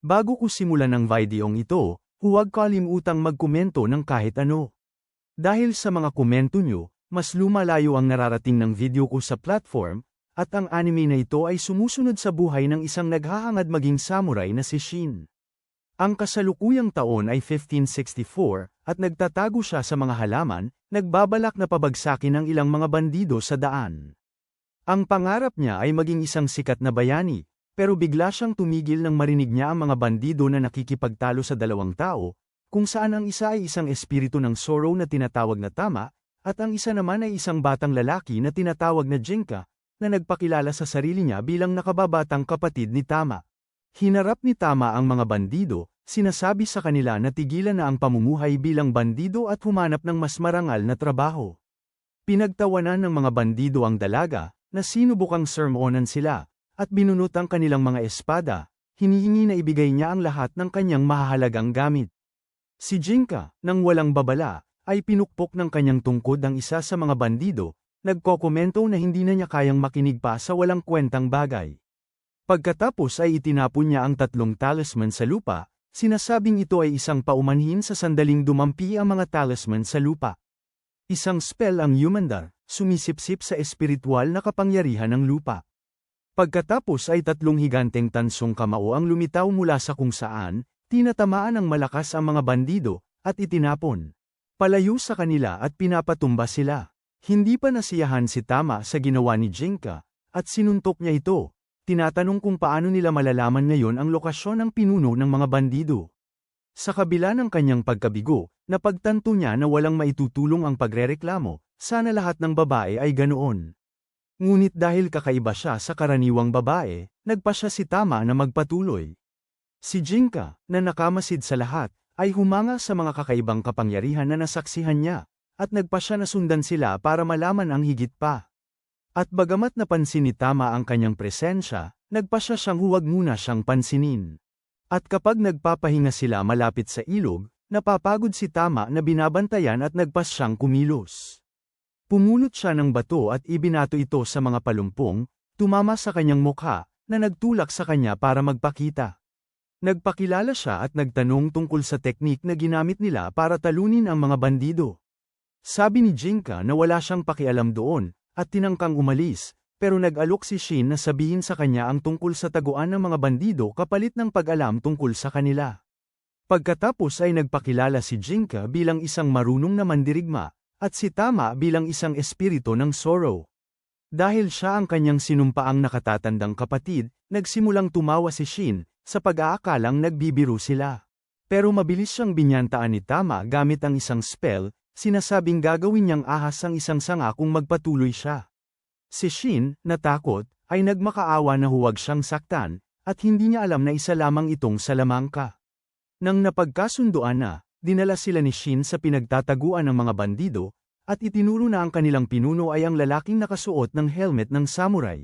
Bago ko simulan ang videong ito, huwag kalimutang magkomento ng kahit ano. Dahil sa mga komento nyo, mas lumalayo ang nararating ng video ko sa platform, at ang anime na ito ay sumusunod sa buhay ng isang naghahangad maging samurai na si Shin. Ang kasalukuyang taon ay 1564, at nagtatago siya sa mga halaman, nagbabalak na pabagsakin ang ilang mga bandido sa daan. Ang pangarap niya ay maging isang sikat na bayani, pero bigla siyang tumigil nang marinig niya ang mga bandido na nakikipagtalo sa dalawang tao, kung saan ang isa ay isang espiritu ng Sorrow na tinatawag na Tama, at ang isa naman ay isang batang lalaki na tinatawag na Jinka, na nagpakilala sa sarili niya bilang nakababatang kapatid ni Tama. Hinarap ni Tama ang mga bandido, sinasabi sa kanila na tigilan na ang pamumuhay bilang bandido at humanap ng mas marangal na trabaho. Pinagtawanan ng mga bandido ang dalaga, na sinubukang sermonan sila, at binunot ang kanilang mga espada, hinihingi na ibigay niya ang lahat ng kanyang mahahalagang gamit. Si Jinka, nang walang babala, ay pinukpok ng kanyang tungkod ang isa sa mga bandido, nagkokomento na hindi na niya kayang makinig pa sa walang kwentang bagay. Pagkatapos ay itinapon niya ang 3 talisman sa lupa, sinasabing ito ay isang paumanhin sa sandaling dumampi ang mga talisman sa lupa. Isang spell ang Yumandar, sumisipsip sa espiritual na kapangyarihan ng lupa. Pagkatapos ay 3 higanteng tansong kamao ang lumitaw mula sa kung saan, tinatamaan ng malakas ang mga bandido, at itinapon palayo sa kanila at pinapatumba sila. Hindi pa nasiyahan si Tama sa ginawa ni Jinka, at sinuntok niya ito, tinatanong kung paano nila malalaman ngayon ang lokasyon ng pinuno ng mga bandido. Sa kabila ng kanyang pagkabigo, napagtanto niya na walang maitutulong ang pagrereklamo, sana lahat ng babae ay ganoon. Ngunit dahil kakaiba siya sa karaniwang babae, nagpa siya si Tama na magpatuloy. Si Jinka, na nakamasid sa lahat, ay humanga sa mga kakaibang kapangyarihan na nasaksihan niya, at nagpa siya na sundan sila para malaman ang higit pa. At bagamat napansin ni Tama ang kanyang presensya, nagpa siya siyang huwag muna siyang pansinin. At kapag nagpapahinga sila malapit sa ilog, napapagod si Tama na binabantayan at nagpas siyang kumilos. Pumulot siya ng bato at ibinato ito sa mga palumpong, tumama sa kanyang mukha, na nagtulak sa kanya para magpakita. Nagpakilala siya at nagtanong tungkol sa teknik na ginamit nila para talunin ang mga bandido. Sabi ni Jinka na wala siyang pakialam doon, at tinangkang umalis, pero nag-alok si Shin na sabihin sa kanya ang tungkol sa taguan ng mga bandido kapalit ng pag-alam tungkol sa kanila. Pagkatapos ay nagpakilala si Jinka bilang isang marunong na mandirigma, at si Tama bilang isang espiritu ng Sorrow. Dahil siya ang kanyang sinumpaang nakatatandang kapatid, nagsimulang tumawa si Shin, sa pag-aakalang nagbibiro sila. Pero mabilis siyang binyantaan ni Tama gamit ang isang spell, sinasabing gagawin niyang ahas ang isang sanga kung magpatuloy siya. Si Shin, natakot, ay nagmakaawa na huwag siyang saktan, at hindi niya alam na isa lamang itong salamangka. Nang napagkasunduan na, dinala sila ni Shin sa pinagtataguan ng mga bandido, at itinuro na ang kanilang pinuno ay ang lalaking nakasuot ng helmet ng samurai.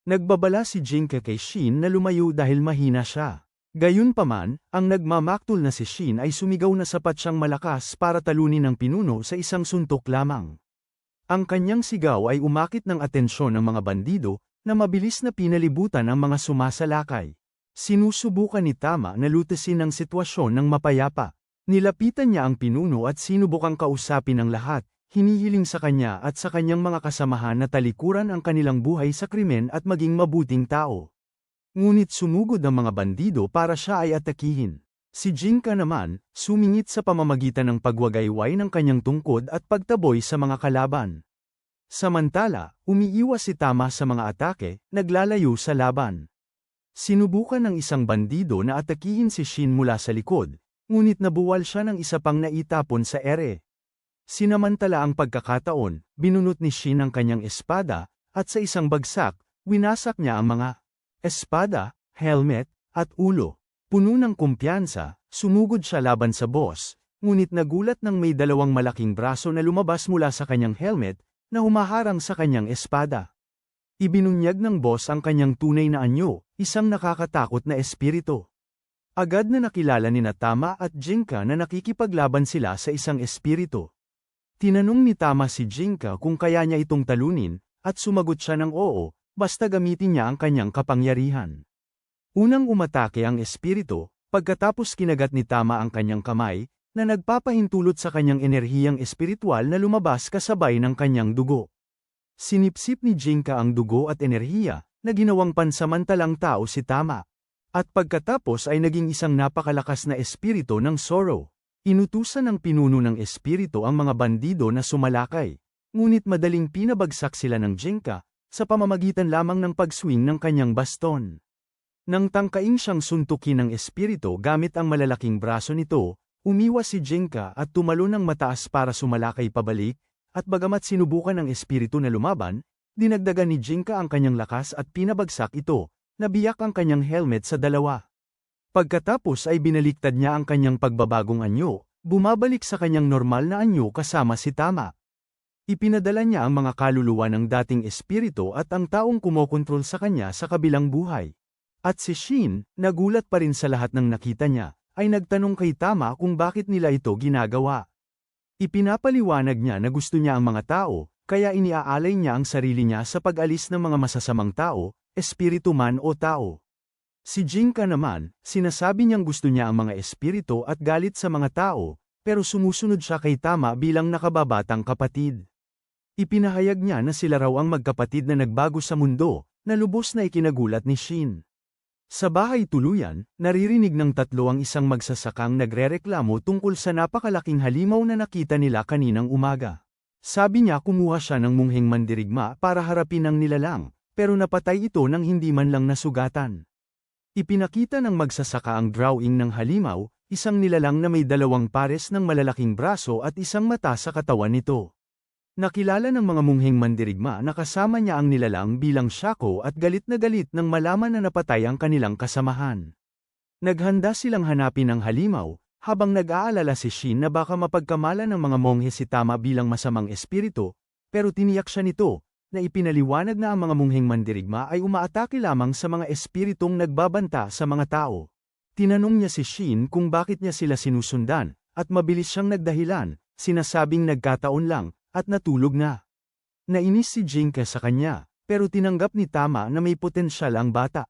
Nagbabala si Jinka kay Shin na lumayo dahil mahina siya. Gayunpaman, ang nagmamaktol na si Shin ay sumigaw na sapat siyang malakas para talunin ang pinuno sa isang suntok lamang. Ang kanyang sigaw ay umakit ng atensyon ng mga bandido, na mabilis na pinalibutan ang mga sumasalakay. Sinusubukan ni Tama na lutasin ang sitwasyon ng mapayapa. Nilapitan niya ang pinuno at sinubukang kausapin ang lahat, hinihiling sa kanya at sa kanyang mga kasamahan na talikuran ang kanilang buhay sa krimen at maging mabuting tao. Ngunit sumugod ang mga bandido para siya ay atakihin. Si Jinka naman, sumingit sa pamamagitan ng pagwagayway ng kanyang tungkod at pagtaboy sa mga kalaban. Samantala, umiiwas si Tama sa mga atake, naglalayo sa laban. Sinubukan ng isang bandido na atakihin si Shin mula sa likod, ngunit nabuwal siya ng isa pang naitapon sa ere. Sinamantala ang pagkakataon, binunot ni Shin ang kanyang espada, at sa isang bagsak, winasak niya ang mga espada, helmet, at ulo. Puno ng kumpiyansa, sumugod siya laban sa boss, ngunit nagulat nang may 2 malaking braso na lumabas mula sa kanyang helmet, na humaharang sa kanyang espada. Ibinunyag ng boss ang kanyang tunay na anyo, isang nakakatakot na espiritu. Agad na nakilala ni Tama at Jinka na nakikipaglaban sila sa isang espiritu. Tinanong ni Tama si Jinka kung kaya niya itong talunin, at sumagot siya ng oo, basta gamitin niya ang kanyang kapangyarihan. Unang umatake ang espiritu, pagkatapos kinagat ni Tama ang kanyang kamay, na nagpapahintulot sa kanyang enerhiyang espiritual na lumabas kasabay ng kanyang dugo. Sinipsip ni Jinka ang dugo at enerhiya, na ginawang pansamantalang tao si Tama. At pagkatapos ay naging isang napakalakas na espiritu ng Sorrow. Inutusan ng pinuno ng espiritu ang mga bandido na sumalakay, ngunit madaling pinabagsak sila ng Jinka, sa pamamagitan lamang ng pagswing ng kanyang baston. Nang tangkaing siyang suntukin ng espiritu gamit ang malalaking braso nito, umiwas si Jinka at tumalon ng mataas para sumalakay pabalik, at bagamat sinubukan ng espiritu na lumaban, dinagdagan ni Jinka ang kanyang lakas at pinabagsak ito, nabiyak ang kanyang helmet sa dalawa. Pagkatapos ay binaliktad niya ang kanyang pagbabagong anyo, bumabalik sa kanyang normal na anyo kasama si Tama. Ipinadala niya ang mga kaluluwa ng dating espiritu at ang taong kumokontrol sa kanya sa kabilang buhay. At si Shin, nagulat pa rin sa lahat ng nakita niya, ay nagtanong kay Tama kung bakit nila ito ginagawa. Ipinapaliwanag niya na gusto niya ang mga tao, kaya iniaalay niya ang sarili niya sa pag-alis ng mga masasamang tao, espiritu man o tao. Si Jinka naman, sinasabi niyang gusto niya ang mga espiritu at galit sa mga tao, pero sumusunod siya kay Tama bilang nakababatang kapatid. Ipinahayag niya na sila raw ang magkapatid na nagbago sa mundo, na lubos na ikinagulat ni Shin. Sa bahay tuluyan, naririnig ng tatlo ang isang magsasakang nagrereklamo tungkol sa napakalaking halimaw na nakita nila kaninang umaga. Sabi niya kumuha siya ng mungheng mandirigma para harapin ang nilalang, pero napatay ito nang hindi man lang nasugatan. Ipinakita ng magsasaka ang drawing ng halimaw, isang nilalang na may dalawang pares ng malalaking braso at isang mata sa katawan nito. Nakilala ng mga mungheng mandirigma na kasama niya ang nilalang bilang Shaco at galit nang malaman na napatay ang kanilang kasamahan. Naghanda silang hanapin ang halimaw, habang nag-aalala si Shin na baka mapagkamala ng mga monghe si Tama bilang masamang espiritu, pero tiniyak siya nito, na ipinaliwanag na ang mga mungheng mandirigma ay umaatake lamang sa mga espiritong nagbabanta sa mga tao. Tinanong niya si Shin kung bakit niya sila sinusundan, at mabilis siyang nagdahilan, sinasabing nagkataon lang, at natulog na. Nainis si Jinka sa kanya, pero tinanggap ni Tama na may potensyal ang bata.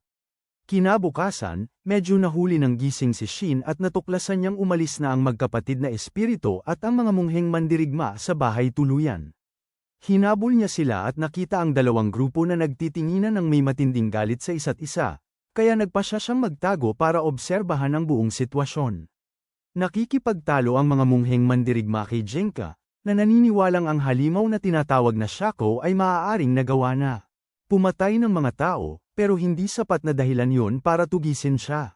Kinabukasan, medyo nahuli ng gising si Shin at natuklasan niyang umalis na ang magkapatid na espiritu at ang mga mungheng mandirigma sa bahay tuluyan. Hinabol niya sila at nakita ang dalawang grupo na nagtitinginan ng may matinding galit sa isa't isa, kaya nagpasya siyang magtago para obserbahan ang buong sitwasyon. Nakikipagtalo ang mga mungheng mandirigma kay Jinka, na naniniwalang ang halimaw na tinatawag na Shaco ay maaaring nagawa na. Pumatay ng mga tao, pero hindi sapat na dahilan yon para tugisin siya.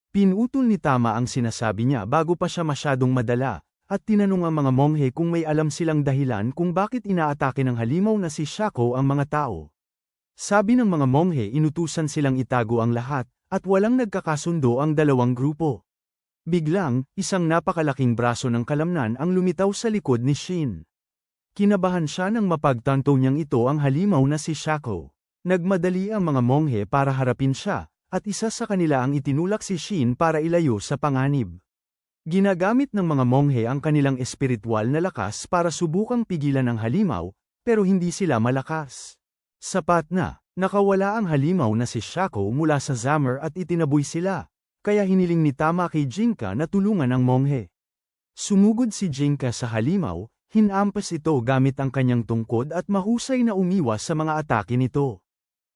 Pinutol ni Tama ang sinasabi niya bago pa siya masyadong madala, at tinanong ang mga monghe kung may alam silang dahilan kung bakit inaatake ng halimaw na si Shaco ang mga tao. Sabi ng mga monghe inutusan silang itago ang lahat, at walang nagkakasundo ang dalawang grupo. Biglang, isang napakalaking braso ng kalamnan ang lumitaw sa likod ni Shin. Kinabahan siya nang mapagtanto niyang ito ang halimaw na si Shaco. Nagmadali ang mga monghe para harapin siya, at isa sa kanila ang itinulak si Shin para ilayo sa panganib. Ginagamit ng mga monghe ang kanilang espiritual na lakas para subukang pigilan ang halimaw, pero hindi sila malakas. Sapat na, nakawala ang halimaw na si Shaco mula sa Zammer at itinaboy sila. Kaya hiniling ni Tama kay Jinka na tulungan ang monghe. Sumugod si Jinka sa halimaw, hinampas ito gamit ang kanyang tungkod at mahusay na umiwas sa mga atake nito.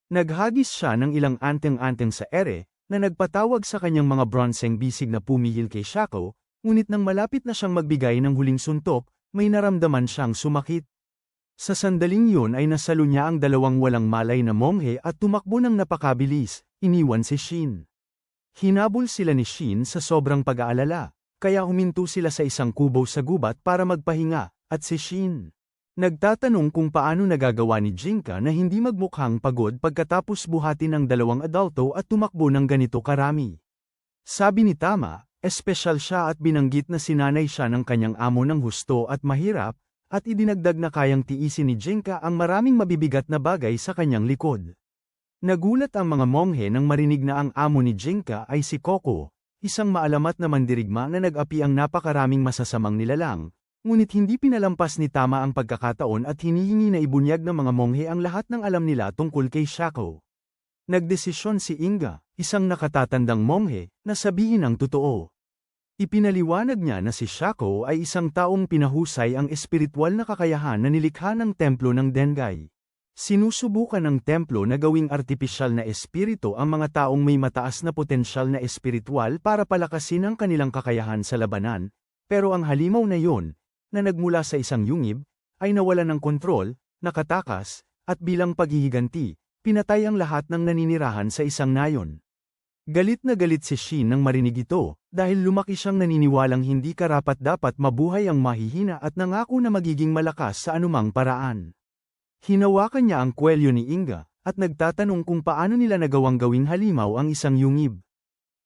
Naghagis siya ng ilang anteng-anteng sa ere, na nagpatawag sa kanyang mga bronseng bisig na pumihil kay Shaco, ngunit nang malapit na siyang magbigay ng huling suntok, may naramdaman siyang sumakit. Sa sandaling yun ay nasalo niya ang dalawang walang malay na monghe at tumakbo ng napakabilis, iniwan si Shin. Hinabol sila ni Shin sa sobrang pag-aalala, kaya huminto sila sa isang kubo sa gubat para magpahinga, at si Shin nagtatanong kung paano nagagawa ni Jinka na hindi magmukhang pagod pagkatapos buhatin ng dalawang adulto at tumakbo ng ganito karami. Sabi ni Tama, espesyal siya at binanggit na sinanay siya ng kanyang amo ng husto at mahirap, at idinagdag na kayang tiisin ni Jinka ang maraming mabibigat na bagay sa kanyang likod. Nagulat ang mga monghe nang marinig na ang amo ni Jinka ay si Coco, isang maalamat na mandirigma na nag-api ang napakaraming masasamang nilalang, ngunit hindi pinalampas ni Tama ang pagkakataon at hinihingi na ibunyag ng mga monghe ang lahat ng alam nila tungkol kay Shaco. Nagdesisyon si Inga, isang nakatatandang monghe, na sabihin ang totoo. Ipinaliwanag niya na si Shako ay isang taong pinahusay ang espiritual na kakayahan na nilikha ng templo ng Dengai. Sinusubukan ng templo na gawing artipisyal na espiritu ang mga taong may mataas na potensyal na espiritual para palakasin ang kanilang kakayahan sa labanan, pero ang halimaw na yon, na nagmula sa isang yungib, ay nawala ng kontrol, nakatakas, at bilang paghihiganti, pinatay ang lahat ng naninirahan sa isang nayon. Galit na galit si Shin nang marinig ito, dahil lumaki siyang naniniwalang hindi karapat-dapat mabuhay ang mahihina at nangako na magiging malakas sa anumang paraan. Hinawakan niya ang kwelyo ni Inga, at nagtatanong kung paano nila nagawang gawing halimaw ang isang yungib.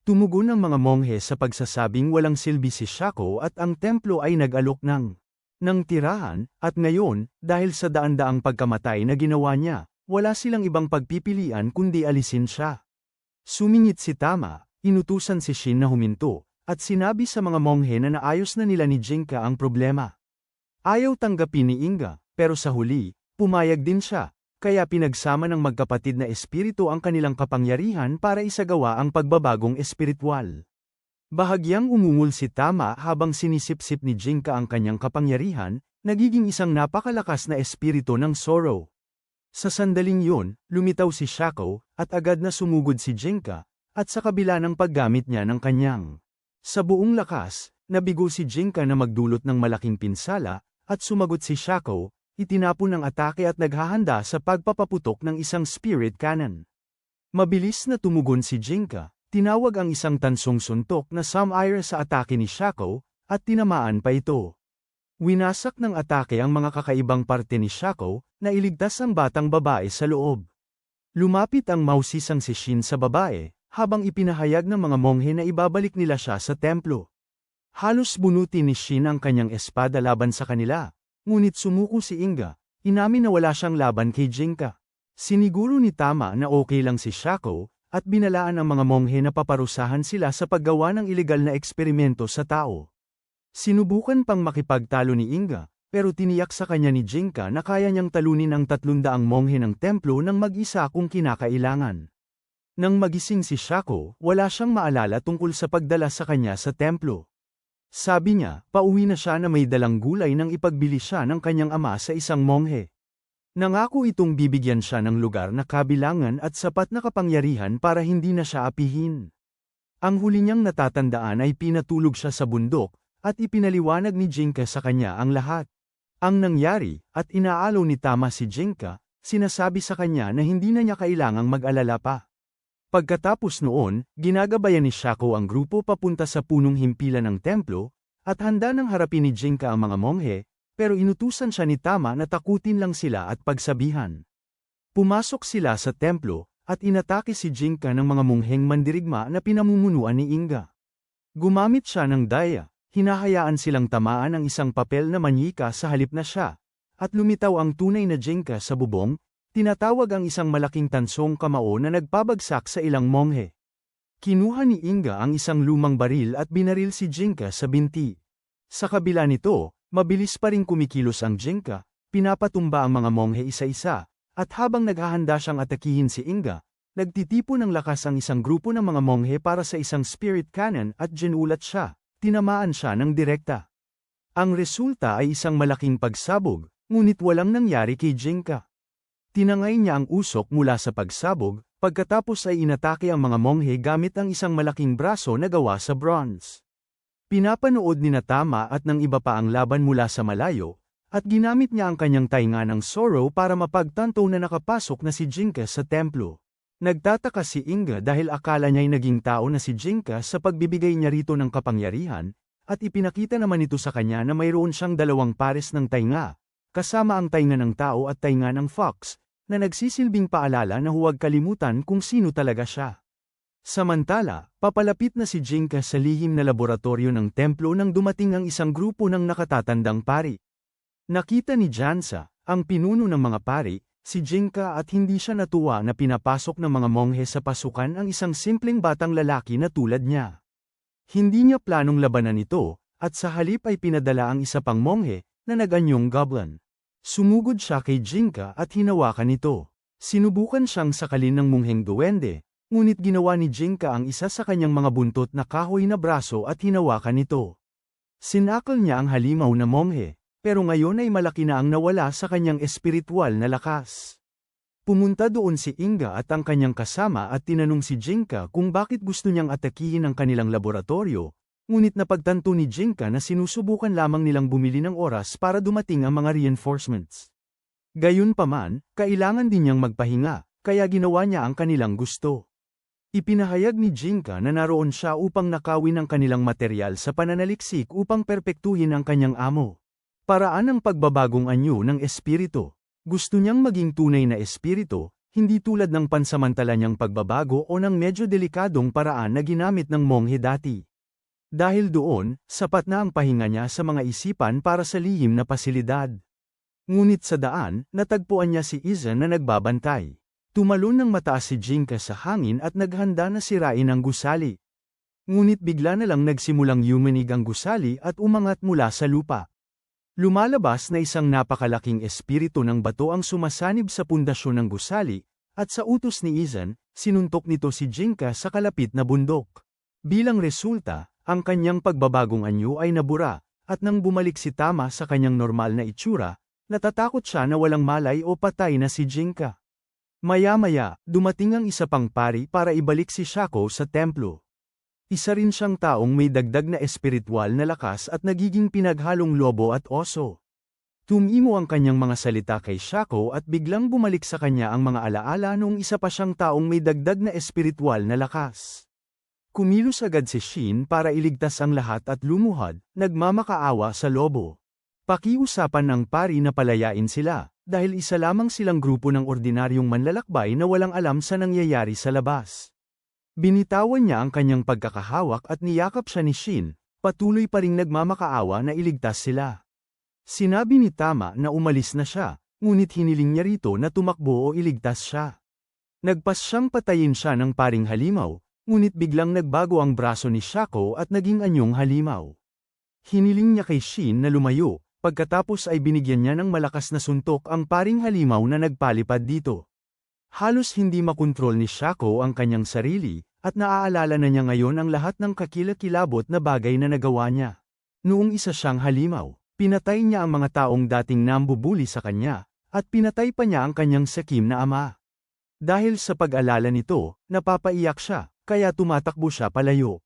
Tumugon ang mga monghe sa pagsasabing walang silbi si Shako at ang templo ay nag-alok ng tirahan, at ngayon, dahil sa daan-daang pagkamatay na ginawa niya, wala silang ibang pagpipilian kundi alisin siya. Sumingit si Tama, inutusan si Shin na huminto, at sinabi sa mga monghe na naayos na nila ni Jinka ang problema. Ayaw tanggapin ni Inga, pero sa huli, pumayag din siya, kaya pinagsama ng magkapatid na espiritu ang kanilang kapangyarihan para isagawa ang pagbabagong espiritual. Bahagyang umungol si Tama habang sinisip-sip ni Jinka ang kanyang kapangyarihan, nagiging isang napakalakas na espiritu ng Sorrow. Sa sandaling yun, lumitaw si Shako, at agad na sumugod si Jinka, at sa kabila ng paggamit niya ng kanyang sa buong lakas, nabigo si Jinka na magdulot ng malaking pinsala, at sumagot si Shako, itinapon ang atake at naghahanda sa pagpapaputok ng isang spirit cannon. Mabilis na tumugon si Jinka, tinawag ang isang tansong suntok na Sumire sa atake ni Shako, at tinamaan pa ito. Winasak ng atake ang mga kakaibang parte ni Shako, na iligtas ang batang babae sa loob. Lumapit ang mausisang si Shin sa babae, habang ipinahayag ng mga monghe na ibabalik nila siya sa templo. Halos bunutin ni Shin ang kanyang espada laban sa kanila, ngunit sumuko si Inga, inamin na wala siyang laban kay Jinka. Siniguro ni Tama na okay lang si Shako, at binalaan ang mga monghe na paparusahan sila sa paggawa ng ilegal na eksperimento sa tao. Sinubukan pang makipagtalo ni Inga, pero tiniyak sa kanya ni Jinka na kaya niyang talunin ang 300 monghe ng templo ng mag-isa kung kinakailangan. Nang magising si Shako, wala siyang maalala tungkol sa pagdala sa kanya sa templo. Sabi niya, pauwi na siya na may dalang gulay nang ipagbili siya ng kanyang ama sa isang monghe. Nangako itong bibigyan siya ng lugar na kabilangan at sapat na kapangyarihan para hindi na siya apihin. Ang huli niyang natatandaan ay pinatulog siya sa bundok, at ipinaliwanag ni Jinka sa kanya ang lahat. Ang nangyari, at inaalaw ni Tama si Jinka, sinasabi sa kanya na hindi na niya kailangang mag-alala pa. Pagkatapos noon, ginagabayan ni Shako ang grupo papunta sa punong himpilan ng templo, at handa nang harapin ni Jinka ang mga monghe, pero inutusan siya ni Tama na takutin lang sila at pagsabihan. Pumasok sila sa templo, at inatake si Jinka ng mga mongheng mandirigma na pinamumunuan ni Inga. Gumamit siya ng daya, hinahayaan silang tamaan ang isang papel na manyika sa halip na siya, at lumitaw ang tunay na Jinka sa bubong, tinatawag ang isang malaking tansong kamao na nagpabagsak sa ilang monghe. Kinuha ni Inga ang isang lumang baril at binaril si Jinka sa binti. Sa kabila nito, mabilis pa rin kumikilos ang Jinka, pinapatumba ang mga monghe isa-isa, at habang naghahanda siyang atakihin si Inga, nagtitipon ng lakas ang isang grupo ng mga monghe para sa isang spirit cannon at ginulat siya, tinamaan siya ng direkta. Ang resulta ay isang malaking pagsabog, ngunit walang nangyari kay Jinka. Tinangay niya ang usok mula sa pagsabog, pagkatapos ay inatake ang mga monghe gamit ang isang malaking braso na gawa sa bronze. Pinapanood ni Tama at ng iba pa ang laban mula sa malayo, at ginamit niya ang kanyang tainga ng Sorrow para mapagtanto na nakapasok na si Jinka sa templo. Nagtataka si Inga dahil akala niya'y naging tao na si Jinka sa pagbibigay niya rito ng kapangyarihan, at ipinakita naman ito sa kanya na mayroon siyang 2 pares ng tainga, kasama ang tainga ng tao at tainga ng fox, na nagsisilbing paalala na huwag kalimutan kung sino talaga siya. Samantala, papalapit na si Jinka sa lihim na laboratorio ng templo nang dumating ang isang grupo ng nakatatandang pari. Nakita ni Jansa, ang pinuno ng mga pari, si Jinka at hindi siya natuwa na pinapasok ng mga monghe sa pasukan ang isang simpleng batang lalaki na tulad niya. Hindi niya planong labanan ito, at sa halip ay pinadala ang isa pang monghe, na nag-anyong goblin. Sumugod siya kay Jinka at hinawakan ito. Sinubukan siyang sakalin ng mungheng duwende, ngunit ginawa ni Jinka ang isa sa kanyang mga buntot na kahoy na braso at hinawakan ito. Sinakal niya ang halimaw na monghe, pero ngayon ay malaki na ang nawala sa kanyang espiritual na lakas. Pumunta doon si Inga at ang kanyang kasama at tinanong si Jinka kung bakit gusto niyang atakihin ang kanilang laboratorio, ngunit napagtanto ni Jinka na sinusubukan lamang nilang bumili ng oras para dumating ang mga reinforcements. Gayunpaman, kailangan din niyang magpahinga, kaya ginawa niya ang kanilang gusto. Ipinahayag ni Jinka na naroon siya upang nakawin ang kanilang materyal sa pananaliksik upang perpektuhin ang kanyang amo. Paraan ng pagbabagong anyo ng espiritu. Gusto niyang maging tunay na espiritu, hindi tulad ng pansamantala niyang pagbabago o ng medyo delikadong paraan na ginamit ng monghe dati. Dahil doon, sapat na ang pahinga niya sa mga isipan para sa lihim na pasilidad. Ngunit sa daan, natagpuan niya si Izan na nagbabantay. Tumalon ng mataas si Jinka sa hangin at naghanda na sirain ang gusali. Ngunit bigla na lang nagsimulang yumanig ang gusali at umangat mula sa lupa. Lumalabas na isang napakalaking espiritu ng bato ang sumasanib sa pundasyon ng gusali, at sa utos ni Izan, sinuntok nito si Jinka sa kalapit na bundok. Bilang resulta, ang kanyang pagbabagong anyo ay nabura, at nang bumalik si Tama sa kanyang normal na itsura, natatakot siya na walang malay o patay na si Jinka. Maya-maya, dumating ang isa pang pari para ibalik si Shako sa templo. Isa rin siyang taong may dagdag na espiritual na lakas at nagiging pinaghalong lobo at oso. Tumimo ang kanyang mga salita kay Shako at biglang bumalik sa kanya ang mga alaala noong isa pa siyang taong may dagdag na espiritual na lakas. Kumilos agad si Shin para iligtas ang lahat at lumuhad, nagmamakaawa sa lobo. Pakiusapan ng pari na palayain sila, dahil isa lamang silang grupo ng ordinaryong manlalakbay na walang alam sa nangyayari sa labas. Binitawan niya ang kanyang pagkakahawak at niyakap siya ni Shin, patuloy pa ring nagmamakaawa na iligtas sila. Sinabi ni Tama na umalis na siya, ngunit hiniling niya rito na tumakbo o iligtas siya. Nagpas siyang patayin siya ng paring halimaw, ngunit biglang nagbago ang braso ni Shako at naging anyong halimaw. Hiniling niya kay Shin na lumayo, pagkatapos ay binigyan niya ng malakas na suntok ang paring halimaw na nagpalipad dito. Halos hindi makontrol ni Shako ang kanyang sarili, at naaalala na niya ngayon ang lahat ng kakilakilabot na bagay na nagawa niya. Noong isa siyang halimaw, pinatay niya ang mga taong dating nambubuli sa kanya, at pinatay pa niya ang kanyang sakim na ama. Dahil sa pag-alala nito, napapaiyak siya, kaya tumatakbo siya palayo.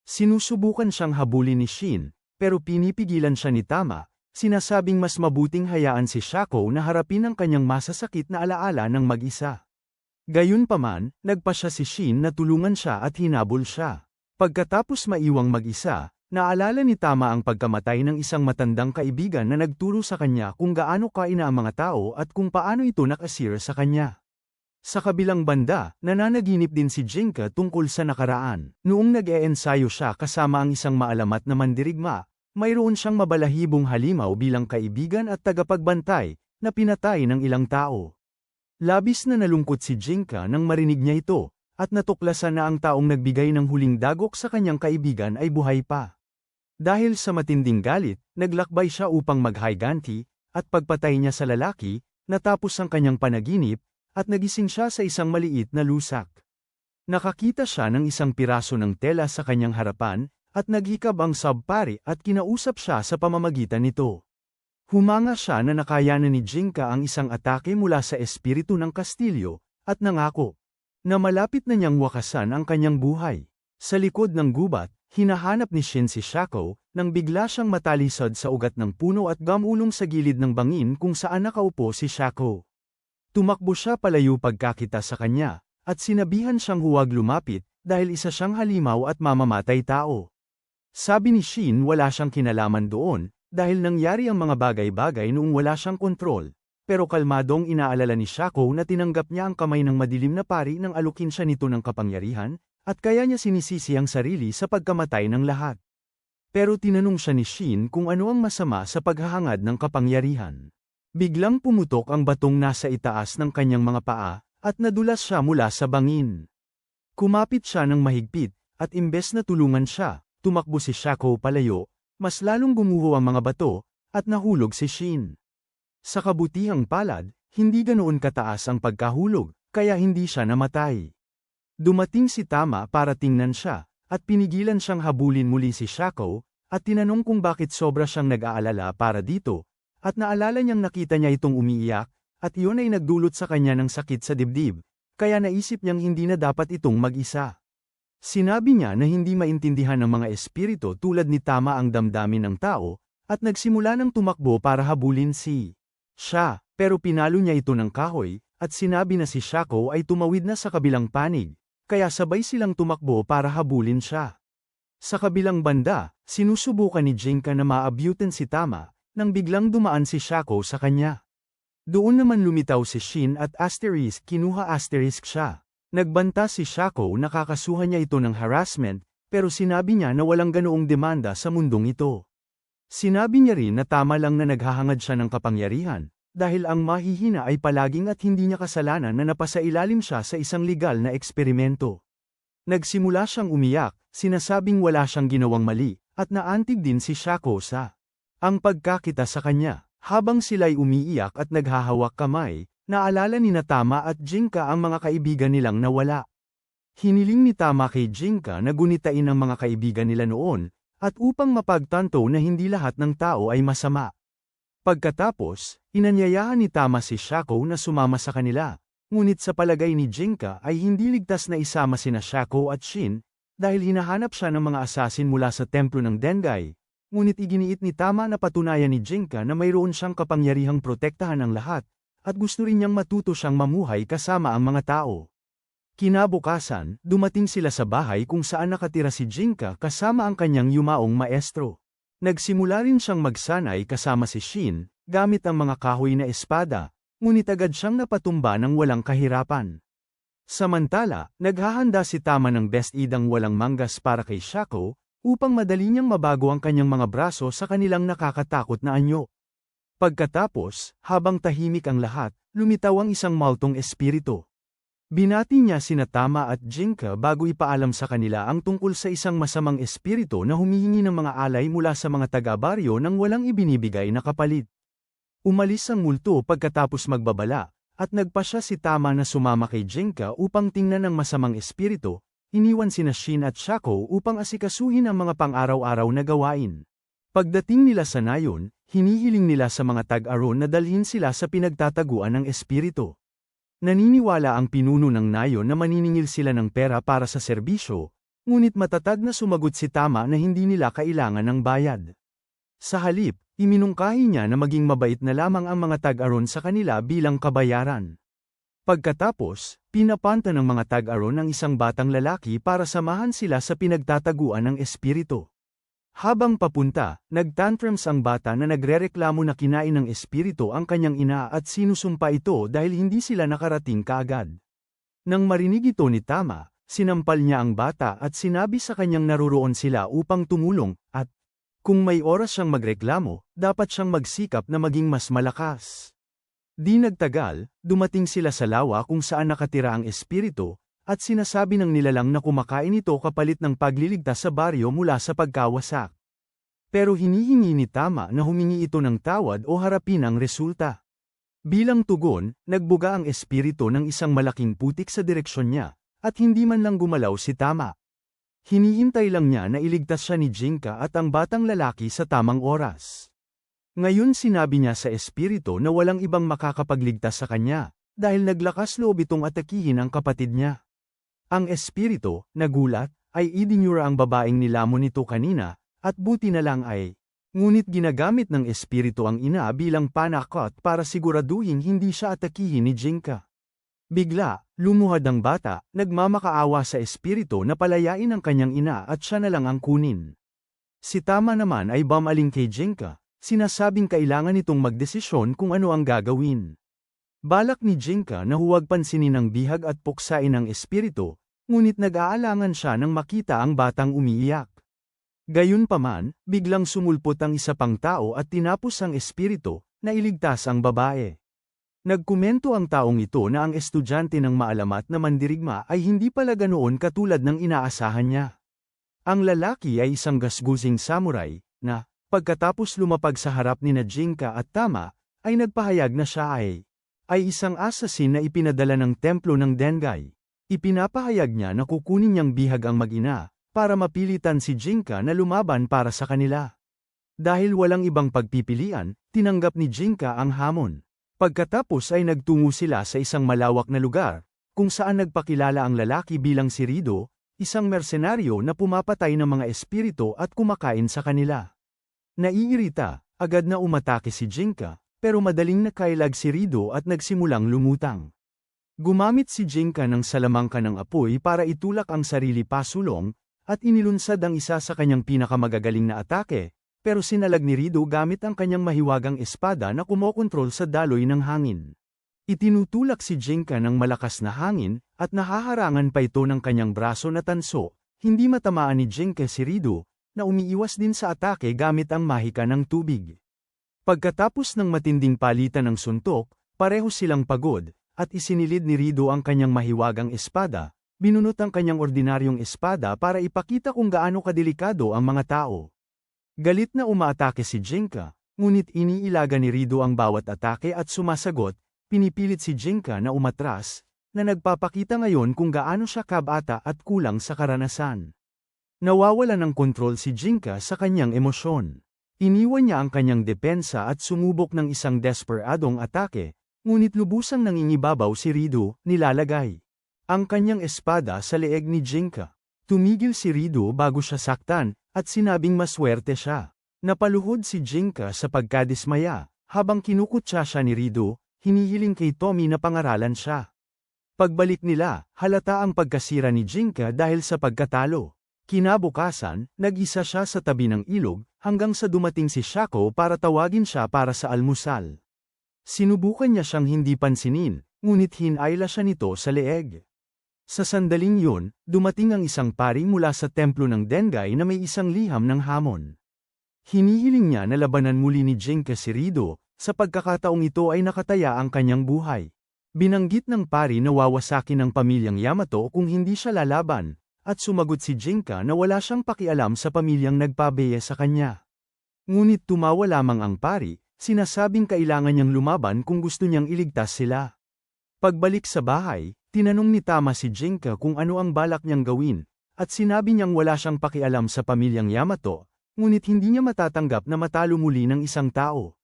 Sinusubukan siyang habulin ni Shin, pero pinipigilan siya ni Tama, sinasabing mas mabuting hayaan si Shako na harapin ang kanyang masasakit na alaala ng mag-isa. Gayunpaman, nagpa siya si Shin na tulungan siya at hinabol siya. Pagkatapos maiwang mag-isa, naalala ni Tama ang pagkamatay ng isang matandang kaibigan na nagturo sa kanya kung gaano kaina ang mga tao at kung paano ito nakasira sa kanya. Sa kabilang banda, nananaginip din si Jinka tungkol sa nakaraan. Noong nag-eensayo siya kasama ang isang maalamat na mandirigma, mayroon siyang mabalahibong halimaw bilang kaibigan at tagapagbantay, na pinatay ng ilang tao. Labis na nalungkot si Jinka nang marinig niya ito, at natuklasan na ang taong nagbigay ng huling dagok sa kanyang kaibigan ay buhay pa. Dahil sa matinding galit, naglakbay siya upang maghayganti, at pagpatay niya sa lalaki, natapos ang kanyang panaginip, at nagising siya sa isang maliit na lusak. Nakakita siya ng isang piraso ng tela sa kanyang harapan, at naghikab ang subpari at kinausap siya sa pamamagitan nito. Humanga siya na nakayanan ni Jinka ang isang atake mula sa espiritu ng kastilyo, at nangako na malapit na niyang wakasan ang kanyang buhay. Sa likod ng gubat, hinahanap ni Shin si Shako, nang bigla siyang matalisod sa ugat ng puno at gamulong sa gilid ng bangin kung saan nakaupo si Shako. Tumakbo siya palayo pagkakita sa kanya, at sinabihan siyang huwag lumapit, dahil isa siyang halimaw at mamamatay tao. Sabi ni Shin wala siyang kinalaman doon, dahil nangyari ang mga bagay-bagay noong wala siyang kontrol, pero kalmadong inaalala ni Shako na tinanggap niya ang kamay ng madilim na pari nang alukin siya nito ng kapangyarihan, at kaya niya sinisisi ang sarili sa pagkamatay ng lahat. Pero tinanong siya ni Shin kung ano ang masama sa paghahangad ng kapangyarihan. Biglang pumutok ang batong nasa itaas ng kanyang mga paa, at nadulas siya mula sa bangin. Kumapit siya ng mahigpit, at imbes na tulungan siya, tumakbo si Shako palayo, mas lalong gumuho ang mga bato, at nahulog si Shin. Sa kabutihang palad, hindi ganoon kataas ang pagkahulog, kaya hindi siya namatay. Dumating si Tama para tingnan siya, at pinigilan siyang habulin muli si Shako, at tinanong kung bakit sobra siyang nag-aalala para dito, at naalala niyang nakita niya itong umiiyak, at iyon ay nagdulot sa kanya ng sakit sa dibdib, kaya naisip niyang hindi na dapat itong mag-isa. Sinabi niya na hindi maintindihan ng mga espiritu tulad ni Tama ang damdamin ng tao, at nagsimula ng tumakbo para habulin siya, pero pinalo niya ito ng kahoy, at sinabi na si Shako ay tumawid na sa kabilang panig, kaya sabay silang tumakbo para habulin siya. Sa kabilang banda, sinusubukan ni Jinka na maabutan si Tama, nang biglang dumaan si Shako sa kanya. Doon naman lumitaw si Shin at kinuha siya. Nagbanta si Shako na kakasuhan niya ito ng harassment, pero sinabi niya na walang ganoong demanda sa mundong ito. Sinabi niya rin na tama lang na naghahangad siya ng kapangyarihan, dahil ang mahihina ay palaging at hindi niya kasalanan na napasailalim siya sa isang legal na eksperimento. Nagsimula siyang umiyak, sinasabing wala siyang ginawang mali, at naantig din si Shako sa ang pagkakita sa kanya. Habang sila'y umiiyak at naghahawak kamay, naalala ni Tama at Jinka ang mga kaibigan nilang nawala. Hiniling ni Tama kay Jinka na gunitain ang mga kaibigan nila noon, at upang mapagtanto na hindi lahat ng tao ay masama. Pagkatapos, inanyayahan ni Tama si Shako na sumama sa kanila, ngunit sa palagay ni Jinka ay hindi ligtas na isama sina Shako at Shin, dahil hinahanap siya ng mga asasin mula sa templo ng Dengai, ngunit iginiit ni Tama na patunayan ni Jinka na mayroon siyang kapangyarihang protektahan ang lahat, at gusto rin niyang matuto siyang mamuhay kasama ang mga tao. Kinabukasan, dumating sila sa bahay kung saan nakatira si Jinka kasama ang kanyang yumaong maestro. Nagsimula rin siyang magsanay kasama si Shin, gamit ang mga kahoy na espada, ngunit agad siyang napatumba ng walang kahirapan. Samantala, naghahanda si Tama ng best idang walang manggas para kay Shako, upang madali niyang mabago ang kanyang mga braso sa kanilang nakakatakot na anyo. Pagkatapos, habang tahimik ang lahat, lumitaw ang isang multong espiritu. Binati niya sina Tama at Jinka bago ipaalam sa kanila ang tungkol sa isang masamang espiritu na humihingi ng mga alay mula sa mga taga-baryo nang walang ibinibigay na kapalit. Umalis ang multo pagkatapos magbabala, at nagpasya si Tama na sumama kay Jinka upang tingnan ang masamang espiritu, iniwan sina Shin at Shako upang asikasuhin ang mga pang-araw-araw na gawain. Pagdating nila sa nayon, hinihiling nila sa mga tag-aron na dalhin sila sa pinagtataguan ng espiritu. Naniniwala ang pinuno ng nayon na maniningil sila ng pera para sa serbisyo, ngunit matatag na sumagot si Tama na hindi nila kailangan ng bayad. Sa halip, iminungkahi niya na maging mabait na lamang ang mga tag-aron sa kanila bilang kabayaran. Pagkatapos, pinapanta ng mga tag-aron ang isang batang lalaki para samahan sila sa pinagtataguan ng espiritu. Habang papunta, nagtantrums ang bata na nagrereklamo na kinain ng espiritu ang kanyang ina at sinusumpa ito dahil hindi sila nakarating kaagad. Nang marinig ito ni Tama, sinampal niya ang bata at sinabi sa kanyang naruroon sila upang tumulong, at kung may oras siyang magreklamo, dapat siyang magsikap na maging mas malakas. Di nagtagal, dumating sila sa lawa kung saan nakatira ang espiritu, at sinasabi ng nilalang na kumakain ito kapalit ng pagliligtas sa baryo mula sa pagkawasak. Pero hinihingi ni Tama na humingi ito ng tawad o harapin ang resulta. Bilang tugon, nagbuga ang espiritu ng isang malaking putik sa direksyon niya, at hindi man lang gumalaw si Tama. Hinihintay lang niya na iligtas siya ni Jinka at ang batang lalaki sa tamang oras. Ngayon sinabi niya sa espiritu na walang ibang makakapagligtas sa kanya, dahil naglakas loob itong atakihin ang kapatid niya. Ang espiritu, nagulat, ay idinura ang babaeng nilamon nito kanina, at buti na lang ay, ngunit ginagamit ng espiritu ang ina bilang panakot para siguraduhin hindi siya atakihin ni Jinka. Bigla, lumuhad ang bata, nagmamakaawa sa espiritu na palayain ang kanyang ina at siya na lang ang kunin. Si Tama naman ay bumaling kay Jinka, sinasabing kailangan nitong magdesisyon kung ano ang gagawin. Balak ni Jinka na huwag pansinin ang bihag at puksain ng espiritu, ngunit nag-aalangan siya nang makita ang batang umiiyak. Gayunpaman, biglang sumulpot ang isa pang tao at tinapos ang espiritu, na iligtas ang babae. Nagkomento ang taong ito na ang estudyante ng maalamat na mandirigma ay hindi pala ganoon katulad ng inaasahan niya. Ang lalaki ay isang gasgusing samurai, na, pagkatapos lumapag sa harap ni Jinka at Tama, ay nagpahayag na siya ay ay isang assassin na ipinadala ng templo ng Dengai. Ipinapahayag niya na kukunin niyang bihag ang mag-ina, para mapilitan si Jinka na lumaban para sa kanila. Dahil walang ibang pagpipilian, tinanggap ni Jinka ang hamon. Pagkatapos ay nagtungo sila sa isang malawak na lugar, kung saan nagpakilala ang lalaki bilang si Rido, isang mersenaryo na pumapatay ng mga espiritu at kumakain sa kanila. Naiirita, agad na umatake si Jinka, pero madaling nakailag si Rido at nagsimulang lumutang. Gumamit si Jinka ng salamangka ng apoy para itulak ang sarili pasulong, at inilunsad ang isa sa kanyang pinakamagagaling na atake, pero sinalag ni Rido gamit ang kanyang mahiwagang espada na kumokontrol sa daloy ng hangin. Itinutulak si Jinka ng malakas na hangin, at nahaharangan pa ito ng kanyang braso na tanso, hindi matamaan ni Jinka si Rido, na umiiwas din sa atake gamit ang mahika ng tubig. Pagkatapos ng matinding palitan ng suntok, pareho silang pagod, at isinilid ni Rido ang kanyang mahiwagang espada, binunot ang kanyang ordinaryong espada para ipakita kung gaano kadelikado ang mga tao. Galit na umaatake si Jinka, ngunit iniilaga ni Rido ang bawat atake at sumasagot, pinipilit si Jinka na umatras, na nagpapakita ngayon kung gaano siya kabata at kulang sa karanasan. Nawawala ng kontrol si Jinka sa kanyang emosyon. Iniwan niya ang kanyang depensa at sumubok ng isang desperadong atake, ngunit lubusang nangingibabaw si Rido, nilalagay ang kanyang espada sa leeg ni Jinka. Tumigil si Rido bago siya saktan, at sinabing maswerte siya. Napaluhod si Jinka sa pagkadismaya, habang kinukutsa siya ni Rido, hinihiling kay Tommy na pangaralan siya. Pagbalik nila, halata ang pagkasira ni Jinka dahil sa pagkatalo. Kinabukasan, nag-isa siya sa tabi ng ilog, hanggang sa dumating si Shako para tawagin siya para sa almusal. Sinubukan niya siyang hindi pansinin, ngunit hinayla siya nito sa leeg. Sa sandaling yun, dumating ang isang pari mula sa templo ng Dengai na may isang liham ng hamon. Hinihiling niya na labanan muli ni Jinka si Rido, sa pagkakataong ito ay nakataya ang kanyang buhay. Binanggit ng pari na wawasakin ng pamilyang Yamato kung hindi siya lalaban, at sumagot si Jinka na wala siyang pakialam sa pamilyang nagpabeye sa kanya. Ngunit tumawa lamang ang pari, sinasabing kailangan niyang lumaban kung gusto niyang iligtas sila. Pagbalik sa bahay, tinanong ni Tama si Jinka kung ano ang balak niyang gawin, at sinabi niyang wala siyang pakialam sa pamilyang Yamato, ngunit hindi niya matatanggap na matalo muli ng isang tao.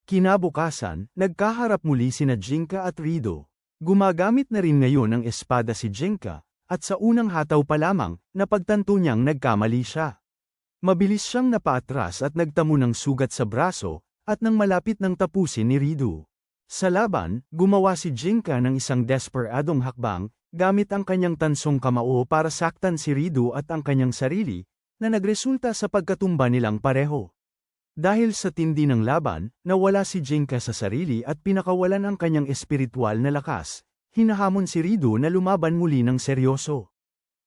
Kinabukasan, nagkaharap muli sina Jinka at Rido. Gumagamit na rin ngayon ng espada si Jinka, at sa unang hataw pa lamang, napagtanto niyang nagkamali siya. Mabilis siyang napaatras at nagtamo ng sugat sa braso, at nang malapit ng tapusin ni Rido. Sa laban, gumawa si Jinka ng isang desperadong hakbang, gamit ang kanyang tansong kamao para saktan si Rido at ang kanyang sarili, na nagresulta sa pagkatumba nilang pareho. Dahil sa tindi ng laban, nawala si Jinka sa sarili at pinakawalan ang kanyang espiritual na lakas. Hinahamon si Rido na lumaban muli ng seryoso.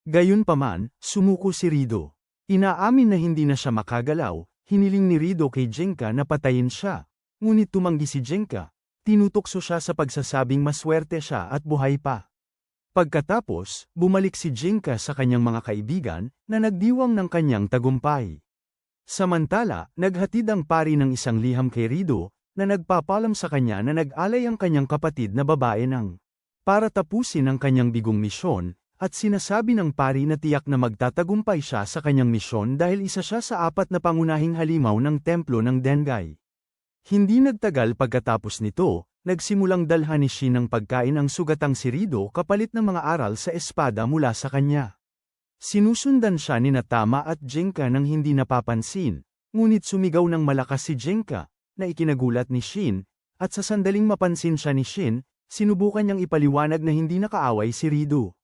Gayunpaman, sumuko si Rido. Inaamin na hindi na siya makagalaw, hiniling ni Rido kay Jinka na patayin siya. Ngunit tumanggi si Jinka. Tinutokso siya sa pagsasabing maswerte siya at buhay pa. Pagkatapos, bumalik si Jinka sa kanyang mga kaibigan, na nagdiwang ng kanyang tagumpay. Samantala, naghatid ang pari ng isang liham kay Rido, na nagpapalam sa kanya na nag-alay ang kanyang kapatid na babae para tapusin ang kanyang bigong misyon, at sinasabi ng pari na tiyak na magtatagumpay siya sa kanyang misyon dahil isa siya sa 4 na pangunahing halimaw ng templo ng Dengai. Hindi nagtagal pagkatapos nito, nagsimulang dalhan ni Shin ng pagkain ang sugatang si Rido kapalit ng mga aral sa espada mula sa kanya. Sinusundan siya ni Tama at Jinka nang hindi napapansin, ngunit sumigaw ng malakas si Jinka, na ikinagulat ni Shin, at sa sandaling mapansin siya ni Shin, sinubukan niyang ipaliwanag na hindi nakaaway si Rido.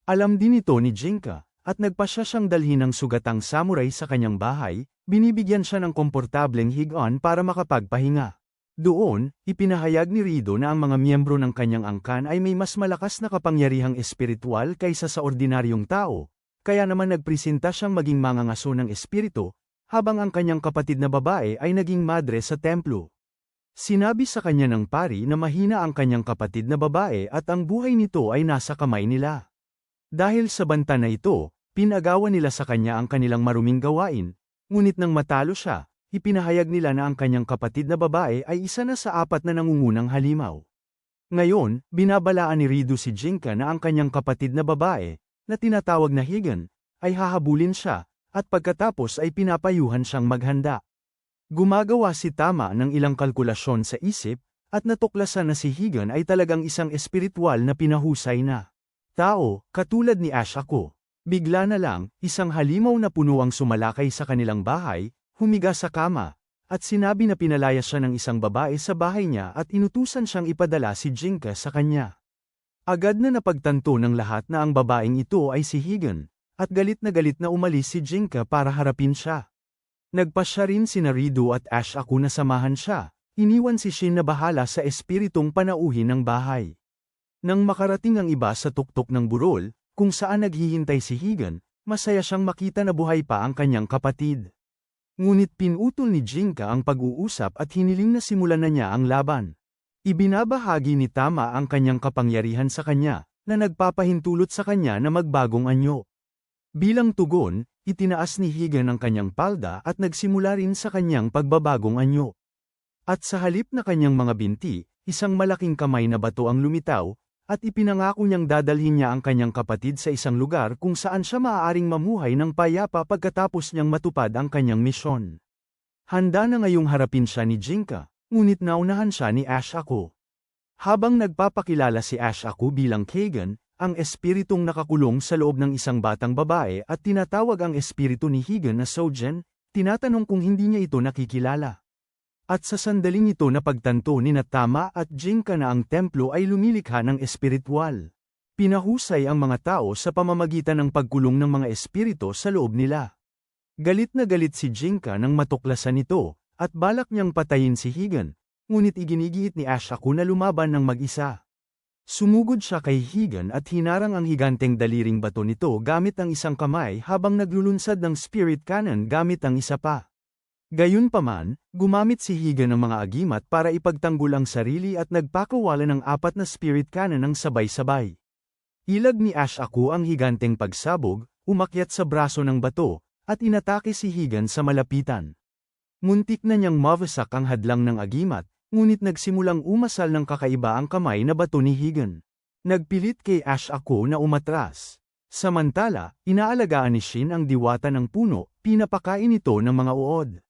Alam din ito ni Jinka, at nagpasya siyang dalhin ng sugatang samurai sa kanyang bahay, binibigyan siya ng komportableng higaan para makapagpahinga. Doon, ipinahayag ni Rido na ang mga miyembro ng kanyang angkan ay may mas malakas na kapangyarihang espiritual kaysa sa ordinaryong tao, kaya naman nagpresenta siyang maging mangangaso ng espiritu, habang ang kanyang kapatid na babae ay naging madre sa templo. Sinabi sa kanya ng pari na mahina ang kanyang kapatid na babae at ang buhay nito ay nasa kamay nila. Dahil sa banta na ito, pinagawa nila sa kanya ang kanilang maruming gawain, ngunit nang matalo siya, ipinahayag nila na ang kanyang kapatid na babae ay isa na sa 4 na nangungunang halimaw. Ngayon, binabalaan ni Rido si Jinka na ang kanyang kapatid na babae, na tinatawag na Higan, ay hahabulin siya, at pagkatapos ay pinapayuhan siyang maghanda. Gumagawa si Tama ng ilang kalkulasyon sa isip, at natuklasan na si Higan ay talagang isang espiritual na pinahusay na tao, katulad ni Ash ako. Bigla na lang, isang halimaw na puno ang sumalakay sa kanilang bahay, humiga sa kama, at sinabi na pinalayas siya ng isang babae sa bahay niya at inutusan siyang ipadala si Jinka sa kanya. Agad na napagtanto ng lahat na ang babaeng ito ay si Higan, at galit na umalis si Jinka para harapin siya. Nagpasya rin sina Rido at Ash ako na samahan siya, iniwan si Shin na bahala sa espiritong panauhin ng bahay. Nang makarating ang iba sa tuktok ng burol, kung saan naghihintay si Higan, masaya siyang makita na buhay pa ang kanyang kapatid. Ngunit pinutol ni Jinka ang pag-uusap at hiniling na simulan na niya ang laban. Ibinabahagi ni Tama ang kanyang kapangyarihan sa kanya, na nagpapahintulot sa kanya na magbagong anyo. Bilang tugon, itinaas ni Higan ang kanyang palda at nagsimula rin sa kanyang pagbabagong anyo. At sa halip na kanyang mga binti, isang malaking kamay na bato ang lumitaw, at ipinangako niyang dadalhin niya ang kanyang kapatid sa isang lugar kung saan siya maaaring mamuhay ng payapa pagkatapos niyang matupad ang kanyang misyon. Handa na ngayong harapin siya ni Jinka, ngunit naunahan siya ni Ash ako. Habang nagpapakilala si Ash ako bilang Kagan, ang espiritong nakakulong sa loob ng isang batang babae at tinatawag ang espiritu ni Higan na Sojen, tinatanong kung hindi niya ito nakikilala. At sa sandaling ito napagtanto ni Tama at Jinka na ang templo ay lumilikha ng espiritual. Pinahusay ang mga tao sa pamamagitan ng pagkulong ng mga espiritu sa loob nila. Galit na galit si Jinka nang matuklasan ito, at balak niyang patayin si Higan, ngunit iginigiit ni Ash ako na lumaban ng mag-isa. Sumugod siya kay Higan at hinarang ang higanteng daliring bato nito gamit ang isang kamay habang naglulunsad ng spirit cannon gamit ang isa pa. Gayunpaman, gumamit si Higan ng mga agimat para ipagtanggol ang sarili at nagpakawala ng 4 na spirit cannon ng sabay-sabay. Ilag ni Ash ako ang higanteng pagsabog, umakyat sa braso ng bato, at inatake si Higan sa malapitan. Muntik na niyang mawasak ang hadlang ng agimat, ngunit nagsimulang umasal ng kakaiba ang kamay na bato ni Higan. Nagpilit kay Ash ako na umatras. Samantala, inaalagaan ni Shin ang diwata ng puno, pinapakain ito ng mga uod.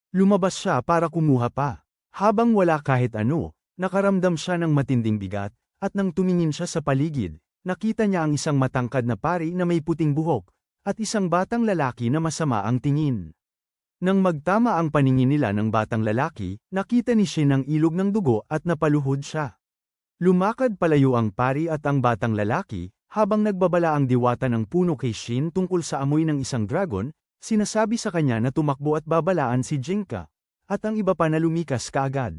Lumabas siya para kumuha pa. Habang wala kahit ano, nakaramdam siya ng matinding bigat, at nang tumingin siya sa paligid, nakita niya ang isang matangkad na pari na may puting buhok, at isang batang lalaki na masama ang tingin. Nang magtama ang paningin nila ng batang lalaki, nakita ni Shin ang ilog ng dugo at napaluhod siya. Lumakad palayo ang pari at ang batang lalaki, habang nagbabala ang diwata ng puno kay Shin tungkol sa amoy ng isang dragon, sinasabi sa kanya na tumakbo at babalaan si Jinka, at ang iba pa na lumikas kaagad.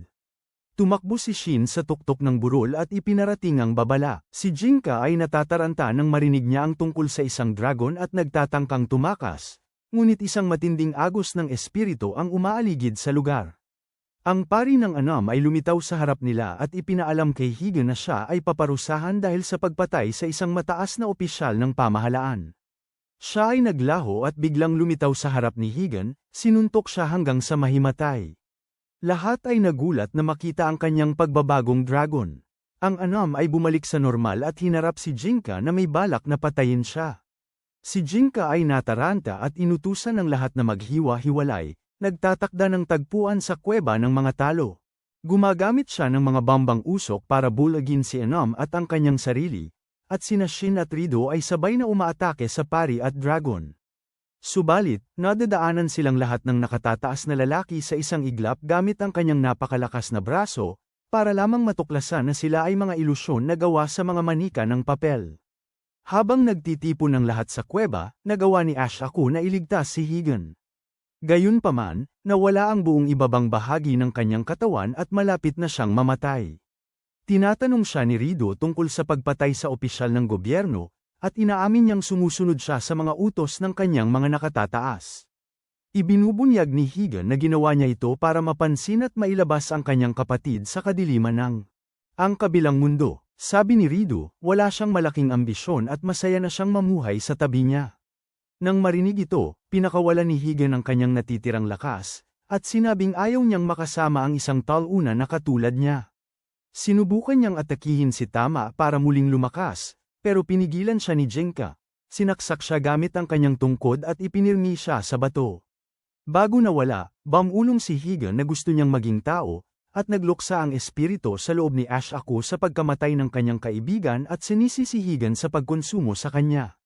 Tumakbo si Shin sa tuktok ng burol at ipinarating ang babala. Si Jinka ay natataranta nang marinig niya ang tungkol sa isang dragon at nagtatangkang tumakas, ngunit isang matinding agos ng espiritu ang umaaligid sa lugar. Ang pari ng anam ay lumitaw sa harap nila at ipinaalam kay Higan na siya ay paparusahan dahil sa pagpatay sa isang mataas na opisyal ng pamahalaan. Siya ay naglaho at biglang lumitaw sa harap ni Higan, sinuntok siya hanggang sa mahimatay. Lahat ay nagulat na makita ang kanyang pagbabagong dragon. Ang anam ay bumalik sa normal at hinarap si Jinka na may balak na patayin siya. Si Jinka ay nataranta at inutusan ng lahat na maghiwa-hiwalay, nagtatakda ng tagpuan sa kuweba ng mga talo. Gumagamit siya ng mga bambang usok para bulagin si anam at ang kanyang sarili, at sina Shin at Rido ay sabay na umaatake sa pari at dragon. Subalit, nadadaanan silang lahat ng nakatataas na lalaki sa isang iglap gamit ang kanyang napakalakas na braso, para lamang matuklasan na sila ay mga ilusyon na gawa sa mga manika ng papel. Habang nagtitipon ng lahat sa kuweba, nagawa ni Ash ako na iligtas si Higan. Gayunpaman, nawala ang buong ibabang bahagi ng kanyang katawan at malapit na siyang mamatay. Tinatanong siya ni Rido tungkol sa pagpatay sa opisyal ng gobyerno, at inaamin niyang sumusunod siya sa mga utos ng kanyang mga nakatataas. Ibinubunyag ni Higan na ginawa niya ito para mapansin at mailabas ang kanyang kapatid sa kadiliman ng ang kabilang mundo. Sabi ni Rido, wala siyang malaking ambisyon at masaya na siyang mamuhay sa tabi niya. Nang marinig ito, pinakawalan ni Higan ang kanyang natitirang lakas, at sinabing ayaw niyang makasama ang isang taluna na katulad niya. Sinubukan niyang atakihin si Tama para muling lumakas, pero pinigilan siya ni Jinka. Sinaksak siya gamit ang kanyang tungkod at ipinirmi siya sa bato. Bago nawala, bumulong si Higan na gusto niyang maging tao, at nagluksa ang espiritu sa loob ni Ash Aku sa pagkamatay ng kanyang kaibigan at sinisi si Higan sa pagkonsumo sa kanya.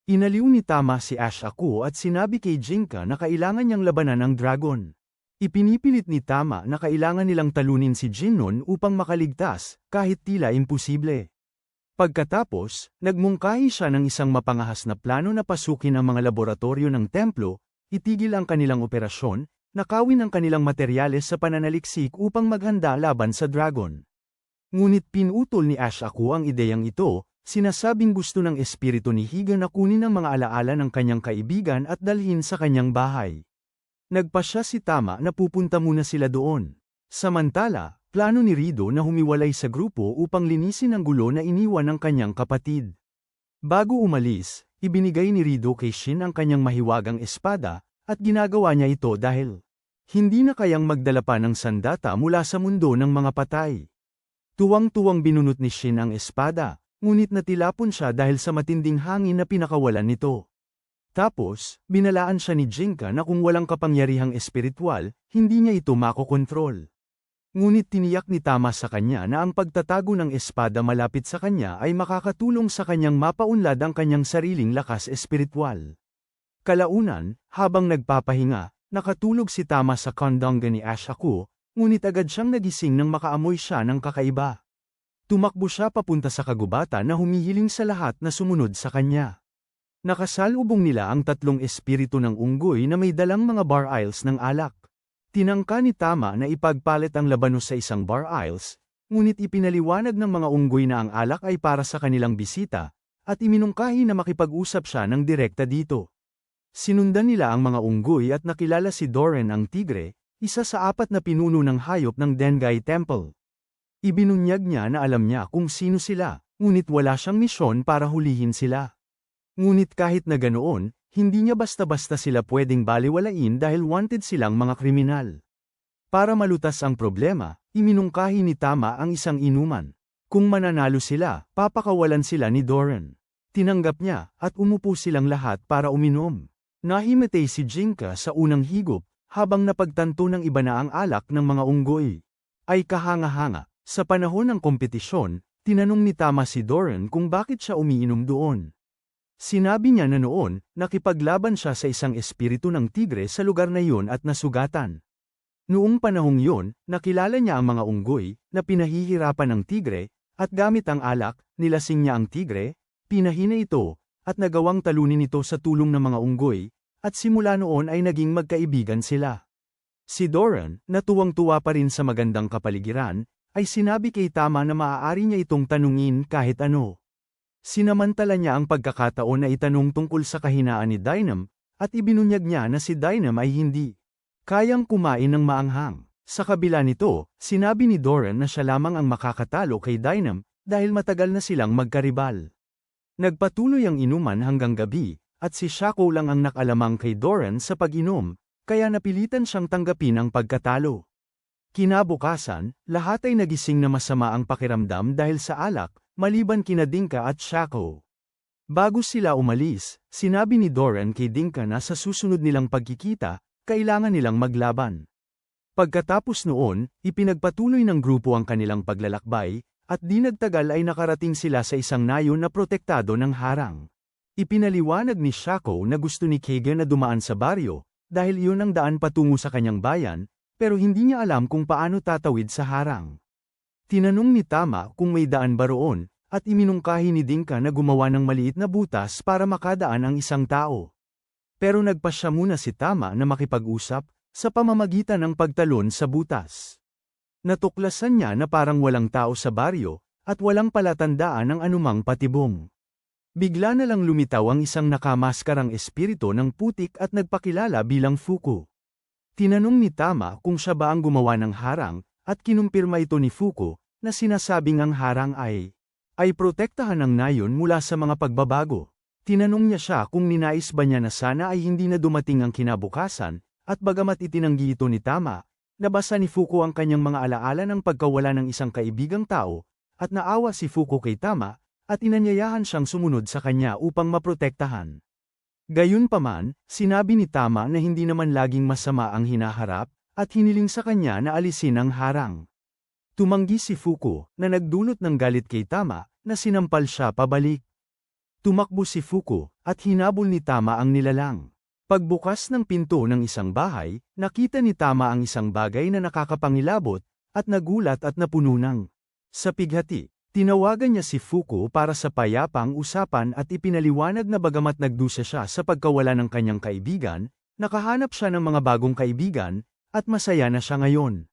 Inaliw ni Tama si Ash Aku at sinabi kay Jinka na kailangan niyang labanan ang dragon. Ipinipilit ni Tama na kailangan nilang talunin si Jinnon upang makaligtas, kahit tila imposible. Pagkatapos, nagmungkahi siya ng isang mapangahas na plano na pasukin ang mga laboratorio ng templo, itigil ang kanilang operasyon, nakawin ang kanilang materyales sa pananaliksik upang maghanda laban sa dragon. Ngunit pinutol ni Ash Aku ang ideyang ito, sinasabing gusto ng espiritu ni Higan na kunin ang mga alaala ng kanyang kaibigan at dalhin sa kanyang bahay. Nagpasya si Tama na pupunta muna sila doon. Samantala, plano ni Rido na humiwalay sa grupo upang linisin ang gulo na iniwan ng kanyang kapatid. Bago umalis, ibinigay ni Rido kay Shin ang kanyang mahiwagang espada, at ginagawa niya ito dahil hindi na kayang magdala pa ng sandata mula sa mundo ng mga patay. Tuwang-tuwang binunot ni Shin ang espada, ngunit natilapon siya dahil sa matinding hangin na pinakawalan nito. Tapos, binalaan siya ni Jinka na kung walang kapangyarihang espiritual, hindi niya ito makokontrol. Ngunit tiniyak ni Tama sa kanya na ang pagtatago ng espada malapit sa kanya ay makakatulong sa kanyang mapaunlad ang kanyang sariling lakas espiritual. Kalaunan, habang nagpapahinga, nakatulog si Tama sa kondonga ni Ash Aku, ngunit agad siyang nagising nang makaamoy siya ng kakaiba. Tumakbo siya papunta sa kagubatan na humihiling sa lahat na sumunod sa kanya. Nakasalubong nila ang tatlong espiritu ng unggoy na may dalang mga bar aisles ng alak. Tinangka ni Tama na ipagpalit ang labanos sa isang bar aisles, ngunit ipinaliwanag ng mga unggoy na ang alak ay para sa kanilang bisita, at iminungkahi na makipag-usap siya ng direkta dito. Sinundan nila ang mga unggoy at nakilala si Doran ang tigre, isa sa 4 na pinuno ng hayop ng Dengai Temple. Ibinunyag niya na alam niya kung sino sila, ngunit wala siyang misyon para hulihin sila. Ngunit kahit na ganoon, hindi niya basta-basta sila pwedeng baliwalain dahil wanted silang mga kriminal. Para malutas ang problema, iminungkahi ni Tama ang isang inuman. Kung mananalo sila, papakawalan sila ni Doran. Tinanggap niya, at umupo silang lahat para uminom. Nahimatay si Jinka sa unang higop, habang napagtanto ng iba na ang alak ng mga unggoy. Ay kahanga-hanga, sa panahon ng kompetisyon, tinanong ni Tama si Doran kung bakit siya umiinom doon. Sinabi niya na noon, nakipaglaban siya sa isang espiritu ng tigre sa lugar na yun at nasugatan. Noong panahong yun, nakilala niya ang mga unggoy, na pinahihirapan ng tigre, at gamit ang alak, nilasing niya ang tigre, pinahina ito, at nagawang talunin ito sa tulong ng mga unggoy, at simula noon ay naging magkaibigan sila. Si Doran, na tuwang-tuwa pa rin sa magandang kapaligiran, ay sinabi kay Tama na maaari niya itong tanungin kahit ano. Sinamantala niya ang pagkakataon na itanong tungkol sa kahinaan ni Dynam, at ibinunyag niya na si Dynam ay hindi kayang kumain ng maanghang. Sa kabila nito, sinabi ni Doran na siya lamang ang makakatalo kay Dynam, dahil matagal na silang magkaribal. Nagpatuloy ang inuman hanggang gabi, at si Shaco lang ang nakalamang kay Doran sa pag-inom, kaya napilitan siyang tanggapin ang pagkatalo. Kinabukasan, lahat ay nagising na masama ang pakiramdam dahil sa alak, maliban kina Dinka at Shaco. Bago sila umalis, sinabi ni Doran kay Dinka na sa susunod nilang pagkikita, kailangan nilang maglaban. Pagkatapos noon, ipinagpatuloy ng grupo ang kanilang paglalakbay, at di nagtagal ay nakarating sila sa isang nayon na protektado ng harang. Ipinaliwanag ni Shaco na gusto ni Kagan na dumaan sa baryo, dahil iyon ang daan patungo sa kanyang bayan, pero hindi niya alam kung paano tatawid sa harang. Tinanong ni Tama kung may daan ba roon, at iminungkahi ni Dinka na gumawa ng maliit na butas para makadaan ang isang tao. Pero nagpasya muna si Tama na makipag-usap, sa pamamagitan ng pagtalon sa butas. Natuklasan niya na parang walang tao sa baryo, at walang palatandaan ng anumang patibong. Bigla na lang lumitaw ang isang nakamaskarang espiritu ng putik at nagpakilala bilang Fuku. Tinanong ni Tama kung siya ba ang gumawa ng harang, at kinumpirma ito ni Fuku, na sinasabing ang harang ay protektahan ng nayon mula sa mga pagbabago. Tinanong niya siya kung ninais ba niya na sana ay hindi na dumating ang kinabukasan, at bagamat itinanggi ito ni Tama, nabasa ni Fuko ang kanyang mga alaala ng pagkawala ng isang kaibigang tao, at naawa si Fuko kay Tama, at inanyayahan siyang sumunod sa kanya upang maprotektahan. Gayunpaman, sinabi ni Tama na hindi naman laging masama ang hinaharap, at hiniling sa kanya na alisin ang harang. Tumanggi si Fuko, na nagdulot ng galit kay Tama, na sinampal siya pabalik. Tumakbo si Fuko, at hinabol ni Tama ang nilalang. Pagbukas ng pinto ng isang bahay, nakita ni Tama ang isang bagay na nakakapangilabot, at nagulat at napuno ng sa pighati. Tinawagan niya si Fuko para sa payapang usapan at ipinaliwanag na bagamat nagdusa siya sa pagkawala ng kanyang kaibigan, nakahanap siya ng mga bagong kaibigan, at masaya na siya ngayon.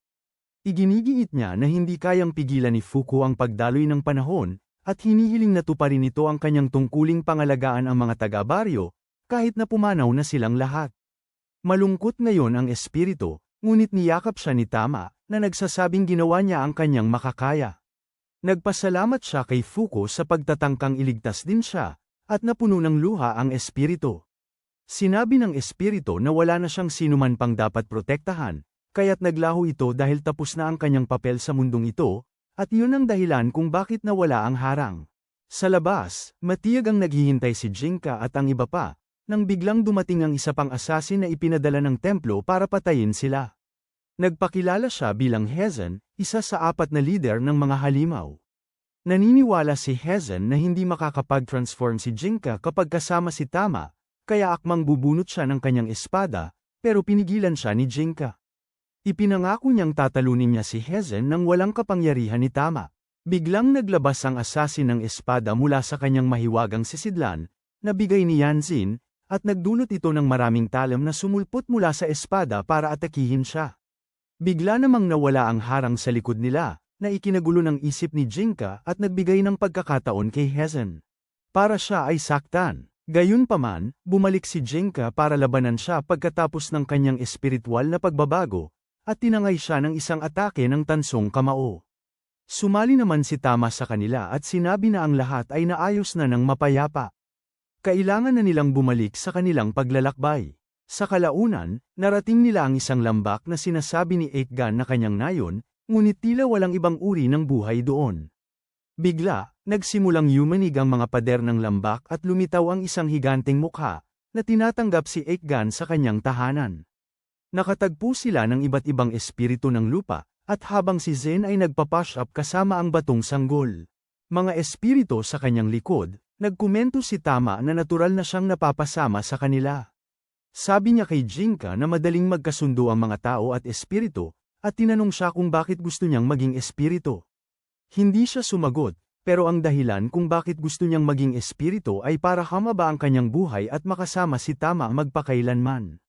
Iginigiit niya na hindi kayang pigilan ni Fuko ang pagdaloy ng panahon, at hinihiling na tuparin nito ang kanyang tungkuling pangalagaan ang mga taga-baryo, kahit na pumanaw na silang lahat. Malungkot ngayon ang espiritu, ngunit niyakap siya ni Tama, na nagsasabing ginawa niya ang kanyang makakaya. Nagpasalamat siya kay Fuko sa pagtatangkang iligtas din siya, at napuno ng luha ang espiritu. Sinabi ng espiritu na wala na siyang sinuman pang dapat protektahan, kaya't naglaho ito dahil tapos na ang kanyang papel sa mundong ito, at yun ang dahilan kung bakit nawala ang harang. Sa labas, matiyag ang naghihintay si Jinka at ang iba pa, nang biglang dumating ang isa pang asasin na ipinadala ng templo para patayin sila. Nagpakilala siya bilang Hezen, isa sa 4 na lider ng mga halimaw. Naniniwala si Hezen na hindi makakapag-transform si Jinka kapag kasama si Tama, kaya akmang bubunot siya ng kanyang espada, pero pinigilan siya ni Jinka. Ipinangako niyang tatalunin niya si Hezen nang walang kapangyarihan ni Tama. Biglang naglabas ang asasin ng espada mula sa kanyang mahiwagang sisidlan, na bigay ni Yanzin, at nagdulot ito ng maraming talam na sumulpot mula sa espada para atakihin siya. Bigla namang nawala ang harang sa likod nila, na ikinagulo ng isip ni Jinka at nagbigay ng pagkakataon kay Hezen. Para siya ay saktan. Gayunpaman, bumalik si Jinka para labanan siya pagkatapos ng kanyang espiritual na pagbabago, at tinangay siya ng isang atake ng tansong kamao. Sumali naman si Tama sa kanila at sinabi na ang lahat ay naayos na ng mapayapa. Kailangan na nilang bumalik sa kanilang paglalakbay. Sa kalaunan, narating nila ang isang lambak na sinasabi ni Ekgan na kanyang nayon, ngunit tila walang ibang uri ng buhay doon. Bigla, nagsimulang yumanig ang mga pader ng lambak at lumitaw ang isang higanteng mukha, na tinatanggap si Ekgan sa kanyang tahanan. Nakatagpo sila ng iba't ibang espiritu ng lupa, at habang si Zen ay nagpa-push up kasama ang batong sanggol. Mga espiritu sa kanyang likod, nagkomento si Tama na natural na siyang napapasama sa kanila. Sabi niya kay Jinka na madaling magkasundo ang mga tao at espiritu, at tinanong siya kung bakit gusto niyang maging espiritu. Hindi siya sumagot, pero ang dahilan kung bakit gusto niyang maging espiritu ay para humaba ang kanyang buhay at makasama si Tama magpakailanman.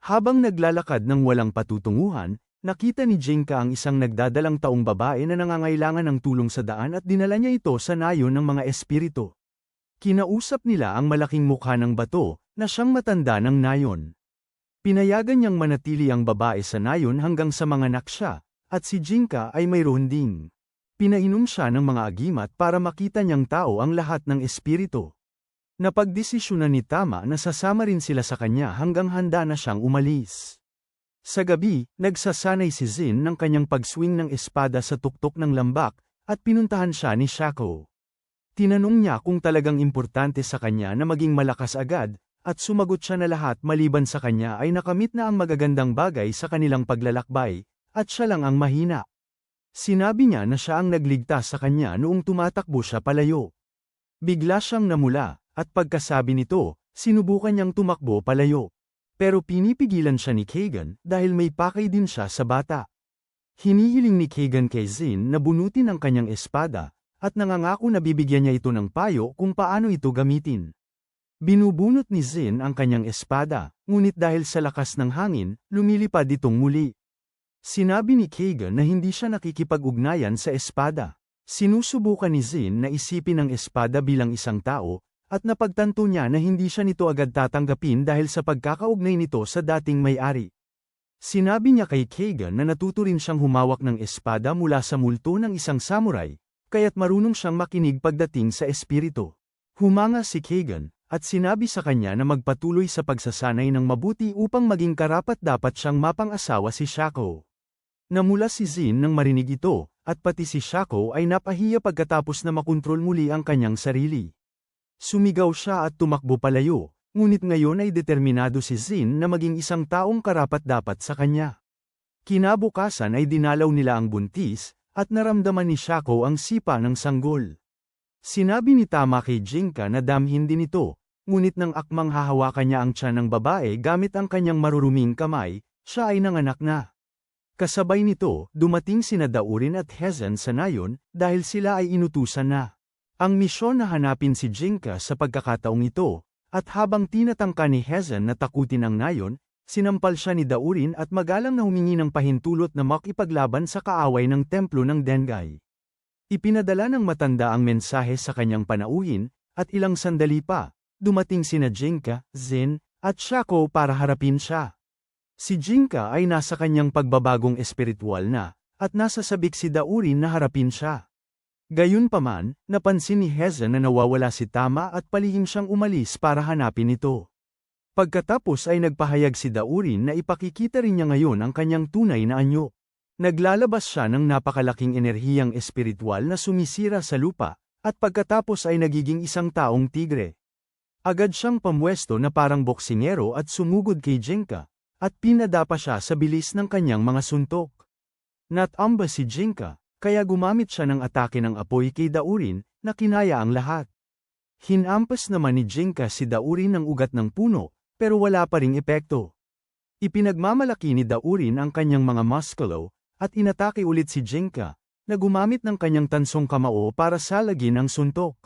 Habang naglalakad ng walang patutunguhan, nakita ni Jinka ang isang nagdadalang taong babae na nangangailangan ng tulong sa daan at dinala niya ito sa nayon ng mga espiritu. Kinausap nila ang malaking mukha ng bato, na siyang matanda ng nayon. Pinayagan niyang manatili ang babae sa nayon hanggang sa manganak siya, at si Jinka ay mayroon ding. Pinainom siya ng mga agimat para makita niyang tao ang lahat ng espiritu. Napagdesisyonan ni Tama na sasama rin sila sa kanya hanggang handa na siyang umalis. Sa gabi, nagsasanay si Zin ng kanyang pagswing ng espada sa tuktok ng lambak, at pinuntahan siya ni Shako. Tinanong niya kung talagang importante sa kanya na maging malakas agad, at sumagot siya na lahat maliban sa kanya ay nakamit na ang magagandang bagay sa kanilang paglalakbay, at siya lang ang mahina. Sinabi niya na siya ang nagligtas sa kanya noong tumatakbo siya palayo. Bigla siyang namula, at pagkasabi nito, sinubukan niyang tumakbo palayo. Pero pinipigilan siya ni Kagan dahil may pakay din siya sa bata. Hinihiling ni Kagan kay Zin na bunutin ang kanyang espada, at nangangako na bibigyan niya ito ng payo kung paano ito gamitin. Binubunot ni Zin ang kanyang espada, ngunit dahil sa lakas ng hangin, lumilipad itong muli. Sinabi ni Kagan na hindi siya nakikipag-ugnayan sa espada. Sinusubukan ni Zin na isipin ang espada bilang isang tao, at napagtanto niya na hindi siya nito agad tatanggapin dahil sa pagkakaugnay nito sa dating may-ari. Sinabi niya kay Kagan na natuto rin siyang humawak ng espada mula sa multo ng isang samurai, kaya't marunong siyang makinig pagdating sa espiritu. Humanga si Kagan, at sinabi sa kanya na magpatuloy sa pagsasanay ng mabuti upang maging karapat-dapat siyang mapang-asawa si Shako. Namula si Zin nang marinig ito, at pati si Shako ay napahiya pagkatapos na makontrol muli ang kanyang sarili. Sumigaw siya at tumakbo palayo, ngunit ngayon ay determinado si Zin na maging isang taong karapat-dapat sa kanya. Kinabukasan ay dinalaw nila ang buntis, at naramdaman ni Shako ang sipa ng sanggol. Sinabi ni Tama kay Jinka na damhin din ito, ngunit nang akmang hahawakan niya ang tiyan ng babae gamit ang kanyang maruruming kamay, siya ay nanganak na. Kasabay nito, dumating sina Daurin at Hezen sa nayon, dahil sila ay inutusan na. Ang misyon na hanapin si Jinka sa pagkakataong ito, at habang tinatangka ni Hezen na takutin ang nayon, sinampal siya ni Daurin at magalang na humingi ng pahintulot na makipaglaban sa kaaway ng templo ng Dengay. Ipinadala ng matanda ang mensahe sa kanyang panauhin, at ilang sandali pa, dumating sina Jinka, Zin, at Shako para harapin siya. Si Jinka ay nasa kanyang pagbabagong espiritual na, at nasa sabik si Daurin na harapin siya. Gayunpaman, napansin ni Hezen na nawawala si Tama at palihim siyang umalis para hanapin ito. Pagkatapos ay nagpahayag si Daurin na ipakikita rin niya ngayon ang kanyang tunay na anyo. Naglalabas siya ng napakalaking enerhiyang espiritual na sumisira sa lupa, at pagkatapos ay nagiging isang taong tigre. Agad siyang pamwesto na parang boksingero at sumugod kay Jinka, at pinadapa siya sa bilis ng kanyang mga suntok. Natamba si Jinka, kaya gumamit siya ng atake ng apoy kay Daurin, na kinaya ang lahat. Hinampas naman ni Jinka si Daurin ng ugat ng puno, pero wala pa ring epekto. Ipinagmamalaki ni Daurin ang kanyang mga muskulo, at inatake ulit si Jinka, na gumamit ng kanyang tansong kamao para salagin ang suntok.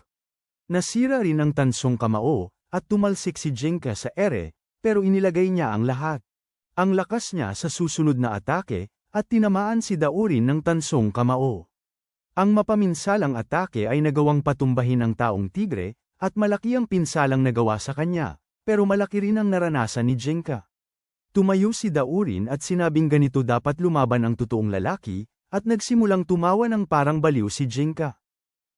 Nasira rin ang tansong kamao, at tumalsik si Jinka sa ere, pero inilagay niya ang lahat. Ang lakas niya sa susunod na atake, at tinamaan si Daurin ng tansong kamao. Ang mapaminsalang atake ay nagawang patumbahin ang taong tigre, at malaki ang pinsalang nagawa sa kanya, pero malaki rin ang naranasan ni Jinka. Tumayo si Daurin at sinabing ganito dapat lumaban ang totoong lalaki, at nagsimulang tumawa ng parang baliw si Jinka.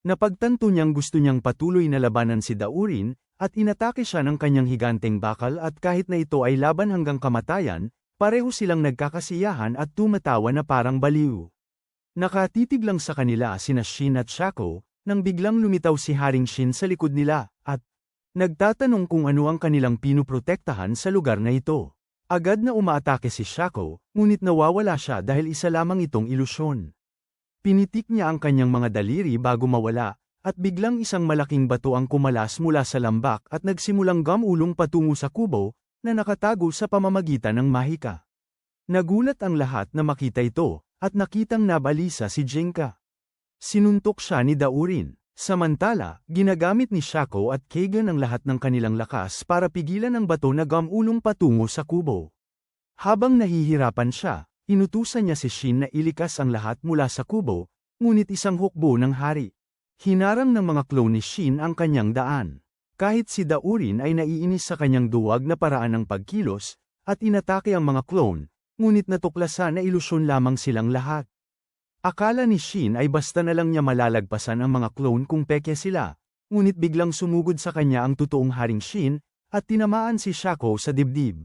Napagtanto niyang gusto niyang patuloy na labanan si Daurin, at inatake siya ng kanyang higanteng bakal at kahit na ito ay laban hanggang kamatayan, pareho silang nagkakasiyahan at tumatawa na parang baliw. Nakatitig lang sa kanila sina Shin at Shako, nang biglang lumitaw si Haring Shin sa likod nila, at nagtatanong kung ano ang kanilang pinuprotektahan sa lugar na ito. Agad na umaatake si Shako, ngunit nawawala siya dahil isa lamang itong ilusyon. Pinitik niya ang kanyang mga daliri bago mawala, at biglang isang malaking bato ang kumalas mula sa lambak at nagsimulang gamulong patungo sa kubo, na nakatago sa pamamagitan ng mahika. Nagulat ang lahat na makita ito, at nakitang nabalisa si Jinka. Sinuntok siya ni Daurin. Samantala, ginagamit ni Shako at Kagan ang lahat ng kanilang lakas para pigilan ang bato na gamulong patungo sa kubo. Habang nahihirapan siya, inutusan niya si Shin na ilikas ang lahat mula sa kubo, ngunit isang hukbo ng hari. Hinarang ng mga clone ni Shin ang kanyang daan. Kahit si Daurin ay naiinis sa kanyang duwag na paraan ng pagkilos, at inatake ang mga clone, ngunit natuklasan na ilusyon lamang silang lahat. Akala ni Shin ay basta na lang niya malalagpasan ang mga clone kung peke sila, ngunit biglang sumugod sa kanya ang totoong Haring Shin, at tinamaan si Shako sa dibdib.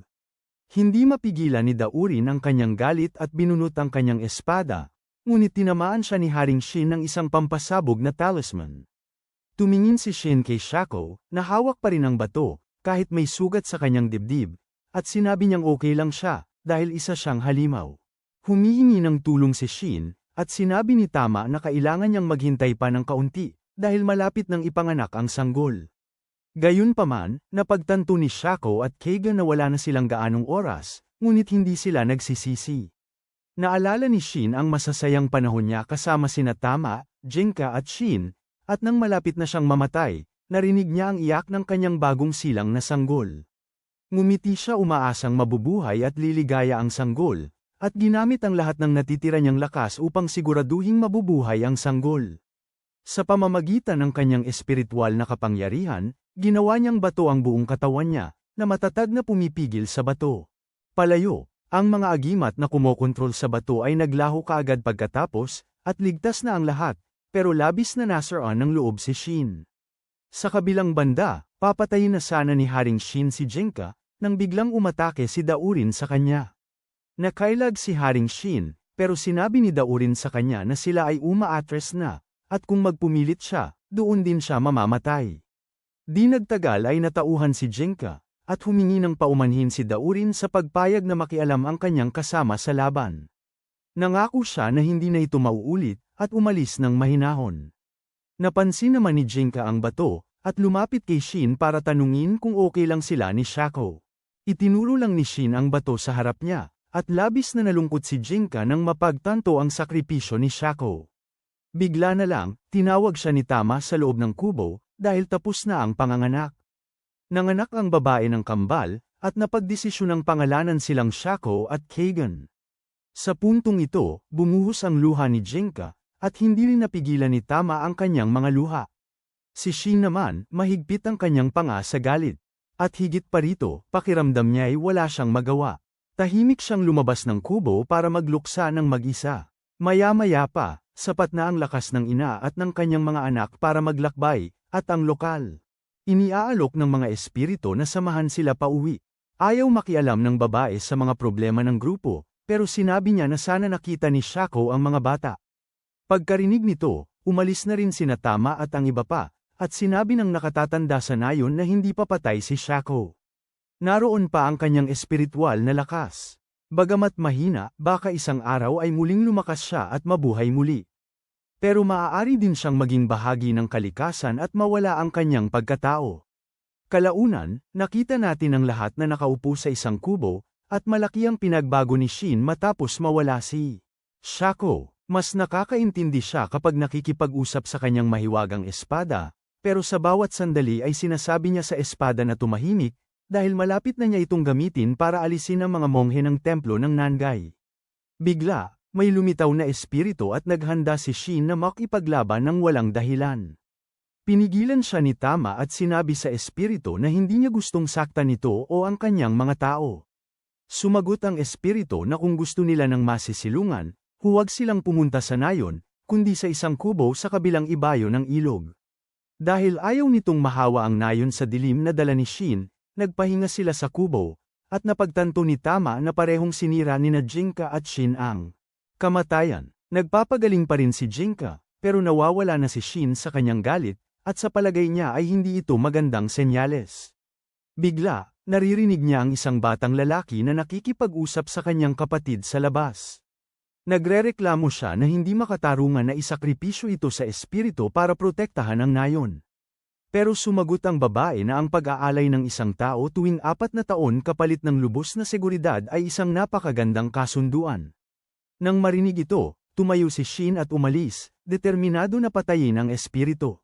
Hindi mapigilan ni Daurin ang kanyang galit at binunot ang kanyang espada, ngunit tinamaan siya ni Haring Shin ng isang pampasabog na talisman. Tumingin si Shin kay Shako, na hawak pa rin ang bato, kahit may sugat sa kanyang dibdib, at sinabi niyang okay lang siya, dahil isa siyang halimaw. Humihingi ng tulong si Shin, at sinabi ni Tama na kailangan niyang maghintay pa ng kaunti, dahil malapit nang ipanganak ang sanggol. Gayunpaman, napagtanto ni Shako at Kagan na wala na silang gaanong oras, ngunit hindi sila nagsisisi. Naalala ni Shin ang masasayang panahon niya kasama sina Tama, Jinka at Shin, at nang malapit na siyang mamatay, narinig niya ang iyak ng kanyang bagong silang na sanggol. Ngumiti siya umaasang mabubuhay at liligaya ang sanggol, at ginamit ang lahat ng natitira niyang lakas upang siguraduhing mabubuhay ang sanggol. Sa pamamagitan ng kanyang espiritual na kapangyarihan, ginawa niyang bato ang buong katawan niya, na matatag na pumipigil sa bato. Palayo, ang mga agimat na kumokontrol sa bato ay naglaho kaagad pagkatapos, at ligtas na ang lahat, pero labis na nasaraan ng loob si Shin. Sa kabilang banda, papatayin na sana ni Haring Shin si Jinka, nang biglang umatake si Daurin sa kanya. Nakailag si Haring Shin, pero sinabi ni Daurin sa kanya na sila ay umaatres na, at kung magpumilit siya, doon din siya mamamatay. Di nagtagal ay natauhan si Jinka, at humingi ng paumanhin si Daurin sa pagpayag na makialam ang kanyang kasama sa laban. Nangako siya na hindi na ito mauulit, at umalis ng mahinahon. Napansin naman ni Jinka ang bato, at lumapit kay Shin para tanungin kung okay lang sila ni Shako. Itinuro lang ni Shin ang bato sa harap niya, at labis na nalungkot si Jinka nang mapagtanto ang sakripisyo ni Shako. Bigla na lang, tinawag siya ni Tama sa loob ng kubo, dahil tapos na ang panganganak. Nanganak ang babae ng kambal, at napagdesisyonang pangalanan silang Shako at Kagan. Sa puntong ito, bumuhos ang luha ni Jinka, at hindi rin napigilan ni Tama ang kanyang mga luha. Si Shin naman, mahigpit ang kanyang panga sa galit. At higit pa rito, pakiramdam niya ay wala siyang magawa. Tahimik siyang lumabas ng kubo para magluksa ng mag-isa. Maya-maya pa, sapat na ang lakas ng ina at ng kanyang mga anak para maglakbay, at ang lokal. Iniaalok ng mga espiritu na samahan sila pauwi. Ayaw makialam ng babae sa mga problema ng grupo, pero sinabi niya na sana nakita ni Shako ang mga bata. Pagkarinig nito, umalis na rin sina Tama at ang iba pa, at sinabi ng nakatatanda sa nayon na hindi pa patay si Shako. Naroon pa ang kanyang espiritual na lakas. Bagamat mahina, baka isang araw ay muling lumakas siya at mabuhay muli. Pero maaari din siyang maging bahagi ng kalikasan at mawala ang kanyang pagkatao. Kalaunan, nakita natin ang lahat na nakaupo sa isang kubo, at malaki ang pinagbago ni Shin matapos mawala si Shako. Mas nakakaintindi siya kapag nakikipag-usap sa kanyang mahiwagang espada, pero sa bawat sandali ay sinasabi niya sa espada na tumahimik, dahil malapit na niya itong gamitin para alisin ang mga monghe ng templo ng Nangai. Bigla, may lumitaw na espiritu at naghanda si Shin na makipaglaban ng walang dahilan. Pinigilan siya ni Tama at sinabi sa espiritu na hindi niya gustong saktan ito o ang kanyang mga tao. Sumagot ang espiritu na kung gusto nila ng masisilungan, huwag silang pumunta sa nayon, kundi sa isang kubo sa kabilang ibayo ng ilog. Dahil ayaw nitong mahawa ang nayon sa dilim na dala ni Shin, nagpahinga sila sa kubo, at napagtanto ni Tama na parehong sinira ni Jinka at Shin ang kamatayan. Nagpapagaling pa rin si Jinka, pero nawawala na si Shin sa kanyang galit, at sa palagay niya ay hindi ito magandang senyales. Bigla, naririnig niya ang isang batang lalaki na nakikipag-usap sa kanyang kapatid sa labas. Nagrereklamo siya na hindi makatarungan na isakripisyo ito sa espiritu para protektahan ang nayon. Pero sumagot ang babae na ang pag-aalay ng isang tao tuwing 4 na taon kapalit ng lubos na seguridad ay isang napakagandang kasunduan. Nang marinig ito, tumayo si Shin at umalis, determinado na patayin ang espiritu.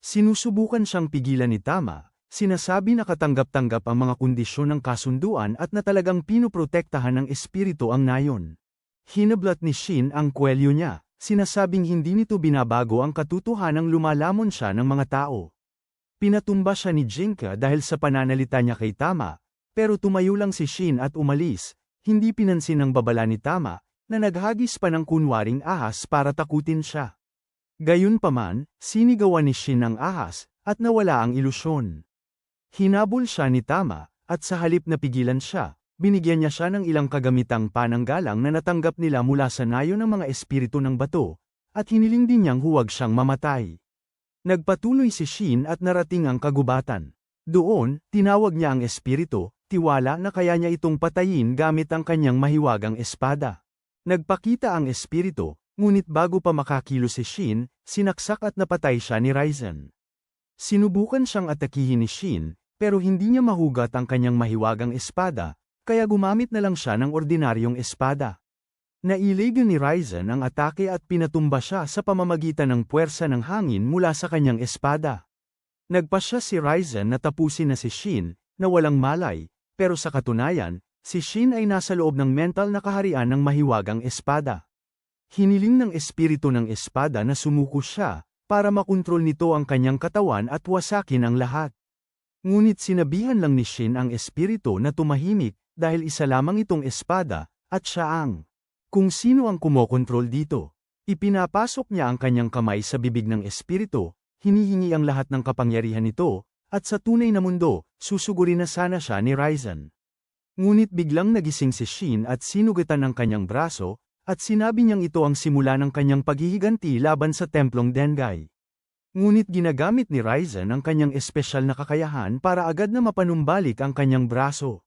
Sinusubukan siyang pigilan ni Tama, sinasabi na katanggap-tanggap ang mga kondisyon ng kasunduan at na talagang pinoprotektahan ng espiritu ang nayon. Hinablat ni Shin ang kwelyo niya, sinasabing hindi nito binabago ang katotohanang lumalamon siya ng mga tao. Pinatumba siya ni Jinka dahil sa pananalita niya kay Tama, pero tumayo lang si Shin at umalis, hindi pinansin ng babala ni Tama, na naghagis pa ng kunwaring ahas para takutin siya. Gayunpaman, sinigawan ni Shin ang ahas, at nawala ang ilusyon. Hinabol siya ni Tama, at sa halip na pigilan siya, binigyan niya siya ng ilang kagamitang pananggalang na natanggap nila mula sa nayon ng mga espiritu ng bato, at hiniling din niyang huwag siyang mamatay. Nagpatuloy si Shin at narating ang kagubatan. Doon, tinawag niya ang espiritu, tiwala na kaya niya itong patayin gamit ang kanyang mahiwagang espada. Nagpakita ang espiritu, ngunit bago pa makakilos si Shin, sinaksak at napatay siya ni Raizen. Sinubukan siyang atakihin ni Shin, pero hindi niya mahugat ang kanyang mahiwagang espada, kaya gumamit na lang siya ng ordinaryong espada. Nailigyan ni Raizen ang atake at pinatumba siya sa pamamagitan ng puwersa ng hangin mula sa kanyang espada. Nagpasya si Raizen na tapusin na si Shin, na walang malay, pero sa katunayan, si Shin ay nasa loob ng mental na kaharian ng mahiwagang espada. Hiniling ng espiritu ng espada na sumuko siya, para makontrol nito ang kanyang katawan at wasakin ang lahat. Ngunit sinabihan lang ni Shin ang espiritu na tumahimik, dahil isa lamang itong espada, at siya ang kung sino ang kumokontrol dito. Ipinapasok niya ang kanyang kamay sa bibig ng espiritu, hinihingi ang lahat ng kapangyarihan nito, at sa tunay na mundo, susugurin na sana siya ni Raizen. Ngunit biglang nagising si Shin at sinugatan ang kanyang braso, at sinabi niyang ito ang simula ng kanyang paghihiganti laban sa Templong Dengai. Ngunit ginagamit ni Ryzen ang kanyang espesyal na kakayahan para agad na mapanumbalik ang kanyang braso.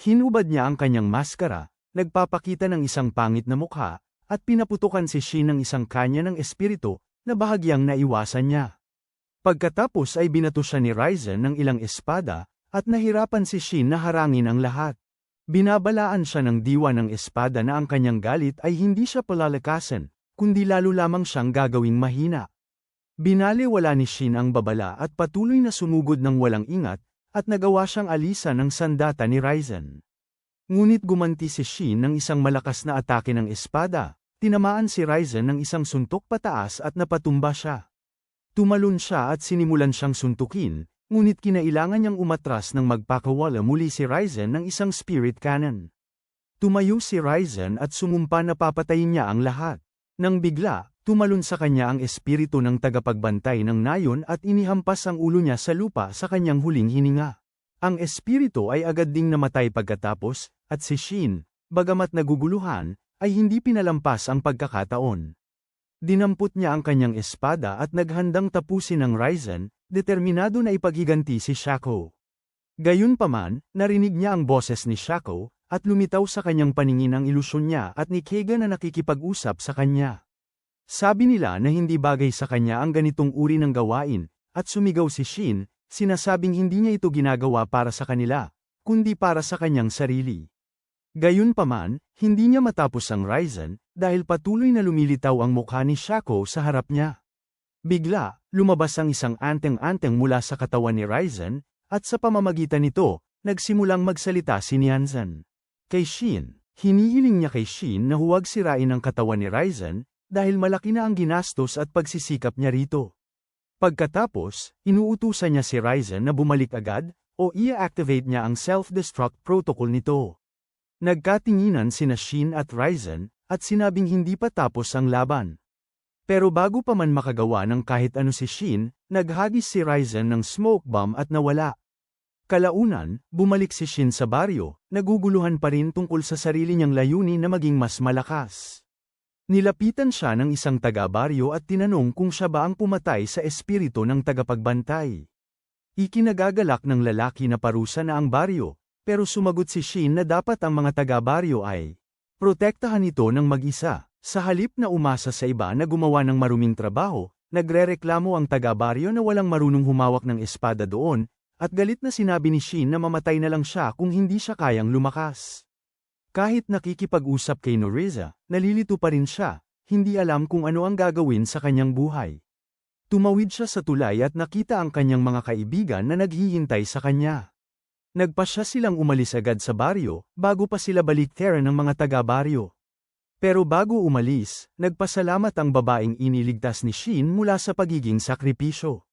Hinubad niya ang kanyang maskara, nagpapakita ng isang pangit na mukha, at pinaputukan si Shin ng isang kanya ng espiritu, na bahagyang naiwasan niya. Pagkatapos ay binato siya ni Ryzen ng ilang espada, at nahirapan si Shin na harangin ang lahat. Binabalaan siya ng diwa ng espada na ang kanyang galit ay hindi siya palalakasan, kundi lalo lamang siyang gagawing mahina. Binaliwala ni Shin ang babala at patuloy na sumugod ng walang ingat, at nagawa siyang alisan ng sandata ni Ryzen. Ngunit gumanti si Shin ng isang malakas na atake ng espada, tinamaan si Ryzen ng isang suntok pataas at napatumba siya. Tumalon siya at sinimulan siyang suntukin, ngunit kinailangan niyang umatras nang magpakawala muli si Ryzen ng isang spirit cannon. Tumayo si Ryzen at sumumpa na papatayin niya ang lahat. Nang bigla, tumalon sa kanya ang espiritu ng tagapagbantay ng nayon at inihampas ang ulo niya sa lupa sa kanyang huling hininga. Ang espiritu ay agad ding namatay pagkatapos, at si Shin, bagamat naguguluhan, ay hindi pinalampas ang pagkakataon. Dinampot niya ang kanyang espada at naghandang tapusin ang Ryzen, determinado na ipaghiganti si Shaco. Gayunpaman, narinig niya ang boses ni Shaco, at lumitaw sa kanyang paningin ang ilusyon niya at ni Keiga na nakikipag-usap sa kanya. Sabi nila na hindi bagay sa kanya ang ganitong uri ng gawain, at sumigaw si Shin, sinasabing hindi niya ito ginagawa para sa kanila, kundi para sa kanyang sarili. Gayunpaman, hindi niya matapos ang Ryzen, dahil patuloy na lumilitaw ang mukha ni Shaco sa harap niya. Bigla, lumabas ang isang anteng-anteng mula sa katawan ni Ryzen, at sa pamamagitan nito, nagsimulang magsalita si Nianzan. Kay Shin, hinihiling niya kay Shin na huwag sirain ang katawan ni Ryzen, dahil malaki na ang ginastos at pagsisikap niya rito. Pagkatapos, inuutusan niya si Ryzen na bumalik agad, o i-activate niya ang self-destruct protocol nito. Nagkatinginan sina Shin at Ryzen, at sinabing hindi pa tapos ang laban. Pero bago pa man makagawa ng kahit ano si Shin, naghagis si Ryzen ng smoke bomb at nawala. Kalaunan, bumalik si Shin sa baryo, naguguluhan pa rin tungkol sa sarili niyang layunin na maging mas malakas. Nilapitan siya ng isang taga-baryo at tinanong kung siya ba ang pumatay sa espiritu ng tagapagbantay. Ikinagagalak ng lalaki na parusa na ang baryo, pero sumagot si Shin na dapat ang mga taga-baryo ay protektahan ito ng mag-isa. Sa halip na umasa sa iba na gumawa ng maruming trabaho, nagrereklamo ang taga-baryo na walang marunong humawak ng espada doon, at galit na sinabi ni Shin na mamatay na lang siya kung hindi siya kayang lumakas. Kahit nakikipag-usap kay Noriza, nalilito pa rin siya, hindi alam kung ano ang gagawin sa kanyang buhay. Tumawid siya sa tulay at nakita ang kanyang mga kaibigan na naghihintay sa kanya. Nagpasya silang umalis agad sa baryo, bago pa sila baliktaran ng mga taga-baryo. Pero bago umalis, nagpasalamat ang babaeng iniligtas ni Shin mula sa pagiging sakripisyo.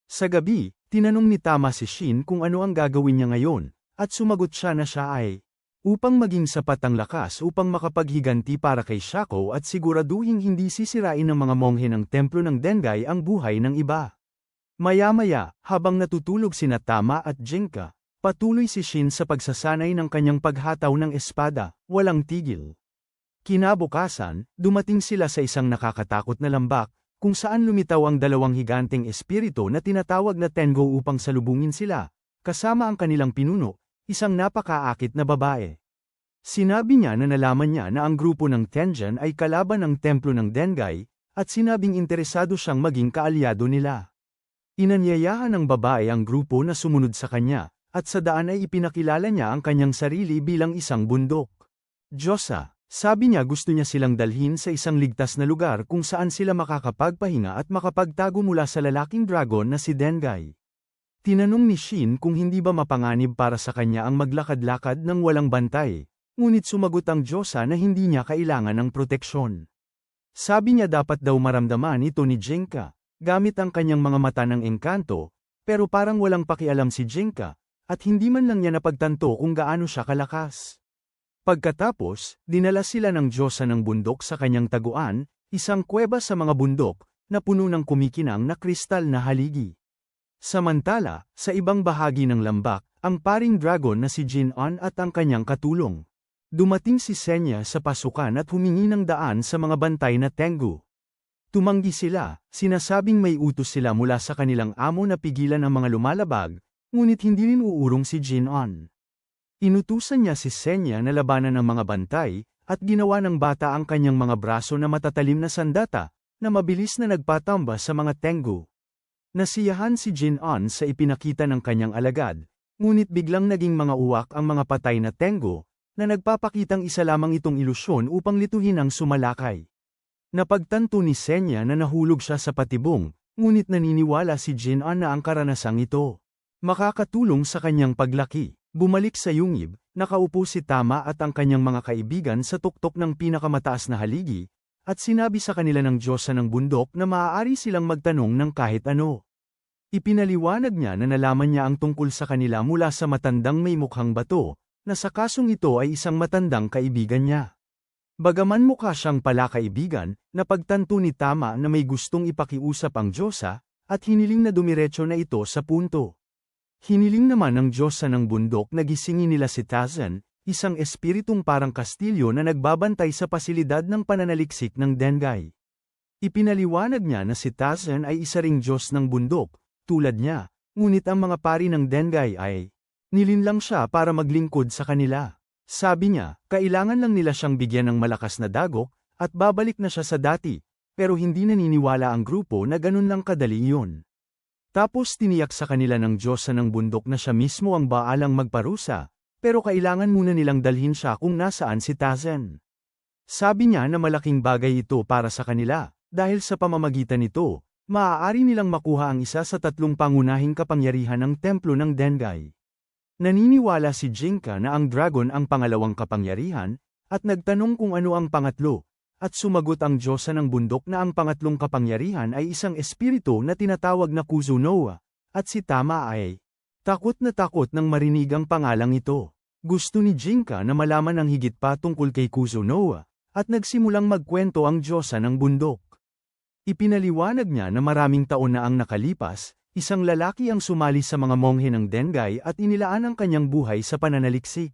Sa gabi, tinanong ni Tama si Shin kung ano ang gagawin niya ngayon, at sumagot siya na siya ay upang maging sapat ang lakas upang makapaghiganti para kay Shaco at siguraduhing hindi sisirain ng mga monghe ng templo ng Dengai ang buhay ng iba. Maya-maya, habang natutulog sina Tama at Jinka, patuloy si Shin sa pagsasanay ng kanyang paghataw ng espada, walang tigil. Kinabukasan, dumating sila sa isang nakakatakot na lambak, kung saan lumitaw ang dalawang higanteng espiritu na tinatawag na Tengo upang salubungin sila, kasama ang kanilang pinuno, isang napakaakit na babae. Sinabi niya na nalaman niya na ang grupo ng Tengen ay kalaban ng templo ng Dengai, at sinabing interesado siyang maging kaalyado nila. Inanyayahan ng babae ang grupo na sumunod sa kanya, at sa daan ay ipinakilala niya ang kanyang sarili bilang isang bundok. Diyosa, sabi niya gusto niya silang dalhin sa isang ligtas na lugar kung saan sila makakapagpahinga at makapagtago mula sa lalaking dragon na si Dengai. Tinanong ni Shin kung hindi ba mapanganib para sa kanya ang maglakad-lakad ng walang bantay, ngunit sumagot ang Diyosa na hindi niya kailangan ng proteksyon. Sabi niya dapat daw maramdaman ito ni Jinka, gamit ang kanyang mga mata ng engkanto, pero parang walang pakialam si Jinka, at hindi man lang niya napagtanto kung gaano siya kalakas. Pagkatapos, dinala sila ng Diyosa ng bundok sa kanyang taguan, isang kuweba sa mga bundok, na puno ng kumikinang na kristal na haligi. Samantala, sa ibang bahagi ng lambak, ang paring dragon na si Jin-on at ang kanyang katulong. Dumating si Senya sa pasukan at humingi ng daan sa mga bantay na Tengu. Tumanggi sila, sinasabing may utos sila mula sa kanilang amo na pigilan ang mga lumalabag, ngunit hindi rin uurong si Jin-on. Inutusan niya si Senya na labanan ang mga bantay, at ginawa ng bata ang kanyang mga braso na matatalim na sandata, na mabilis na nagpatamba sa mga Tengu. Nasiyahan si Jin-on sa ipinakita ng kanyang alagad, ngunit biglang naging mga uwak ang mga patay na Tengu, na nagpapakitang isa lamang itong ilusyon upang lituhin ang sumalakay. Napagtanto ni Senya na nahulog siya sa patibong, ngunit naniniwala si Jin-on na ang karanasang ito makakatulong sa kanyang paglaki. Bumalik sa yungib, nakaupo si Tama at ang kanyang mga kaibigan sa tuktok ng pinakamataas na haligi, at sinabi sa kanila ng Diyosa ng bundok na maaari silang magtanong ng kahit ano. Ipinaliwanag niya na nalaman niya ang tungkol sa kanila mula sa matandang may mukhang bato, na sa kasong ito ay isang matandang kaibigan niya. Bagaman mukha siyang pala kaibigan, napagtanto ni Tama na may gustong ipakiusap ang Diyosa, at hiniling na dumiretso na ito sa punto. Hiniling naman ng Diyosa ng bundok na gisingin nila si Tazan, isang espiritong parang kastilyo na nagbabantay sa pasilidad ng pananaliksik ng Dengai. Ipinaliwanag niya na si Tazan ay isa ring Diyos ng bundok, tulad niya, ngunit ang mga pari ng Dengai ay nilinlang siya para maglingkod sa kanila. Sabi niya, kailangan lang nila siyang bigyan ng malakas na dagok, at babalik na siya sa dati, pero hindi naniniwala ang grupo na ganun lang kadali iyon. Tapos tiniyak sa kanila ng Diyosa ng bundok na siya mismo ang baalang magparusa, pero kailangan muna nilang dalhin siya kung nasaan si Tazan. Sabi niya na malaking bagay ito para sa kanila, dahil sa pamamagitan nito, maaari nilang makuha ang isa sa 3 pangunahing kapangyarihan ng templo ng Dengai. Naniniwala si Jinka na ang dragon ang pangalawang kapangyarihan, at nagtanong kung ano ang pangatlo, at sumagot ang Diyosa ng bundok na ang pangatlong kapangyarihan ay isang espiritu na tinatawag na Kuzunoa, at si Tama ay takot nang marinig ang pangalang ito. Gusto ni Jinka na malaman ang higit pa tungkol kay Kuzunoa, at nagsimulang magkwento ang Diyosa ng bundok. Ipinaliwanag niya na maraming taon na ang nakalipas, isang lalaki ang sumali sa mga monghe ng Dengai at inilaan ang kanyang buhay sa pananaliksik.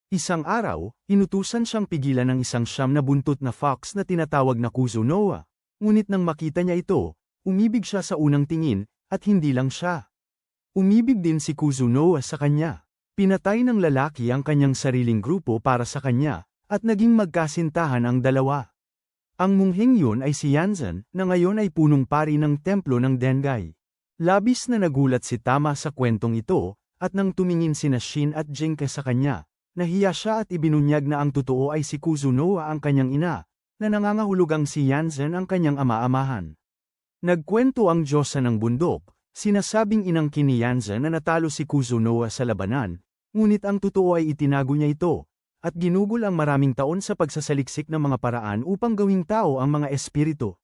Isang araw, inutusan siyang pigilan ng isang siyam na buntot na fox na tinatawag na Kuzunoa, ngunit nang makita niya ito, umibig siya sa unang tingin, at hindi lang siya. Umibig din si Kuzunoa sa kanya. Pinatay ng lalaki ang kanyang sariling grupo para sa kanya, at naging magkasintahan ang dalawa. Ang mungheng yun ay si Yanzan, na ngayon ay punong pari ng templo ng Dengai. Labis na nagulat si Tama sa kwentong ito, at nang tumingin sina Shin at Jinka sa kanya, nahiya siya at ibinunyag na ang totoo ay si Kuzunoa ang kanyang ina, na nangangahulugang si Yanzan ang kanyang ama-amahan. Nagkwento ang Diyosa ng bundok, sinasabing inangkin ni Yanzan na natalo si Kuzunoa sa labanan, ngunit ang totoo ay itinago niya ito, at ginugol ang maraming taon sa pagsasaliksik ng mga paraan upang gawing tao ang mga espiritu.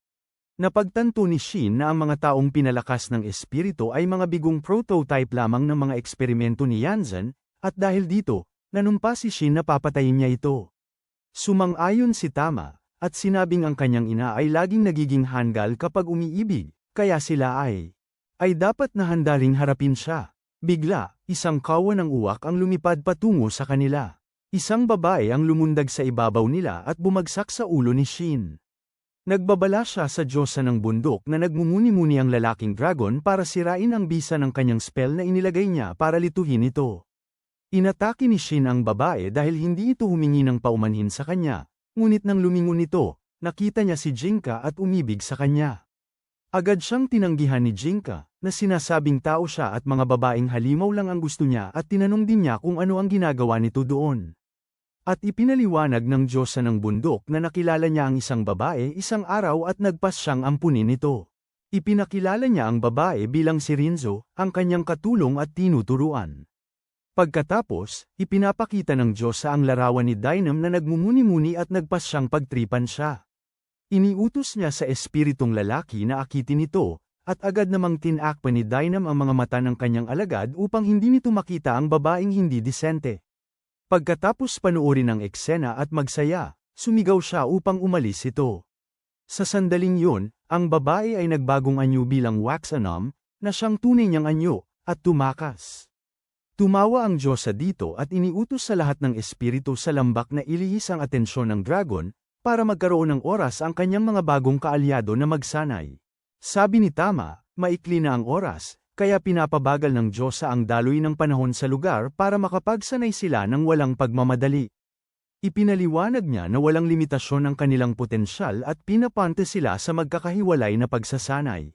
Napagtanto ni Shin na ang mga taong pinalakas ng espiritu ay mga bigong prototype lamang ng mga eksperimento ni Yanzan, at dahil dito, nanumpa si Shin na papatayin niya ito. Sumang-ayon si Tama, at sinabing ang kanyang ina ay laging nagiging handgal kapag umiibig, kaya sila ay dapat na handa ring harapin siya. Bigla, isang kawan ng uwak ang lumipad patungo sa kanila. Isang babae ang lumundag sa ibabaw nila at bumagsak sa ulo ni Shin. Nagbabala siya sa Diyosa ng bundok na nagmumuni-muni ang lalaking dragon para sirain ang bisa ng kanyang spell na inilagay niya para lituhin ito. Inatake ni Shin ang babae dahil hindi ito humingi ng paumanhin sa kanya, ngunit nang lumingon ito, nakita niya si Jinka at umibig sa kanya. Agad siyang tinanggihan ni Jinka, na sinasabing tao siya at mga babaeng halimaw lang ang gusto niya at tinanong din niya kung ano ang ginagawa nito doon. At ipinaliwanag ng Diyosa ng bundok na nakilala niya ang isang babae isang araw at nagpas siyang ampunin nito. Ipinakilala niya ang babae bilang si Rinzo, ang kanyang katulong at tinuturuan. Pagkatapos, ipinapakita ng Diyosa ang larawan ni Dynam na nagmumuni-muni at nagpas siyang pagtripan siya. Iniutos niya sa espiritong lalaki na akitin ito, at agad namang tinakpan ni Dynam ang mga mata ng kanyang alagad upang hindi nito makita ang babaeng hindi disente. Pagkatapos panoorin ang eksena at magsaya, sumigaw siya upang umalis ito. Sa sandaling yun, ang babae ay nagbagong anyo bilang wax anom, na siyang tunay niyang anyo, at tumakas. Tumawa ang Diyosa dito at iniutos sa lahat ng espiritu sa lambak na ilihis ang atensyon ng dragon, para magkaroon ng oras ang kanyang mga bagong kaalyado na magsanay. Sabi ni Tama, maikli na ang oras, kaya pinapabagal ng Diyosa ang daloy ng panahon sa lugar para makapagsanay sila ng walang pagmamadali. Ipinaliwanag niya na walang limitasyon ang kanilang potensyal at pinapante sila sa magkakahiwalay na pagsasanay.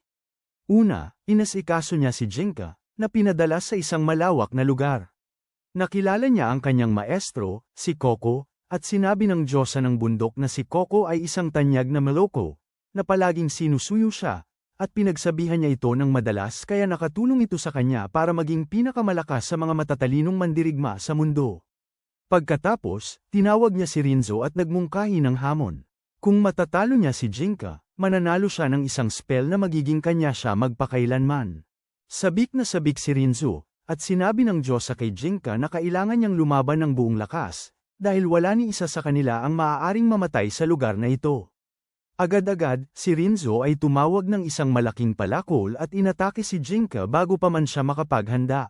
Una, inasikaso niya si Jinka, na pinadala sa isang malawak na lugar. Nakilala niya ang kanyang maestro, si Coco, at sinabi ng Diyosa ng bundok na si Coco ay isang tanyag na maloko, na palaging sinusuyo siya, at pinagsabihan niya ito ng madalas kaya nakatulong ito sa kanya para maging pinakamalakas sa mga matatalinong mandirigma sa mundo. Pagkatapos, tinawag niya si Rinzo at nagmungkahi ng hamon. Kung matatalo niya si Jinka, mananalo siya ng isang spell na magiging kanya siya magpakailanman. Sabik na sabik si Rinzo, at sinabi ng Diyosa kay Jinka na kailangan niyang lumaban ng buong lakas, dahil wala ni isa sa kanila ang maaaring mamatay sa lugar na ito. Agad-agad, si Rinzo ay tumawag ng isang malaking palakol at inatake si Jinka bago pa man siya makapaghanda.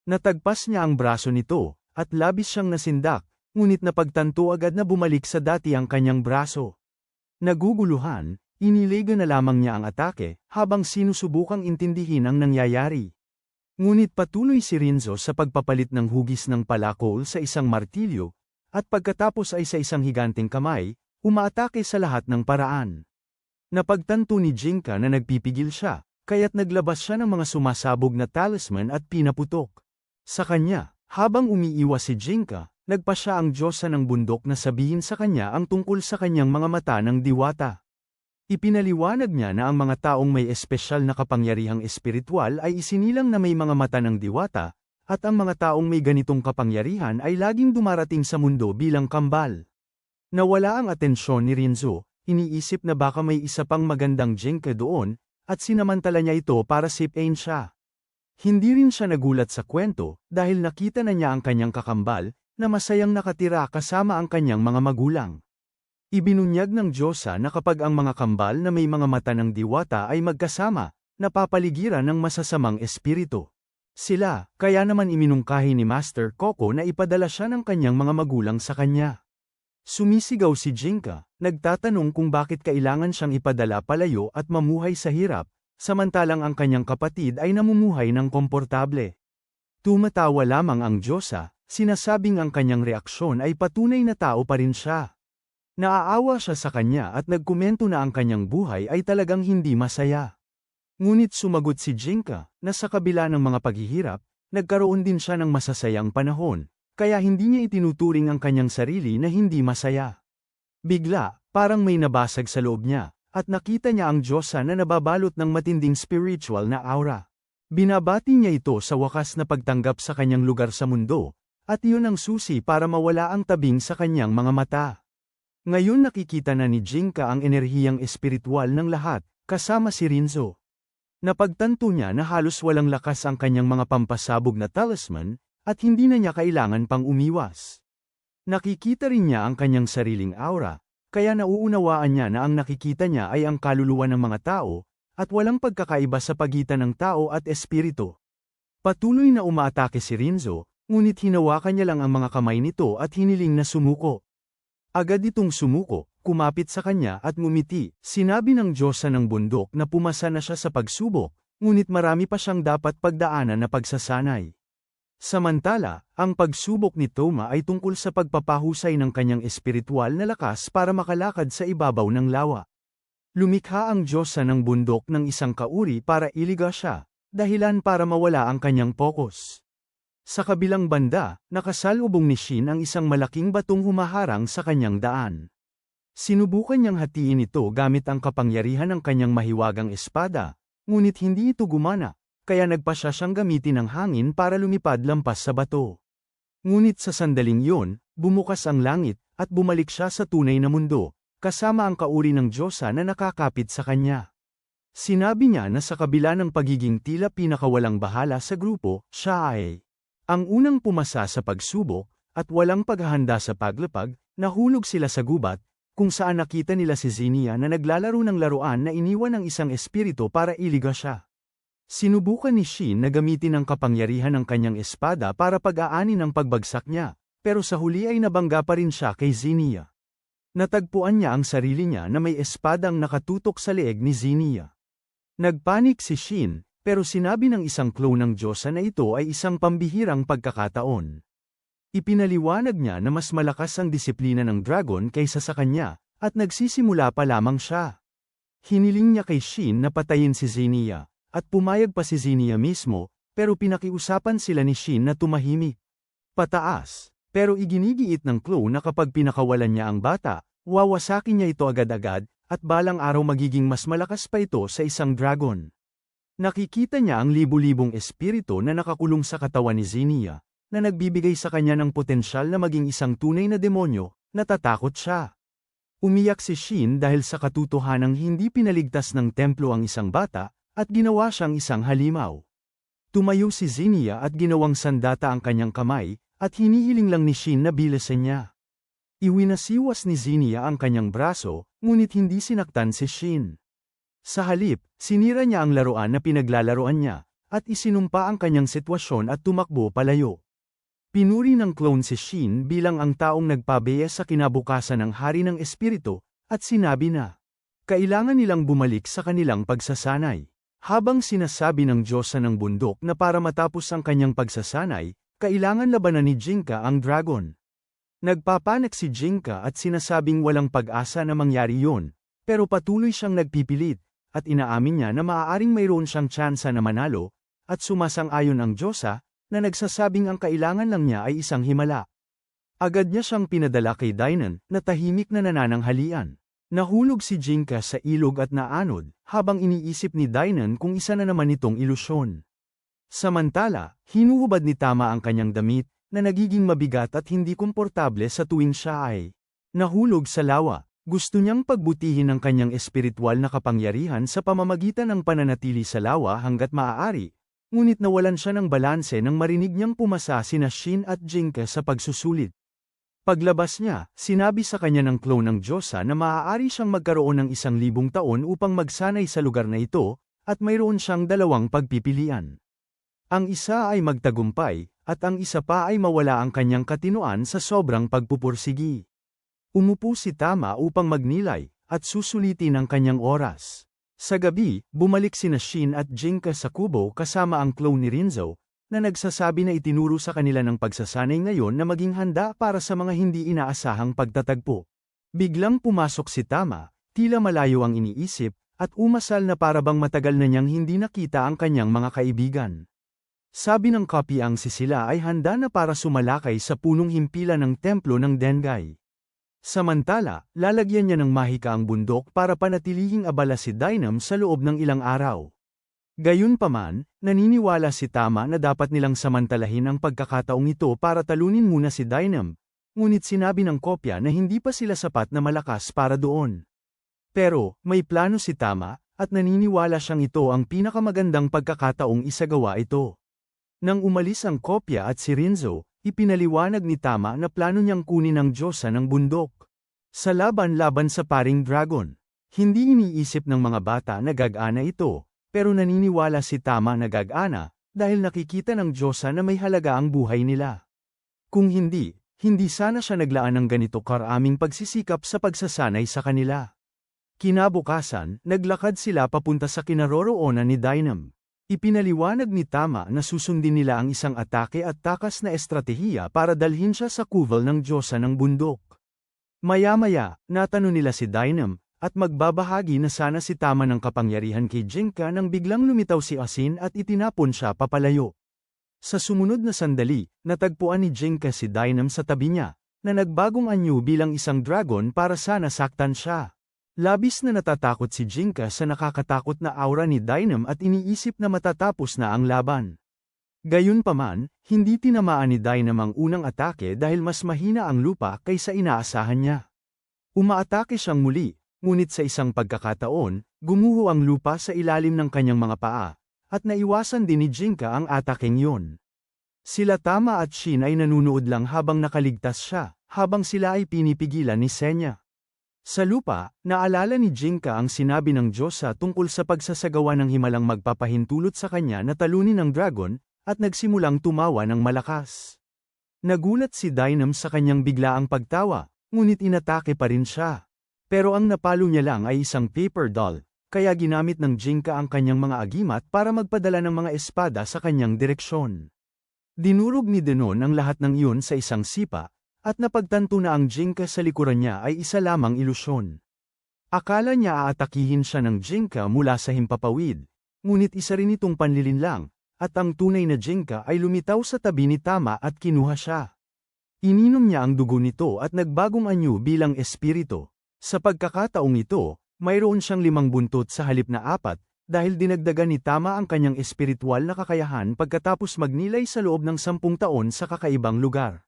Natagpas niya ang braso nito, at labis siyang nasindak, ngunit napagtanto agad na bumalik sa dati ang kanyang braso. Naguguluhan, inilega na lamang niya ang atake, habang sinusubukang intindihin ang nangyayari. Ngunit patuloy si Rinzo sa pagpapalit ng hugis ng palakol sa isang martilyo, at pagkatapos ay sa isang higanting kamay, umaatake sa lahat ng paraan. Napagtanto ni Jinka na nagpipigil siya, kaya't naglabas siya ng mga sumasabog na talisman at pinaputok. Sa kanya, habang umiiwas si Jinka, nagpa siya ang Diyosa ng bundok na sabihin sa kanya ang tungkol sa kanyang mga mata ng diwata. Ipinaliwanag niya na ang mga taong may espesyal na kapangyarihang espiritual ay isinilang na may mga mata ng diwata, at ang mga taong may ganitong kapangyarihan ay laging dumarating sa mundo bilang kambal. Nawala ang atensyon ni Rinzo, iniisip na baka may isa pang magandang Jinka doon, at sinamantala niya ito para sipain siya. Hindi rin siya nagulat sa kwento, dahil nakita na niya ang kanyang kakambal, na masayang nakatira kasama ang kanyang mga magulang. Ibinunyag ng Diyosa na kapag ang mga kambal na may mga mata ng diwata ay magkasama, napapaligiran ng masasamang espiritu. Sila, kaya naman iminungkahi ni Master Coco na ipadala siya ng kanyang mga magulang sa kanya. Sumisigaw si Jinka, nagtatanong kung bakit kailangan siyang ipadala palayo at mamuhay sa hirap, samantalang ang kanyang kapatid ay namumuhay ng komportable. Tumatawa lamang ang Diyosa, sinasabing ang kanyang reaksyon ay patunay na tao pa rin siya. Naaawa siya sa kanya at nagkomento na ang kanyang buhay ay talagang hindi masaya. Ngunit sumagot si Jinka, na sa kabila ng mga paghihirap, nagkaroon din siya ng masasayang panahon, kaya hindi niya itinuturing ang kanyang sarili na hindi masaya. Bigla, parang may nabasag sa loob niya, at nakita niya ang Diyosa na nababalot ng matinding spiritual na aura. Binabati niya ito sa wakas na pagtanggap sa kanyang lugar sa mundo, at iyon ang susi para mawala ang tabing sa kanyang mga mata. Ngayon nakikita na ni Jinka ang enerhiyang espiritual ng lahat, kasama si Rinzo. Napagtanto niya na halos walang lakas ang kanyang mga pampasabog na talisman, at hindi na niya kailangan pang umiwas. Nakikita rin niya ang kanyang sariling aura, kaya nauunawaan niya na ang nakikita niya ay ang kaluluwa ng mga tao, at walang pagkakaiba sa pagitan ng tao at espiritu. Patuloy na umaatake si Rinzo, ngunit hinawakan niya lang ang mga kamay nito at hiniling na sumuko. Agad itong sumuko, kumapit sa kanya at ngumiti. Sinabi ng Diyosa ng bundok na pumasa na siya sa pagsubok, ngunit marami pa siyang dapat pagdaanan na pagsasanay. Samantala, ang pagsubok ni Toma ay tungkol sa pagpapahusay ng kanyang espiritual na lakas para makalakad sa ibabaw ng lawa. Lumikha ang Diyosa ng bundok ng isang kauri para iliga siya, dahilan para mawala ang kanyang pokus. Sa kabilang banda, nakasalubong ni Shin ang isang malaking batong humaharang sa kanyang daan. Sinubukan niyang hatiin ito gamit ang kapangyarihan ng kanyang mahiwagang espada, ngunit hindi ito gumana, kaya nagpasya siyang gamitin ang hangin para lumipad lampas sa bato. Ngunit sa sandaling yun, bumukas ang langit, at bumalik siya sa tunay na mundo, kasama ang kauri ng Diyosa na nakakapit sa kanya. Sinabi niya na sa kabila ng pagiging tila pinakawalang bahala sa grupo, siya ay ang unang pumasa sa pagsubok, at walang paghahanda sa paglapag, nahulog sila sa gubat, kung saan nakita nila si Zinnia na naglalaro ng laruan na iniwan ng isang espiritu para iliga siya. Sinubukan ni Shin na gamitin ang kapangyarihan ng kanyang espada para pag-aanin ang pagbagsak niya, pero sa huli ay nabangga pa rin siya kay Zinnia. Natagpuan niya ang sarili niya na may espadang nakatutok sa leeg ni Zinnia. Nagpanik si Shin, pero sinabi ng isang clone ng Diyosa na ito ay isang pambihirang pagkakataon. Ipinaliwanag niya na mas malakas ang disiplina ng dragon kaysa sa kanya, at nagsisimula pa lamang siya. Hiniling niya kay Shin na patayin si Zinnia, at pumayag pa si Zinnia mismo, pero pinakiusapan sila ni Shin na tumahimik. Pataas, pero iginigiit ng clone na kapag pinakawalan niya ang bata, wawasakin niya ito agad-agad, at balang araw magiging mas malakas pa ito sa isang dragon. Nakikita niya ang libu-libong espiritu na nakakulong sa katawan ni Zinnia, na nagbibigay sa kanya ng potensyal na maging isang tunay na demonyo, natatakot siya. Umiyak si Shin dahil sa katotohanang hindi pinaligtas ng templo ang isang bata, at ginawa siyang isang halimaw. Tumayo si Zinnia at ginawang sandata ang kanyang kamay, at hinihiling lang ni Shin na bilasan niya. Iwinasiwas ni Zinnia ang kanyang braso, ngunit hindi sinaktan si Shin. Sa halip, sinira niya ang laruan na pinaglalaroan niya, at isinumpa ang kanyang sitwasyon at tumakbo palayo. Pinuri ng clone si Shin bilang ang taong nagpabeya sa kinabukasan ng hari ng espiritu, at sinabi na, kailangan nilang bumalik sa kanilang pagsasanay. Habang sinasabi ng Diyosa ng bundok na para matapos ang kanyang pagsasanay, kailangan labanan ni Jinka ang dragon. Nagpapanik si Jinka at sinasabing walang pag-asa na mangyari yun, pero patuloy siyang nagpipilit, at inaamin niya na maaaring mayroon siyang tsansa na manalo, at sumasang-ayon ang Diyosa, na nagsasabing ang kailangan lang niya ay isang himala. Agad niya siyang pinadala kay Dainan, na tahimik na nanananghalian. Nahulog si Jinka sa ilog at naanod, habang iniisip ni Dainan kung isa na naman itong ilusyon. Samantala, hinuhubad ni Tama ang kanyang damit, na nagiging mabigat at hindi komportable sa tuwing siya ay nahulog sa lawa. Gusto niyang pagbutihin ang kanyang espiritual na kapangyarihan sa pamamagitan ng pananatili sa lawa hanggat maaari, ngunit nawalan siya ng balanse nang marinig niyang pumasa sina Shin at Jinka sa pagsusulit. Paglabas niya, sinabi sa kanya ng clone ng Diyosa na maaari siyang magkaroon ng 1,000 taon upang magsanay sa lugar na ito, at mayroon siyang dalawang pagpipilian. Ang isa ay magtagumpay, at ang isa pa ay mawala ang kanyang katinoan sa sobrang pagpupursigi. Umupo si Tama upang magnilay, at susulitin ang kanyang oras. Sa gabi, bumalik sina Shin at Jinka sa kubo kasama ang clone ni Rinzo, na nagsasabi na itinuro sa kanila ng pagsasanay ngayon na maging handa para sa mga hindi inaasahang pagtatagpo. Biglang pumasok si Tama, tila malayo ang iniisip, at umasal na parabang matagal na niyang hindi nakita ang kanyang mga kaibigan. Sabi ng kopyang si sila ay handa na para sumalakay sa punong himpilan ng templo ng Dengai. Samantala, lalagyan niya ng mahika ang bundok para panatilihing abala si Dynam sa loob ng ilang araw. Gayunpaman, naniniwala si Tama na dapat nilang samantalahin ang pagkakataong ito para talunin muna si Dynam, ngunit sinabi ng kopya na hindi pa sila sapat na malakas para doon. Pero, may plano si Tama, at naniniwala siyang ito ang pinakamagandang pagkakataong isagawa ito. Nang umalis ang kopya at si Rinzo, ipinaliwanag ni Tama na plano niyang kunin ang Diyosa ng bundok. Sa laban-laban sa paring dragon, hindi iniisip ng mga bata na gag-ana ito. Pero naniniwala si Tama na gag-ana, dahil nakikita ng Diyosa na may halaga ang buhay nila. Kung hindi sana siya naglaan ng ganito karaming pagsisikap sa pagsasanay sa kanila. Kinabukasan, naglakad sila papunta sa kinaroroonan ni Dynam. Ipinaliwanag ni Tama na susundin nila ang isang atake at takas na estratehiya para dalhin siya sa kuval ng Diyosa ng bundok. Maya-maya, natanong nila si Dynam, at magbabahagi na sana si Tama ng kapangyarihan kay Jinka nang biglang lumitaw si Asin at itinapon siya papalayo. Sa sumunod na sandali, natagpuan ni Jinka si Dynam sa tabi niya, na nagbagong anyo bilang isang dragon para sana saktan siya. Labis na natatakot si Jinka sa nakakatakot na aura ni Dynam at iniisip na matatapos na ang laban. Gayunpaman, hindi tinamaan ni Dynam ang unang atake dahil mas mahina ang lupa kaysa inaasahan niya. Umaatake siyang muli. Ngunit sa isang pagkakataon, gumuho ang lupa sa ilalim ng kanyang mga paa, at naiwasan din ni Jinka ang atakeng yon. Sila Tama at Shin ay nanunood lang habang nakaligtas siya, habang sila ay pinipigilan ni Senya. Sa lupa, naalala ni Jinka ang sinabi ng Diyosa tungkol sa pagsasagawa ng himalang magpapahintulot sa kanya na talunin ng dragon, at nagsimulang tumawa ng malakas. Nagulat si Dynam sa kanyang biglaang pagtawa, ngunit inatake pa rin siya. Pero ang napalo niya lang ay isang paper doll, kaya ginamit ng Jinka ang kanyang mga agimat para magpadala ng mga espada sa kanyang direksyon. Dinurog ni Denon ang lahat ng iyon sa isang sipa, at napagtanto na ang Jinka sa likuran niya ay isa lamang ilusyon. Akala niya aatakihin siya ng Jinka mula sa himpapawid, ngunit isa rin itong panlilinlang, at ang tunay na Jinka ay lumitaw sa tabi ni Tama at kinuha siya. Ininom niya ang dugo nito at nagbagong anyo bilang espiritu. Sa pagkakataong ito, mayroon siyang 5 buntot sa halip na 4, dahil dinagdagan ni Tama ang kanyang espiritual na kakayahan pagkatapos magnilay sa loob ng 10 taon sa kakaibang lugar.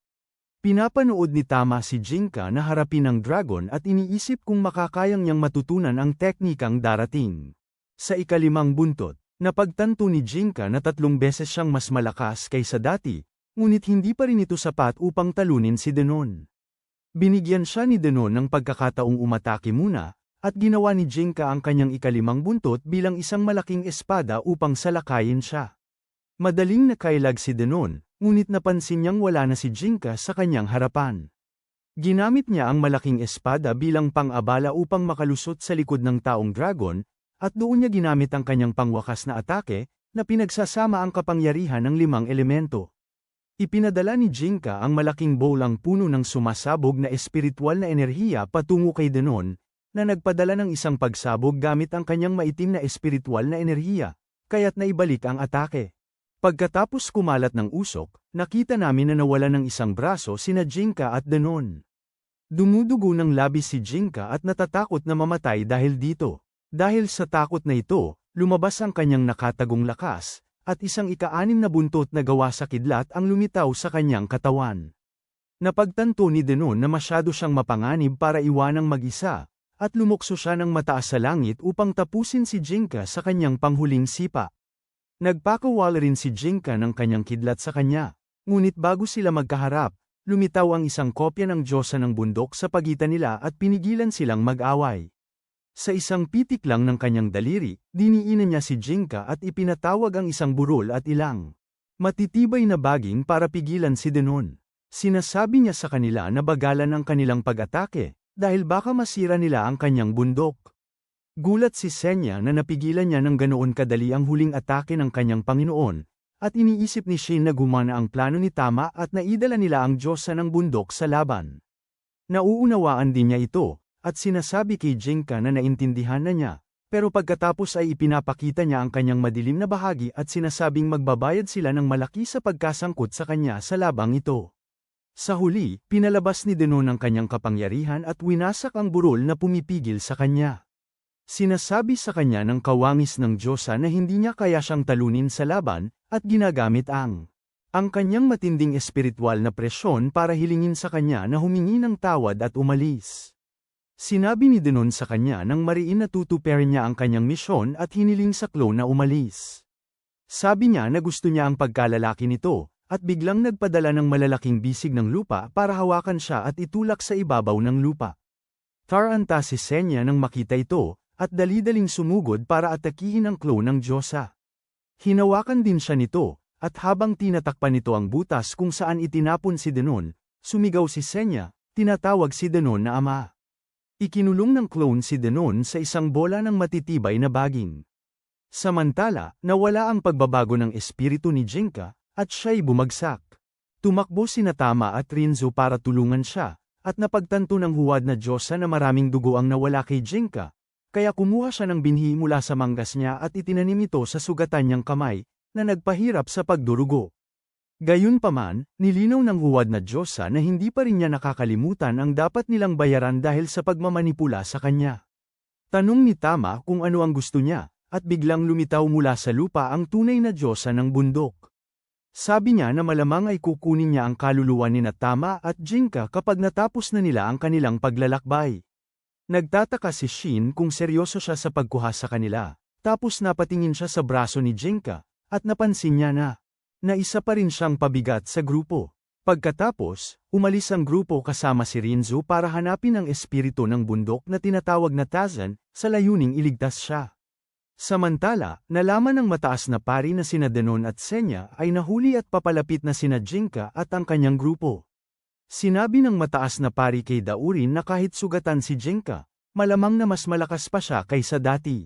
Pinapanood ni Tama si Jinka na harapin ang dragon at iniisip kung makakayang niyang matutunan ang teknikang darating. Sa ika-5 buntot, napagtanto ni Jinka na 3 beses siyang mas malakas kaysa dati, ngunit hindi pa rin ito sapat upang talunin si Denon. Binigyan siya ni Denon ng pagkakataong umatake muna, at ginawa ni Jinka ang kanyang ika-5 buntot bilang isang malaking espada upang salakayin siya. Madaling nakailag si Denon, ngunit napansin niyang wala na si Jinka sa kanyang harapan. Ginamit niya ang malaking espada bilang pang-abala upang makalusot sa likod ng taong dragon, at doon niya ginamit ang kanyang pangwakas na atake, na pinagsasama ang kapangyarihan ng 5 elemento. Ipinadala ni Jinka ang malaking bowlang puno ng sumasabog na espiritual na enerhiya patungo kay Denon, na nagpadala ng isang pagsabog gamit ang kanyang maitim na espiritual na enerhiya, kaya't naibalik ang atake. Pagkatapos kumalat ng usok, nakita namin na nawala ng isang braso sina Jinka at Denon. Dumudugo ng labis si Jinka at natatakot na mamatay dahil dito. Dahil sa takot na ito, lumabas ang kanyang nakatagong lakas, at isang ika-6 na buntot na gawa sa kidlat ang lumitaw sa kanyang katawan. Napagtanto ni Denon na masyado siyang mapanganib para iwanang mag-isa, at lumukso siya ng mataas sa langit upang tapusin si Jinka sa kanyang panghuling sipa. Nagpakawala rin si Jinka ng kanyang kidlat sa kanya, ngunit bago sila magkaharap, lumitaw ang isang kopya ng Diyosa ng bundok sa pagitan nila at pinigilan silang mag-away. Sa isang pitik lang ng kanyang daliri, diniinan niya si Jinka at ipinatawag ang isang burol at ilang matitibay na baging para pigilan si Denon. Sinasabi niya sa kanila na bagalan ang kanilang pag-atake, dahil baka masira nila ang kanyang bundok. Gulat si Senya na napigilan niya ng ganoon kadali ang huling atake ng kanyang Panginoon, at iniisip ni Shin na gumana ang plano ni Tama at naidala nila ang Diyosa ng bundok sa laban. Nauunawaan din niya ito, at sinasabi kay Jinka na naintindihan na niya, pero pagkatapos ay ipinapakita niya ang kanyang madilim na bahagi at sinasabing magbabayad sila ng malaki sa pagkasangkot sa kanya sa labang ito. Sa huli, pinalabas ni Denon ang kanyang kapangyarihan at winasak ang burol na pumipigil sa kanya. Sinasabi sa kanya ng kawangis ng Diyosa na hindi niya kaya siyang talunin sa laban, at ginagamit ang kanyang matinding espiritual na presyon para hilingin sa kanya na humingi ng tawad at umalis. Sinabi ni Denon sa kanya nang mariin na tutuparin niya ang kanyang misyon at hiniling sa clone na umalis. Sabi niya na gusto niya ang pagkalalaki nito, at biglang nagpadala ng malalaking bisig ng lupa para hawakan siya at itulak sa ibabaw ng lupa. Taranta si Senya nang makita ito, at dali-daling sumugod para atakihin ang clone ng Diyosa. Hinawakan din siya nito, at habang tinatakpan nito ang butas kung saan itinapon si Denon, sumigaw si Senya, tinatawag si Denon na ama. Ikinulong ng clone si Denon sa isang bola ng matitibay na baging. Samantala, nawala ang pagbabago ng espiritu ni Jinka, at siya'y bumagsak. Tumakbo sina Tama at Rinzo para tulungan siya, at napagtanto ng huwad na Diyosa na maraming dugo ang nawala kay Jinka, kaya kumuha siya ng binhi mula sa manggas niya at itinanim ito sa sugatan niyang kamay, na nagpahirap sa pagdurugo. Gayunpaman, nilinaw ng huwad na Diyosa na hindi pa rin niya nakakalimutan ang dapat nilang bayaran dahil sa pagmamanipula sa kanya. Tanong ni Tama kung ano ang gusto niya, at biglang lumitaw mula sa lupa ang tunay na Diyosa ng bundok. Sabi niya na malamang ay kukunin niya ang kaluluwa ni Tama at Jinka kapag natapos na nila ang kanilang paglalakbay. Nagtataka si Shin kung seryoso siya sa pagkuha sa kanila, tapos napatingin siya sa braso ni Jinka, at napansin niya na isa pa rin siyang pabigat sa grupo. Pagkatapos, umalis ang grupo kasama si Rinzo para hanapin ang espiritu ng bundok na tinatawag na Tazan, sa layuning iligtas siya. Samantala, nalaman ng mataas na pari na sina Denon at Senya ay nahuli at papalapit na sina Jinka at ang kanyang grupo. Sinabi ng mataas na pari kay Daurin na kahit sugatan si Jinka, malamang na mas malakas pa siya kaysa dati.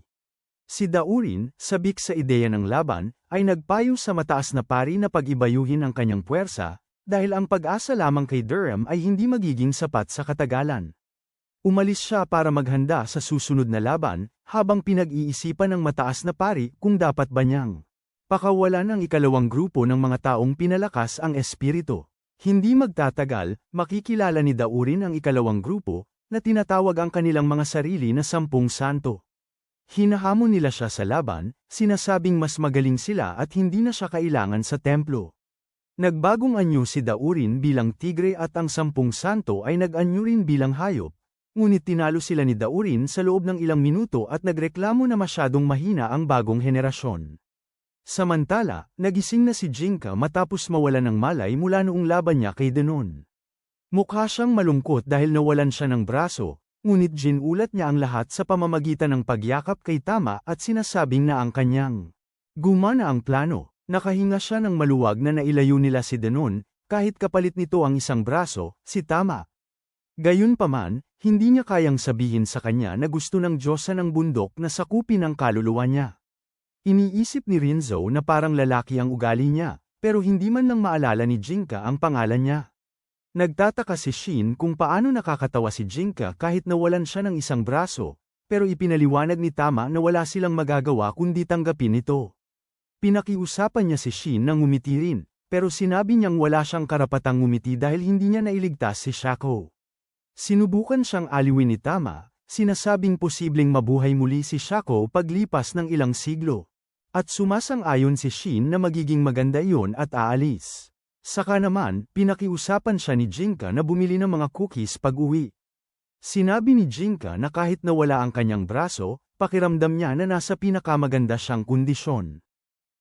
Si Daurin, sabik sa ideya ng laban, ay nagpayo sa mataas na pari na pag-ibayuhin ang kanyang puwersa, dahil ang pag-asa lamang kay Durham ay hindi magiging sapat sa katagalan. Umalis siya para maghanda sa susunod na laban, habang pinag-iisipan ng mataas na pari kung dapat ba niyang pakawalan ang ikalawang grupo ng mga taong pinalakas ang espiritu. Hindi magtatagal, makikilala ni Daurin ang ikalawang grupo, na tinatawag ang kanilang mga sarili na 10 santo. Hinahamon nila siya sa laban, sinasabing mas magaling sila at hindi na siya kailangan sa templo. Nagbagong anyo si Daurin bilang tigre at ang 10 santo ay nag-anyo rin bilang hayop, ngunit tinalo sila ni Daurin sa loob ng ilang minuto at nagreklamo na masyadong mahina ang bagong henerasyon. Samantala, nagising na si Jinka matapos mawalan ng malay mula noong laban niya kay Denon. Mukha siyang malungkot dahil nawalan siya ng braso, ngunit ginulat niya ang lahat sa pamamagitan ng pagyakap kay Tama at sinasabing na ang kanyang gumana ang plano. Nakahinga siya ng maluwag na nailayo nila si Denon, kahit kapalit nito ang isang braso, si Tama. Gayunpaman, hindi niya kayang sabihin sa kanya na gusto ng Diyosa ng bundok na sakupin ang kaluluwa niya. Iniisip ni Rinzo na parang lalaki ang ugali niya, pero hindi man lang maalala ni Jinka ang pangalan niya. Nagtataka si Shin kung paano nakakatawa si Jinka kahit nawalan siya ng isang braso, pero ipinaliwanag ni Tama na wala silang magagawa kundi tanggapin ito. Pinakiusapan niya si Shin na ngumiti rin, pero sinabi niyang wala siyang karapatang ngumiti dahil hindi niya nailigtas si Shako. Sinubukan siyang aliwin ni Tama, sinasabing posibleng mabuhay muli si Shako paglipas ng ilang siglo. At sumasang-ayon si Shin na magiging maganda iyon at aalis. Saka naman, pinakiusapan siya ni Jinka na bumili ng mga cookies pag-uwi. Sinabi ni Jinka na kahit nawala ang kanyang braso, pakiramdam niya na nasa pinakamaganda siyang kondisyon.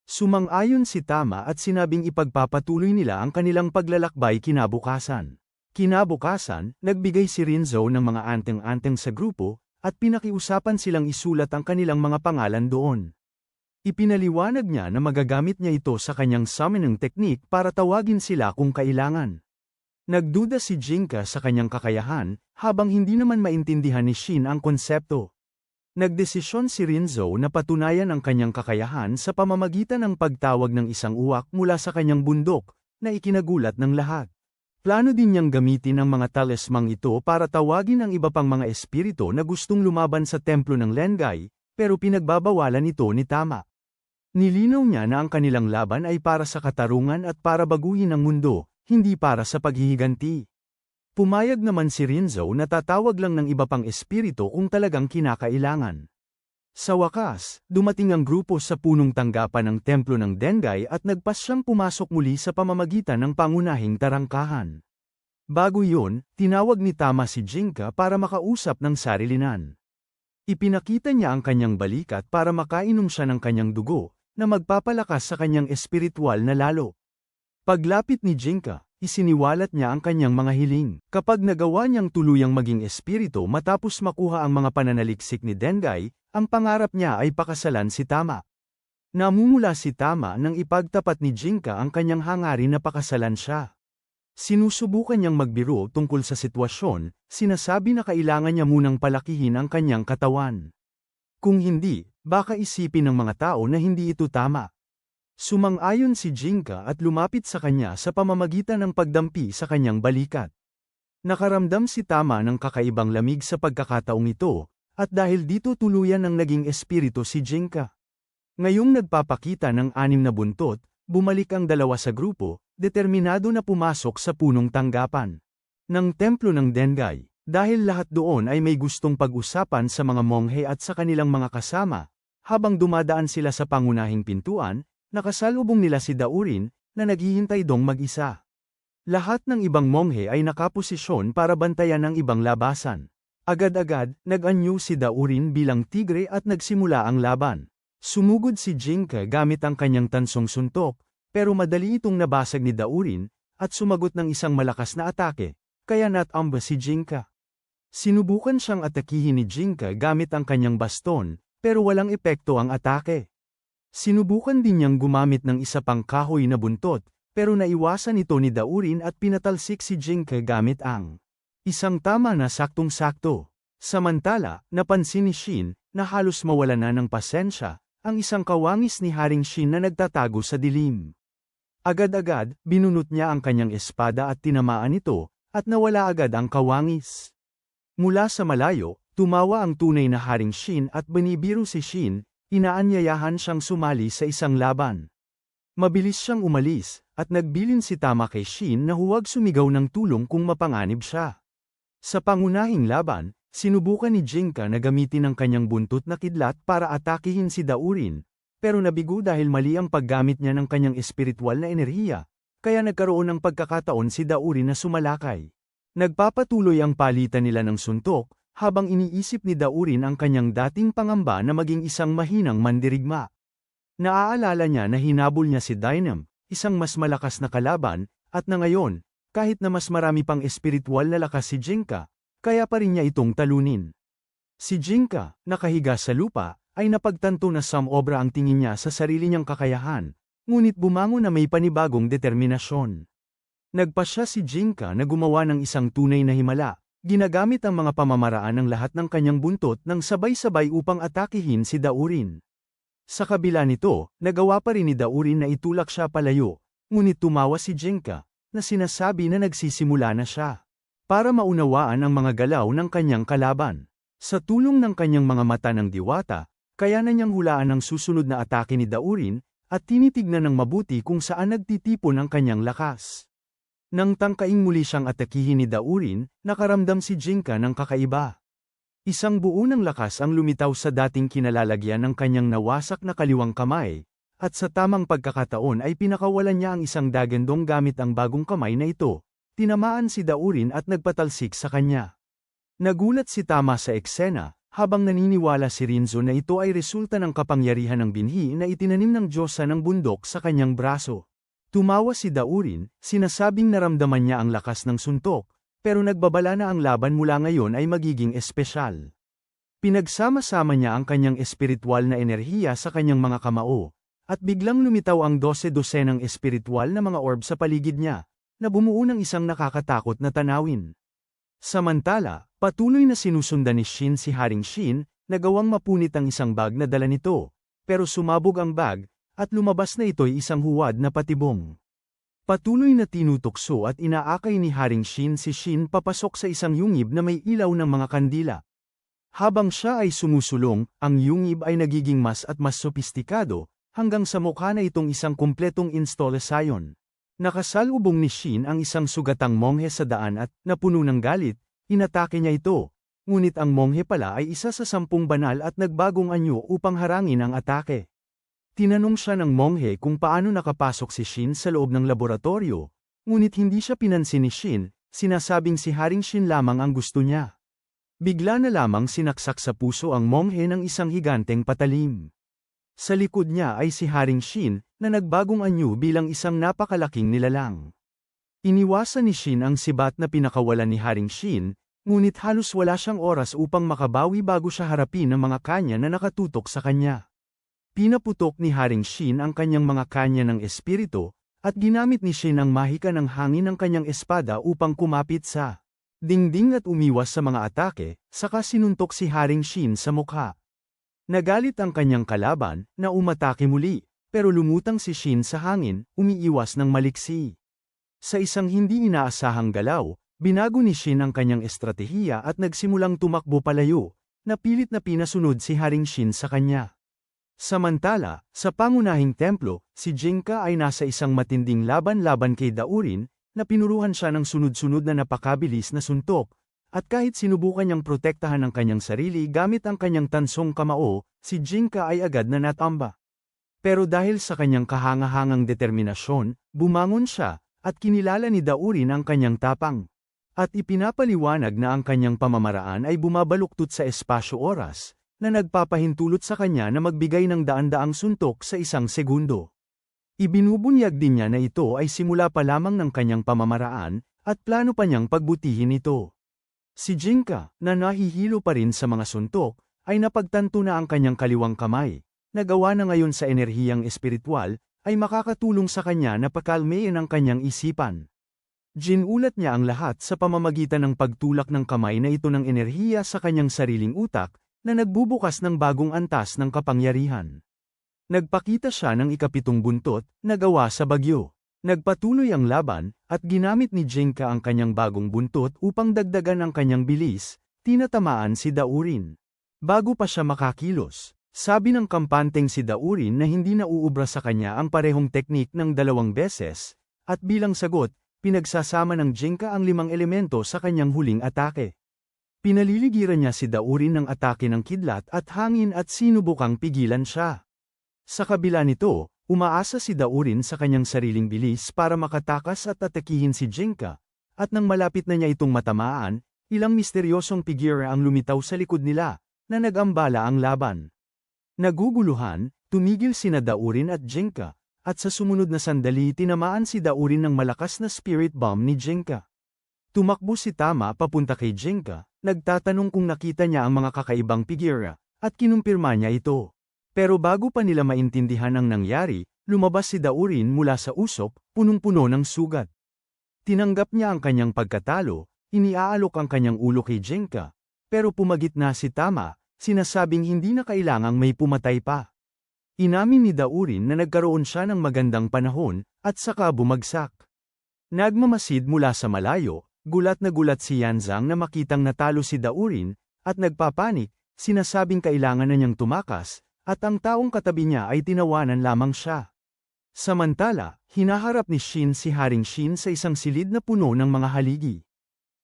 Sumang-ayon si Tama at sinabing ipagpapatuloy nila ang kanilang paglalakbay kinabukasan. Kinabukasan, nagbigay si Rinzo ng mga anteng-anteng sa grupo, at pinakiusapan silang isulat ang kanilang mga pangalan doon. Ipinaliwanag niya na magagamit niya ito sa kanyang summoning technique para tawagin sila kung kailangan. Nagduda si Jinka sa kanyang kakayahan, habang hindi naman maintindihan ni Shin ang konsepto. Nagdesisyon si Rinzo na patunayan ang kanyang kakayahan sa pamamagitan ng pagtawag ng isang uwak mula sa kanyang bundok, na ikinagulat ng lahat. Plano din niyang gamitin ang mga talismang ito para tawagin ang iba pang mga espiritu na gustong lumaban sa templo ng Lengai, pero pinagbabawalan ito ni Tama. Nilinaw niya na ang kanilang laban ay para sa katarungan at para baguhin ang mundo, hindi para sa paghihiganti. Pumayag naman si Rinzo na tatawag lang ng iba pang espiritu kung talagang kinakailangan. Sa wakas, dumating ang grupo sa punong tanggapan ng templo ng Dengai at nagpasyang pumasok muli sa pamamagitan ng pangunahing tarangkahan. Bago yun, tinawag ni Tama si Jinka para makausap ng sarilinan. Ipinakita niya ang kanyang balikat para makainom siya ng kanyang dugo, na magpapalakas sa kanyang espiritual na lalo. Paglapit ni Jinka, isiniwalat niya ang kanyang mga hiling. Kapag nagawa niyang tuluyang maging espiritu matapos makuha ang mga pananaliksik ni Dengai, ang pangarap niya ay pakasalan si Tama. Namumula si Tama nang ipagtapat ni Jinka ang kanyang hangarin na pakasalan siya. Sinusubukan niyang magbiro tungkol sa sitwasyon, sinasabi na kailangan niya munang palakihin ang kanyang katawan. Kung hindi, baka isipin ng mga tao na hindi ito tama. Sumang-ayon si Jinka at lumapit sa kanya sa pamamagitan ng pagdampi sa kanyang balikat. Nakaramdam si Tama ng kakaibang lamig sa pagkakataong ito, at dahil dito tuluyan ng naging espiritu si Jinka. Ngayong nagpapakita ng 6 na buntot, bumalik ang dalawa sa grupo, determinado na pumasok sa punong tanggapan ng templo ng Dengai. Dahil lahat doon ay may gustong pag-usapan sa mga monghe at sa kanilang mga kasama, habang dumadaan sila sa pangunahing pintuan, nakasalubong nila si Daurin, na naghihintay dong mag-isa. Lahat ng ibang monghe ay nakaposisyon para bantayan ang ibang labasan. Agad-agad, nag-anyo si Daurin bilang tigre at nagsimula ang laban. Sumugod si Jinka gamit ang kanyang tansong suntok, pero madali itong nabasag ni Daurin, at sumagot ng isang malakas na atake, kaya natamba si Jinka. Sinubukan siyang atakihin ni Jinka gamit ang kanyang baston, pero walang epekto ang atake. Sinubukan din niyang gumamit ng isa pang kahoy na buntot, pero naiwasan ito ni Daurin at pinatalsik si Jinka gamit ang isang tama na saktong-sakto. Samantala, napansin ni Shin, na halos mawala na ng pasensya, ang isang kawangis ni Haring Shin na nagtatago sa dilim. Agad-agad, binunot niya ang kanyang espada at tinamaan ito, at nawala agad ang kawangis. Mula sa malayo, tumawa ang tunay na Haring Shin at binibiro si Shin, inaanyayahan siyang sumali sa isang laban. Mabilis siyang umalis, at nagbilin si Tama kay Shin na huwag sumigaw ng tulong kung mapanganib siya. Sa pangunahing laban, sinubukan ni Jinka na gamitin ang kanyang buntot na kidlat para atakihin si Daurin, pero nabigo dahil mali ang paggamit niya ng kanyang espiritual na enerhiya, kaya nagkaroon ng pagkakataon si Daurin na sumalakay. Nagpapatuloy ang palitan nila ng suntok, habang iniisip ni Daurin ang kanyang dating pangamba na maging isang mahinang mandirigma. Naaalala niya na hinabol niya si Dynam, isang mas malakas na kalaban, at na ngayon, kahit na mas marami pang espiritual na lakas si Jinka, kaya pa rin niya itong talunin. Si Jinka, nakahiga sa lupa, ay napagtanto na sumobra ang tingin niya sa sarili niyang kakayahan, ngunit bumangon na may panibagong determinasyon. Nagpasya si Jinka na gumawa ng isang tunay na himala, ginagamit ang mga pamamaraan ng lahat ng kanyang buntot nang sabay-sabay upang atakihin si Daurin. Sa kabila nito, nagawa pa rin ni Daurin na itulak siya palayo, ngunit tumawa si Jinka, na sinasabi na nagsisimula na siya. Para maunawaan ang mga galaw ng kanyang kalaban. Sa tulong ng kanyang mga mata ng diwata, kaya na niyang hulaan ang susunod na atake ni Daurin, at tinitignan ng mabuti kung saan nagtitipon ang kanyang lakas. Nang tangkaing muli siyang atakihin ni Daurin, nakaramdam si Jinka ng kakaiba. Isang buo ng lakas ang lumitaw sa dating kinalalagyan ng kanyang nawasak na kaliwang kamay, at sa tamang pagkakataon ay pinakawalan niya ang isang dagandong gamit ang bagong kamay na ito. Tinamaan si Daurin at nagpatalsik sa kanya. Nagulat si Tama sa eksena, habang naniniwala si Rinzo na ito ay resulta ng kapangyarihan ng binhi na itinanim ng Diyosa ng bundok sa kanyang braso. Tumawa si Daurin, sinasabing naramdaman niya ang lakas ng suntok, pero nagbabala na ang laban mula ngayon ay magiging espesyal. Pinagsama-sama niya ang kanyang espiritual na enerhiya sa kanyang mga kamao, at biglang lumitaw ang 12 ng espiritual na mga orb sa paligid niya, na bumuo ng isang nakakatakot na tanawin. Samantala, patuloy na sinusundan ni Shin si Haring Shin, na gawang mapunit ang isang bag na dala nito, pero sumabog ang bag, at lumabas na ito'y isang huwad na patibong. Patuloy na tinutukso at inaakay ni Haring Shin si Shin papasok sa isang yungib na may ilaw ng mga kandila. Habang siya ay sumusulong, ang yungib ay nagiging mas at mas sopistikado, hanggang sa mukha na itong isang kumpletong instalasyon. Nakasalubong ni Shin ang isang sugatang monghe sa daan at, napuno ng galit, inatake niya ito, ngunit ang monghe pala ay isa sa 10 banal at nagbagong anyo upang harangin ang atake. Tinanong siya ng monghe kung paano nakapasok si Shin sa loob ng laboratorio, ngunit hindi siya pinansin ni Shin, sinasabing si Haring Shin lamang ang gusto niya. Bigla na lamang sinaksak sa puso ang monghe ng isang higanteng patalim. Sa likod niya ay si Haring Shin, na nagbagong anyo bilang isang napakalaking nilalang. Iniwasan ni Shin ang sibat na pinakawalan ni Haring Shin, ngunit halos wala siyang oras upang makabawi bago siya harapin ang mga kanya na nakatutok sa kanya. Pinaputok ni Haring Shin ang kanyang mga kanya ng espiritu, at ginamit ni Shin ang mahika ng hangin ng kanyang espada upang kumapit sa dingding at umiwas sa mga atake, saka sinuntok si Haring Shin sa mukha. Nagalit ang kanyang kalaban, na umatake muli, pero lumutang si Shin sa hangin, umiiwas ng maliksi. Sa isang hindi inaasahang galaw, binago ni Shin ang kanyang estratehiya at nagsimulang tumakbo palayo, na pilit na pinasunod si Haring Shin sa kanya. Samantala, sa pangunahing templo, si Jinka ay nasa isang matinding laban-laban kay Daurin, na pinuruhan siya ng sunod-sunod na napakabilis na suntok, at kahit sinubukan niyang protektahan ang kanyang sarili gamit ang kanyang tansong kamao, si Jinka ay agad na natamba. Pero dahil sa kanyang kahangahangang determinasyon, bumangon siya, at kinilala ni Daurin ang kanyang tapang. At ipinapaliwanag na ang kanyang pamamaraan ay bumabaluktot sa espasyo-oras, na nagpapahintulot sa kanya na magbigay ng daan-daang suntok sa isang segundo. Ibinubunyag din niya na ito ay simula pa lamang ng kanyang pamamaraan, at plano pa niyang pagbutihin ito. Si Jinka, na nahihilo pa rin sa mga suntok, ay napagtanto na ang kanyang kaliwang kamay, na gawa na ngayon sa enerhiyang espiritual, ay makakatulong sa kanya na pakalmein ang kanyang isipan. Ginulat niya ang lahat sa pamamagitan ng pagtulak ng kamay na ito ng enerhiya sa kanyang sariling utak, na nagbubukas ng bagong antas ng kapangyarihan. Nagpakita siya ng ikapitong buntot, na gawa sa bagyo. Nagpatuloy ang laban, at ginamit ni Jinka ang kanyang bagong buntot upang dagdagan ang kanyang bilis, tinatamaan si Daurin. Bago pa siya makakilos, sabi ng kampanteng si Daurin na hindi na uubra sa kanya ang parehong teknik ng 2 beses, at bilang sagot, pinagsasama ng Jinka ang 5 elemento sa kanyang huling atake. Pinaliligiran niya si Daurin ng atake ng kidlat at hangin at sinubukang pigilan siya. Sa kabila nito, umaasa si Daurin sa kanyang sariling bilis para makatakas at atakihin si Jinka, at nang malapit na niya itong matamaan, ilang misteryosong figure ang lumitaw sa likod nila, na nag-ambala ang laban. Naguguluhan, tumigil sina Daurin at Jinka, at sa sumunod na sandali tinamaan si Daurin ng malakas na spirit bomb ni Jinka. Tumakbo si Tama papunta kay Jinka, nagtatanong kung nakita niya ang mga kakaibang figure, at kinumpirma niya ito. Pero bago pa nila maintindihan ang nangyari, lumabas si Daurin mula sa usok, punong-puno ng sugat. Tinanggap niya ang kanyang pagkatalo, iniaalok ang kanyang ulo kay Jinka, pero pumagit na si Tama, sinasabing hindi na kailangang may pumatay pa. Inamin ni Daurin na nagkaroon siya ng magandang panahon, at saka bumagsak. Nagmamasid mula sa malayo, gulat na gulat si Yanzang na makitang natalo si Daurin, at nagpapanik, sinasabing kailangan na niyang tumakas, at ang taong katabi niya ay tinawanan lamang siya. Samantala, hinaharap ni Shin si Haring Shin sa isang silid na puno ng mga haligi.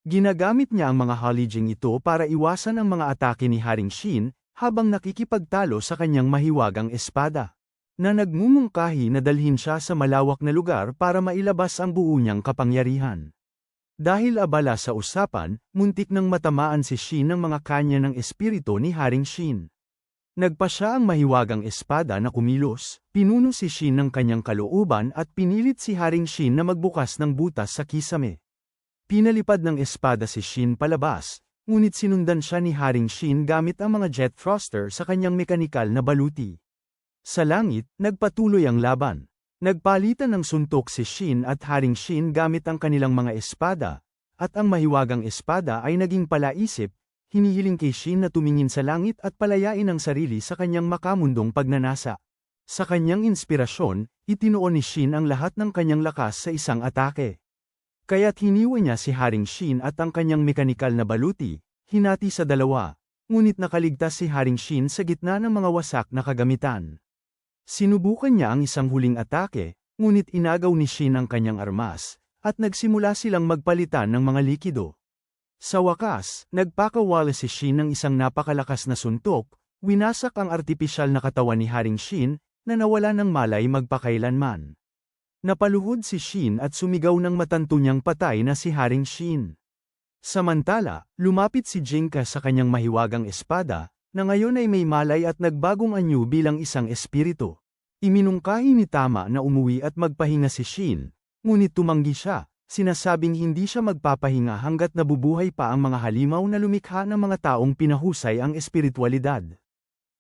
Ginagamit niya ang mga haliging ito para iwasan ang mga atake ni Haring Shin, habang nakikipagtalo sa kanyang mahiwagang espada, na nagmumungkahi na dalhin siya sa malawak na lugar para mailabas ang buo niyang kapangyarihan. Dahil abala sa usapan, muntik nang matamaan si Shin ng mga kanya ng espiritu ni Haring Shin. Nagpa siya ang mahiwagang espada na kumilos, pinuno si Shin ng kanyang kalooban at pinilit si Haring Shin na magbukas ng butas sa kisame. Pinalipad ng espada si Shin palabas, ngunit sinundan siya ni Haring Shin gamit ang mga jet thruster sa kanyang mekanikal na baluti. Sa langit, nagpatuloy ang laban. Nagpalitan ng suntok si Shin at Haring Shin gamit ang kanilang mga espada, at ang mahiwagang espada ay naging palaisip, hinihiling kay Shin na tumingin sa langit at palayain ang sarili sa kanyang makamundong pagnanasa. Sa kanyang inspirasyon, itinuon ni Shin ang lahat ng kanyang lakas sa isang atake. Kaya't hiniwa niya si Haring Shin at ang kanyang mekanikal na baluti, hinati sa dalawa, ngunit nakaligtas si Haring Shin sa gitna ng mga wasak na kagamitan. Sinubukan niya ang isang huling atake, ngunit inagaw ni Shin ang kanyang armas, at nagsimula silang magpalitan ng mga likido. Sa wakas, nagpakawala si Shin ng isang napakalakas na suntok, winasak ang artipisyal na katawan ni Haring Shin, na nawala ng malay magpakailanman. Napaluhod si Shin at sumigaw ng matanto niyang patay na si Haring Shin. Samantala, lumapit si Jinka sa kanyang mahiwagang espada, na ngayon ay may malay at nagbagong anyo bilang isang espiritu. Iminungkahi ni Tama na umuwi at magpahinga si Shin, ngunit tumanggi siya. Sinasabing hindi siya magpapahinga hanggat nabubuhay pa ang mga halimaw na lumikha ng mga taong pinahusay ang espiritualidad.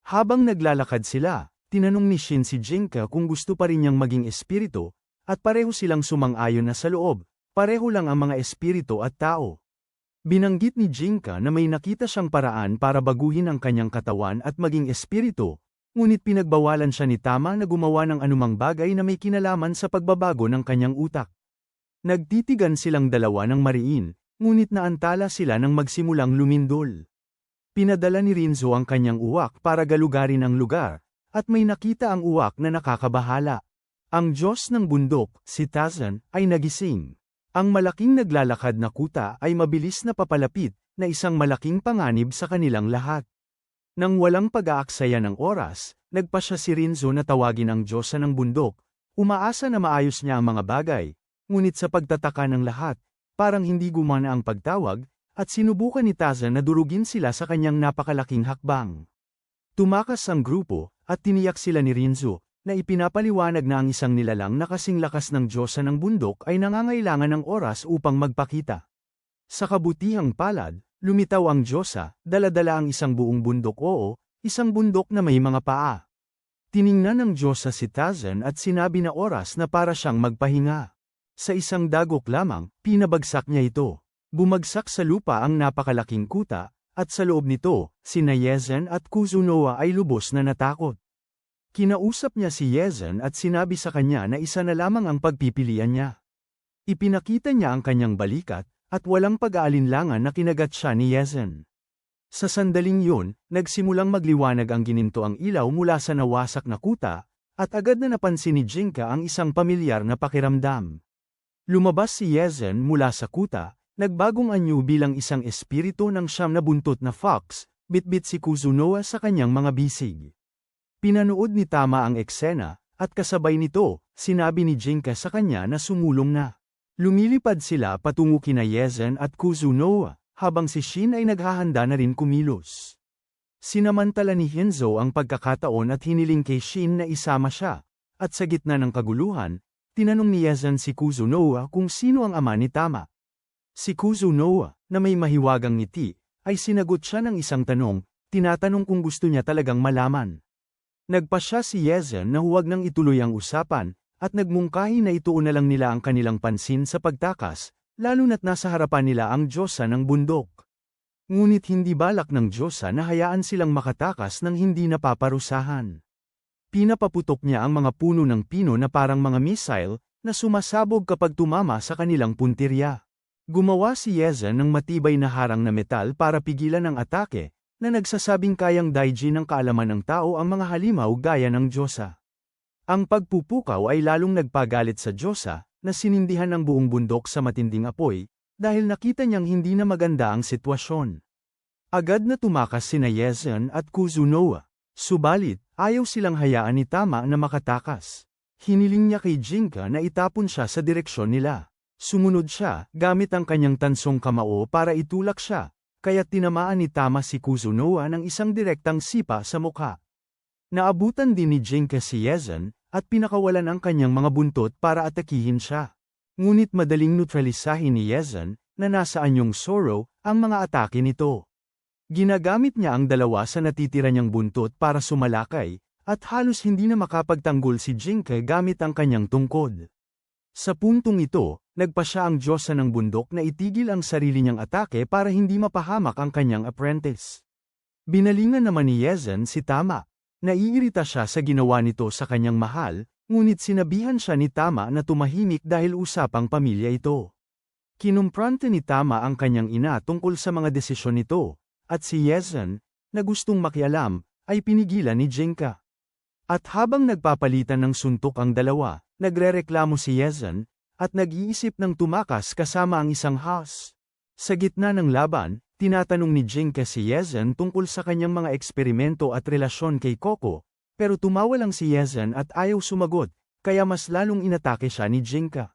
Habang naglalakad sila, tinanong ni Shin si Jinka kung gusto pa rin niyang maging espiritu, at pareho silang sumang-ayon na sa loob, pareho lang ang mga espiritu at tao. Binanggit ni Jinka na may nakita siyang paraan para baguhin ang kanyang katawan at maging espiritu, ngunit pinagbawalan siya ni Tama na gumawa ng anumang bagay na may kinalaman sa pagbabago ng kanyang utak. Nagtitigan silang dalawa ng mariin, ngunit naantala sila nang magsimulang lumindol. Pinadala ni Rinzo ang kanyang uwak para galugarin ang lugar, at may nakita ang uwak na nakakabahala. Ang Diyos ng bundok, si Tazan, ay nagising. Ang malaking naglalakad na kuta ay mabilis na papalapit, na isang malaking panganib sa kanilang lahat. Nang walang pag-aaksaya ng oras, nagpa siya si Rinzo na tawagin ang Diyosa ng bundok, umaasa na maayos niya ang mga bagay. Ngunit sa pagtataka ng lahat, parang hindi gumana ang pagtawag, at sinubukan ni Tazan na durugin sila sa kanyang napakalaking hakbang. Tumakas ang grupo, at tiniyak sila ni Rinzo, na ipinapaliwanag na ang isang nilalang na kasing lakas ng Diyosa ng bundok ay nangangailangan ng oras upang magpakita. Sa kabutihang palad, lumitaw ang Diyosa, dala-dala ang isang buong bundok isang bundok na may mga paa. Tiningnan ng Diyosa si Tarzan at sinabi na oras na para siyang magpahinga. Sa isang dagok lamang, pinabagsak niya ito. Bumagsak sa lupa ang napakalaking kuta, at sa loob nito, sina Yezen at Kuzunoa ay lubos na natakot. Kinausap niya si Yezen at sinabi sa kanya na isa na lamang ang pagpipilian niya. Ipinakita niya ang kanyang balikat, at walang pag-aalinlangan na kinagat siya ni Yezen. Sa sandaling yun, nagsimulang magliwanag ang ginintoang ilaw mula sa nawasak na kuta, at agad na napansin ni Jinka ang isang pamilyar na pakiramdam. Lumabas si Yezen mula sa kuta, nagbagong anyo bilang isang espiritu ng siyam na buntot na fox, bitbit si Kuzunoa sa kanyang mga bisig. Pinanood ni Tama ang eksena, at kasabay nito, sinabi ni Jinka sa kanya na sumulong na. Lumilipad sila patungo kina Yezen at Kuzunoa, habang si Shin ay naghahanda na rin kumilos. Sinamantala ni Hinzo ang pagkakataon at hiniling kay Shin na isama siya, at sa gitna ng kaguluhan, tinanong ni Yezen si Kuzunoa kung sino ang ama ni Tama. Si Kuzunoa, na may mahiwagang ngiti, ay sinagot siya ng isang tanong, tinatanong kung gusto niya talagang malaman. Nagpasya si Yezen na huwag nang ituloy ang usapan, at nagmungkahi na ituon na lang nila ang kanilang pansin sa pagtakas, lalo na't nasa harapan nila ang Diyosa ng bundok. Ngunit hindi balak ng Diyosa na hayaan silang makatakas ng hindi napaparusahan. Pinapaputok niya ang mga puno ng pino na parang mga missile, na sumasabog kapag tumama sa kanilang puntirya. Gumawa si Yezen ng matibay na harang na metal para pigilan ang atake, na nagsasabing kayang daiji ng kaalaman ng tao ang mga halimaw gaya ng Diyosa. Ang pagpupukaw ay lalong nagpagalit sa Diyosa, na sinindihan ang buong bundok sa matinding apoy, dahil nakita niyang hindi na maganda ang sitwasyon. Agad na tumakas sina Yezen at Kuzunoa, subalit, ayaw silang hayaan ni Tama na makatakas. Hiniling niya kay Jinka na itapon siya sa direksyon nila. Sumunod siya, gamit ang kanyang tansong kamao para itulak siya, kaya tinamaan ni Tama si Kuzunoa ng isang direktang sipa sa mukha. Naabutan din ni Jinka si Yezen, at pinakawalan ang kanyang mga buntot para atakihin siya. Ngunit madaling neutralisahin ni Yezen, na nasa anyong Zoro, ang mga atake nito. Ginagamit niya ang dalawa sa natitira niyang buntot para sumalakay, at halos hindi na makapagtanggol si Jinka gamit ang kanyang tungkod. Sa puntong ito, nagpasya ang Diyosa ng bundok na itigil ang sarili niyang atake para hindi mapahamak ang kanyang apprentice. Binalingan naman ni Yezen si Tama. Naiirita siya sa ginawa nito sa kanyang mahal, ngunit sinabihan siya ni Tama na tumahimik dahil usapang pamilya ito. Kinumprante ni Tama ang kanyang ina tungkol sa mga desisyon nito, at si Yezen, na gustong makialam, ay pinigilan ni Jinka. At habang nagpapalitan ng suntok ang dalawa, nagrereklamo si Yezen, at nag-iisip ng tumakas kasama ang isang house. Sa gitna ng laban, tinatanong ni Jinka si Yezen tungkol sa kanyang mga eksperimento at relasyon kay Coco, pero tumawa lang si Yezen at ayaw sumagot, kaya mas lalong inatake siya ni Jinka.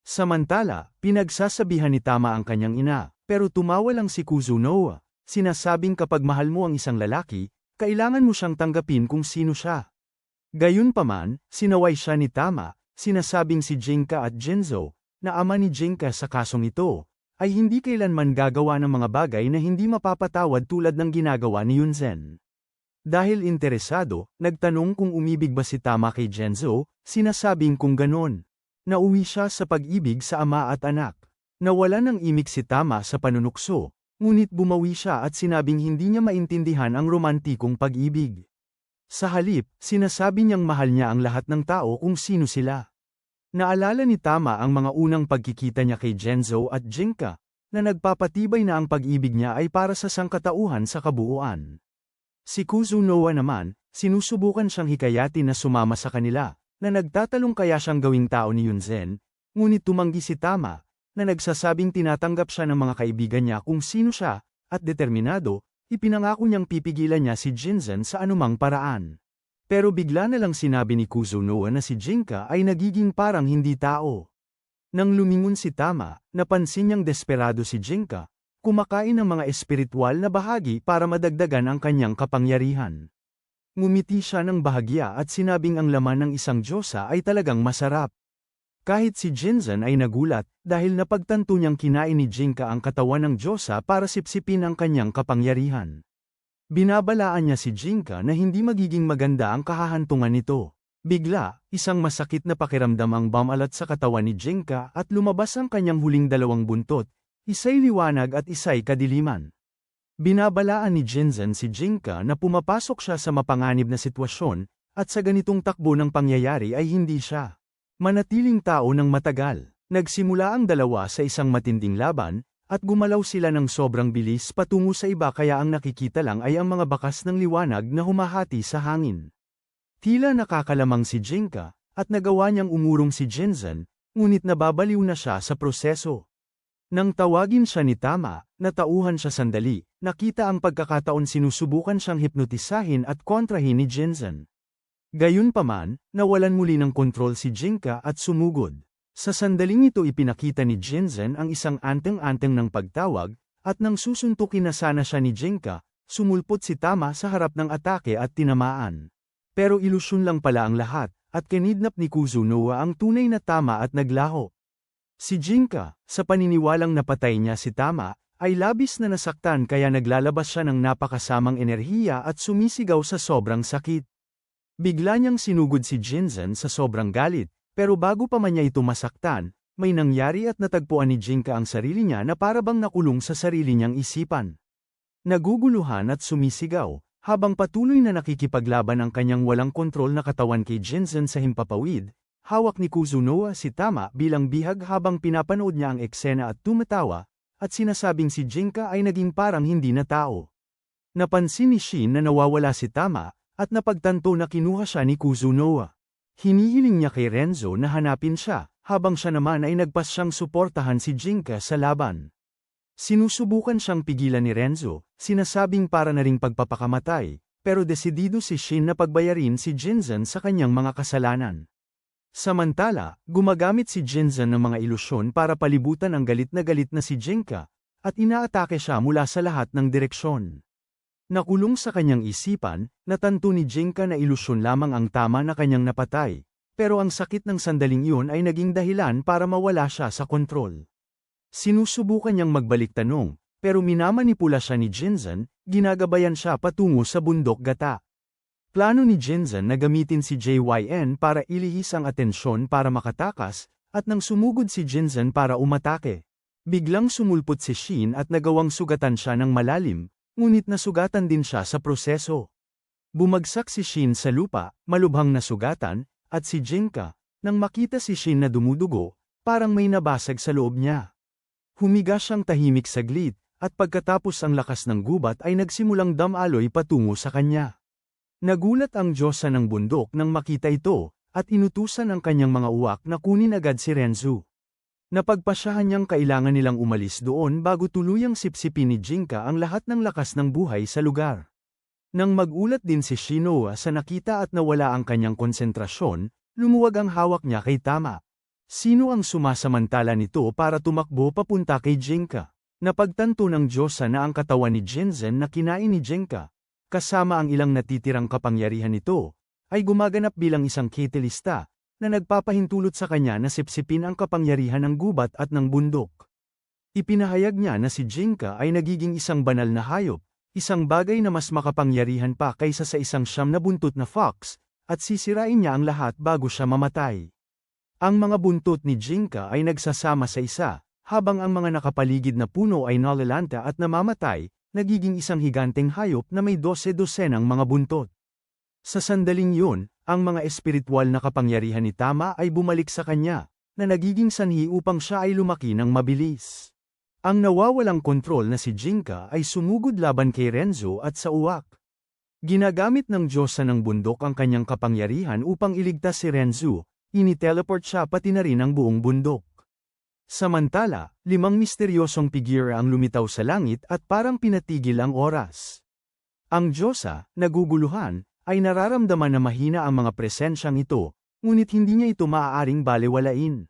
Samantala, pinagsasabihan ni Tama ang kanyang ina, pero tumawa lang si Kuzunoa, sinasabing kapag mahal mo ang isang lalaki, kailangan mo siyang tanggapin kung sino siya. Gayunpaman, sinaway siya ni Tama, sinasabing si Jinka at Jinzo, na ama ni Jinka sa kasong ito, ay hindi kailanman gagawa ng mga bagay na hindi mapapatawad tulad ng ginagawa ni Yunzen. Dahil interesado, nagtanong kung umibig ba si Tama kay Jinzo, sinasabing kung ganon. Nauwi siya sa pag-ibig sa ama at anak. Nawala ng imik si Tama sa panunukso, ngunit bumawi siya at sinabing hindi niya maintindihan ang romantikong pag-ibig. Sa halip, sinasabi niyang mahal niya ang lahat ng tao kung sino sila. Naalala ni Tama ang mga unang pagkikita niya kay Jinzo at Jinka, na nagpapatibay na ang pag-ibig niya ay para sa sangkatauhan sa kabuuan. Si Kuzunoa naman, sinusubukan siyang hikayatin na sumama sa kanila, na nagtatalong kaya siyang gawing tao ni Yunzen, ngunit tumanggi si Tama, na nagsasabing tinatanggap siya ng mga kaibigan niya kung sino siya, at determinado, ipinangako niyang pipigilan niya si Jinzen sa anumang paraan. Pero bigla na lang sinabi ni Kuzunoa na si Jinka ay nagiging parang hindi tao. Nang lumingon si Tama, napansin niyang desperado si Jinka, kumakain ng mga espiritual na bahagi para madagdagan ang kanyang kapangyarihan. Ngumiti siya ng bahagya at sinabing ang laman ng isang diyosa ay talagang masarap. Kahit si Jinzen ay nagulat dahil napagtanto niyang kinain ni Jinka ang katawan ng diyosa para sipsipin ang kanyang kapangyarihan. Binabalaan niya si Jinka na hindi magiging maganda ang kahahantungan nito. Bigla, isang masakit na pakiramdam ang bumalat sa katawan ni Jinka at lumabas ang kanyang huling dalawang buntot, isa'y liwanag at isa'y kadiliman. Binabalaan ni Jinzen si Jinka na pumapasok siya sa mapanganib na sitwasyon, at sa ganitong takbo ng pangyayari ay hindi siya manatiling tao ng matagal. Nagsimula ang dalawa sa isang matinding laban, at gumalaw sila ng sobrang bilis patungo sa iba kaya ang nakikita lang ay ang mga bakas ng liwanag na humahati sa hangin. Tila nakakalamang si Jinka, at nagawa niyang umurong si Jinzen, ngunit nababaliw na siya sa proseso. Nang tawagin siya ni Tama, natauhan siya sandali, nakita ang pagkakataon sinusubukan siyang hipnotisahin at kontrahin ni Jinzen. Gayunpaman, nawalan muli ng kontrol si Jinka at sumugod. Sa sandaling ito ipinakita ni Jinzen ang isang anteng-anteng ng pagtawag, at nang susuntukin na sana siya ni Jinka, sumulpot si Tama sa harap ng atake at tinamaan. Pero ilusyon lang pala ang lahat, at kinidnap ni Kuzunoa ang tunay na Tama at naglaho. Si Jinka, sa paniniwalang napatay niya si Tama, ay labis na nasaktan kaya naglalabas siya ng napakasamang enerhiya at sumisigaw sa sobrang sakit. Bigla niyang sinugod si Jinzen sa sobrang galit, pero bago pa man niya ito masaktan, may nangyari at natagpuan ni Jinka ang sarili niya na parabang nakulong sa sarili niyang isipan. Naguguluhan at sumisigaw, habang patuloy na nakikipaglaban ang kanyang walang kontrol na katawan kay Jinzen sa himpapawid. Hawak ni Kuzunoa si Tama bilang bihag habang pinapanood niya ang eksena at tumatawa, at sinasabing si Jinka ay naging parang hindi na tao. Napansin ni Shin na nawawala si Tama, at napagtanto na kinuha siya ni Kuzunoa. Hinihiling niya kay Renzo na hanapin siya, habang siya naman ay nagpas siyang suportahan si Jinka sa laban. Sinusubukan siyang pigilan ni Renzo, sinasabing para na ring pagpapakamatay, pero desidido si Shin na pagbayarin si Jinzen sa kanyang mga kasalanan. Samantala, gumagamit si Jinzen ng mga ilusyon para palibutan ang galit na si Jinka, at inaatake siya mula sa lahat ng direksyon. Nakulong sa kanyang isipan, natanto ni Jinka na ilusyon lamang ang Tama na kanyang napatay, pero ang sakit ng sandaling iyon ay naging dahilan para mawala siya sa kontrol. Sinusubukan niyang magbalik tanong, pero minamanipula siya ni Jinzen, ginagabayan siya patungo sa bundok gata. Plano ni Jinzen na gamitin si JYN para ilihis ang atensyon para makatakas, at nang sumugod si Jinzen para umatake. Biglang sumulpot si Shin at nagawang sugatan siya ng malalim, ngunit nasugatan din siya sa proseso. Bumagsak si Shin sa lupa, malubhang nasugatan, at si Jinka, nang makita si Shin na dumudugo, parang may nabasag sa loob niya. Humiga siyang tahimik saglit, at pagkatapos ang lakas ng gubat ay nagsimulang damaloy patungo sa kanya. Nagulat ang diyosa ng bundok nang makita ito, at inutusan ang kanyang mga uwak na kunin agad si Renzo. Napagpasyahan niyang kailangan nilang umalis doon bago tuluyang sipsipin ni Jinka ang lahat ng lakas ng buhay sa lugar. Nang magulat din si Shinoa sa nakita at nawala ang kanyang konsentrasyon, lumuwag ang hawak niya kay Tama. Sino ang sumasamantala nito para tumakbo papunta kay Jinka? Napagtanto ng diyosa na ang katawan ni Jinzen na kinain ni Jinka, kasama ang ilang natitirang kapangyarihan nito, ay gumaganap bilang isang catalysta, na nagpapahintulot sa kanya na sipsipin ang kapangyarihan ng gubat at ng bundok. Ipinahayag niya na si Jinka ay nagiging isang banal na hayop, isang bagay na mas makapangyarihan pa kaysa sa isang siyam na buntot na fox, at sisirain niya ang lahat bago siya mamatay. Ang mga buntot ni Jinka ay nagsasama sa isa, habang ang mga nakapaligid na puno ay nalalanta at namamatay, nagiging isang higanteng hayop na may 12-dosenang mga buntot. Sa sandaling yun, ang mga espiritual na kapangyarihan ni Tama ay bumalik sa kanya, na nagiging sanhi upang siya ay lumaki ng mabilis. Ang nawawalang kontrol na si Jinka ay sumugod laban kay Renzo at sa uwak. Ginagamit ng diyosa ng bundok ang kanyang kapangyarihan upang iligtas si Renzo, initeleport siya pati na rin ang buong bundok. Samantala, 5 misteryosong figura ang lumitaw sa langit at parang pinatigil ang oras. Ang diyosa, naguguluhan, ay nararamdaman na mahina ang mga presensyang ito, ngunit hindi niya ito maaaring balewalain.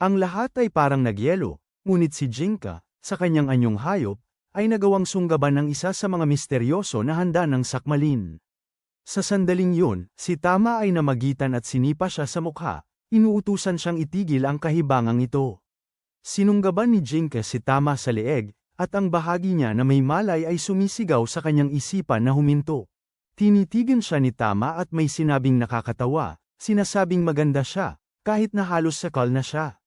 Ang lahat ay parang nagyelo, ngunit si Jinka, sa kanyang anyong hayop, ay nagawang sunggaban ng isa sa mga misteryoso na handa ng sakmalin. Sa sandaling yun, si Tama ay namagitan at sinipa siya sa mukha, inuutusan siyang itigil ang kahibangang ito. Sinunggaban ni Jinka si Tama sa leeg, at ang bahagi niya na may malay ay sumisigaw sa kanyang isipan na huminto. Tinitigan siya ni Tama at may sinabing nakakatawa, sinasabing maganda siya, kahit na halos sakal na siya.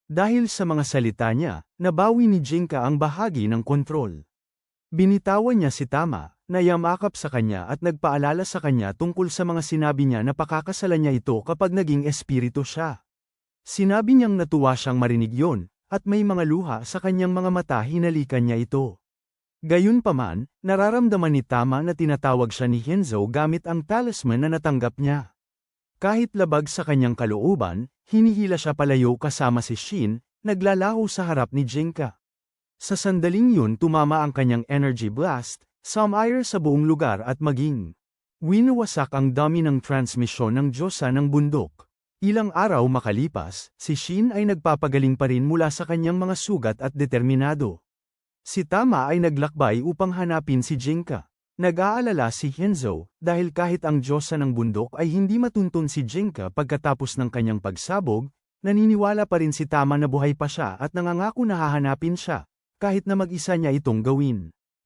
Dahil sa mga salita niya, nabawi ni Jinka ang bahagi ng kontrol. Binitawan niya si Tama, na yamakap sa kanya at nagpaalala sa kanya tungkol sa mga sinabi niya na pakakasalan niya ito kapag naging espiritu siya. Sinabi niyang natuwa siyang marinig yon, at may mga luha sa kanyang mga mata hinalikan niya ito. Gayunpaman, nararamdaman ni Tama na tinatawag siya ni Henzo gamit ang talisman na natanggap niya. Kahit labag sa kanyang kalooban, hinihila siya palayo kasama si Shin, naglalaho sa harap ni Jinka. Sa sandaling yun tumama ang kanyang energy blast, sumire sa buong lugar at maging winawasak ang dami ng transmisyon ng Diyosa ng bundok. Ilang araw makalipas, si Shin ay nagpapagaling pa rin mula sa kanyang mga sugat at determinado. Si Tama ay naglakbay upang hanapin si Jinka. Nag-aalala si Henzo, dahil kahit ang Diyosa ng bundok ay hindi matuntun si Jinka pagkatapos ng kanyang pagsabog, naniniwala pa rin si Tama na buhay pa siya at nangangako na hahanapin siya, kahit na mag-isa niya itong gawin.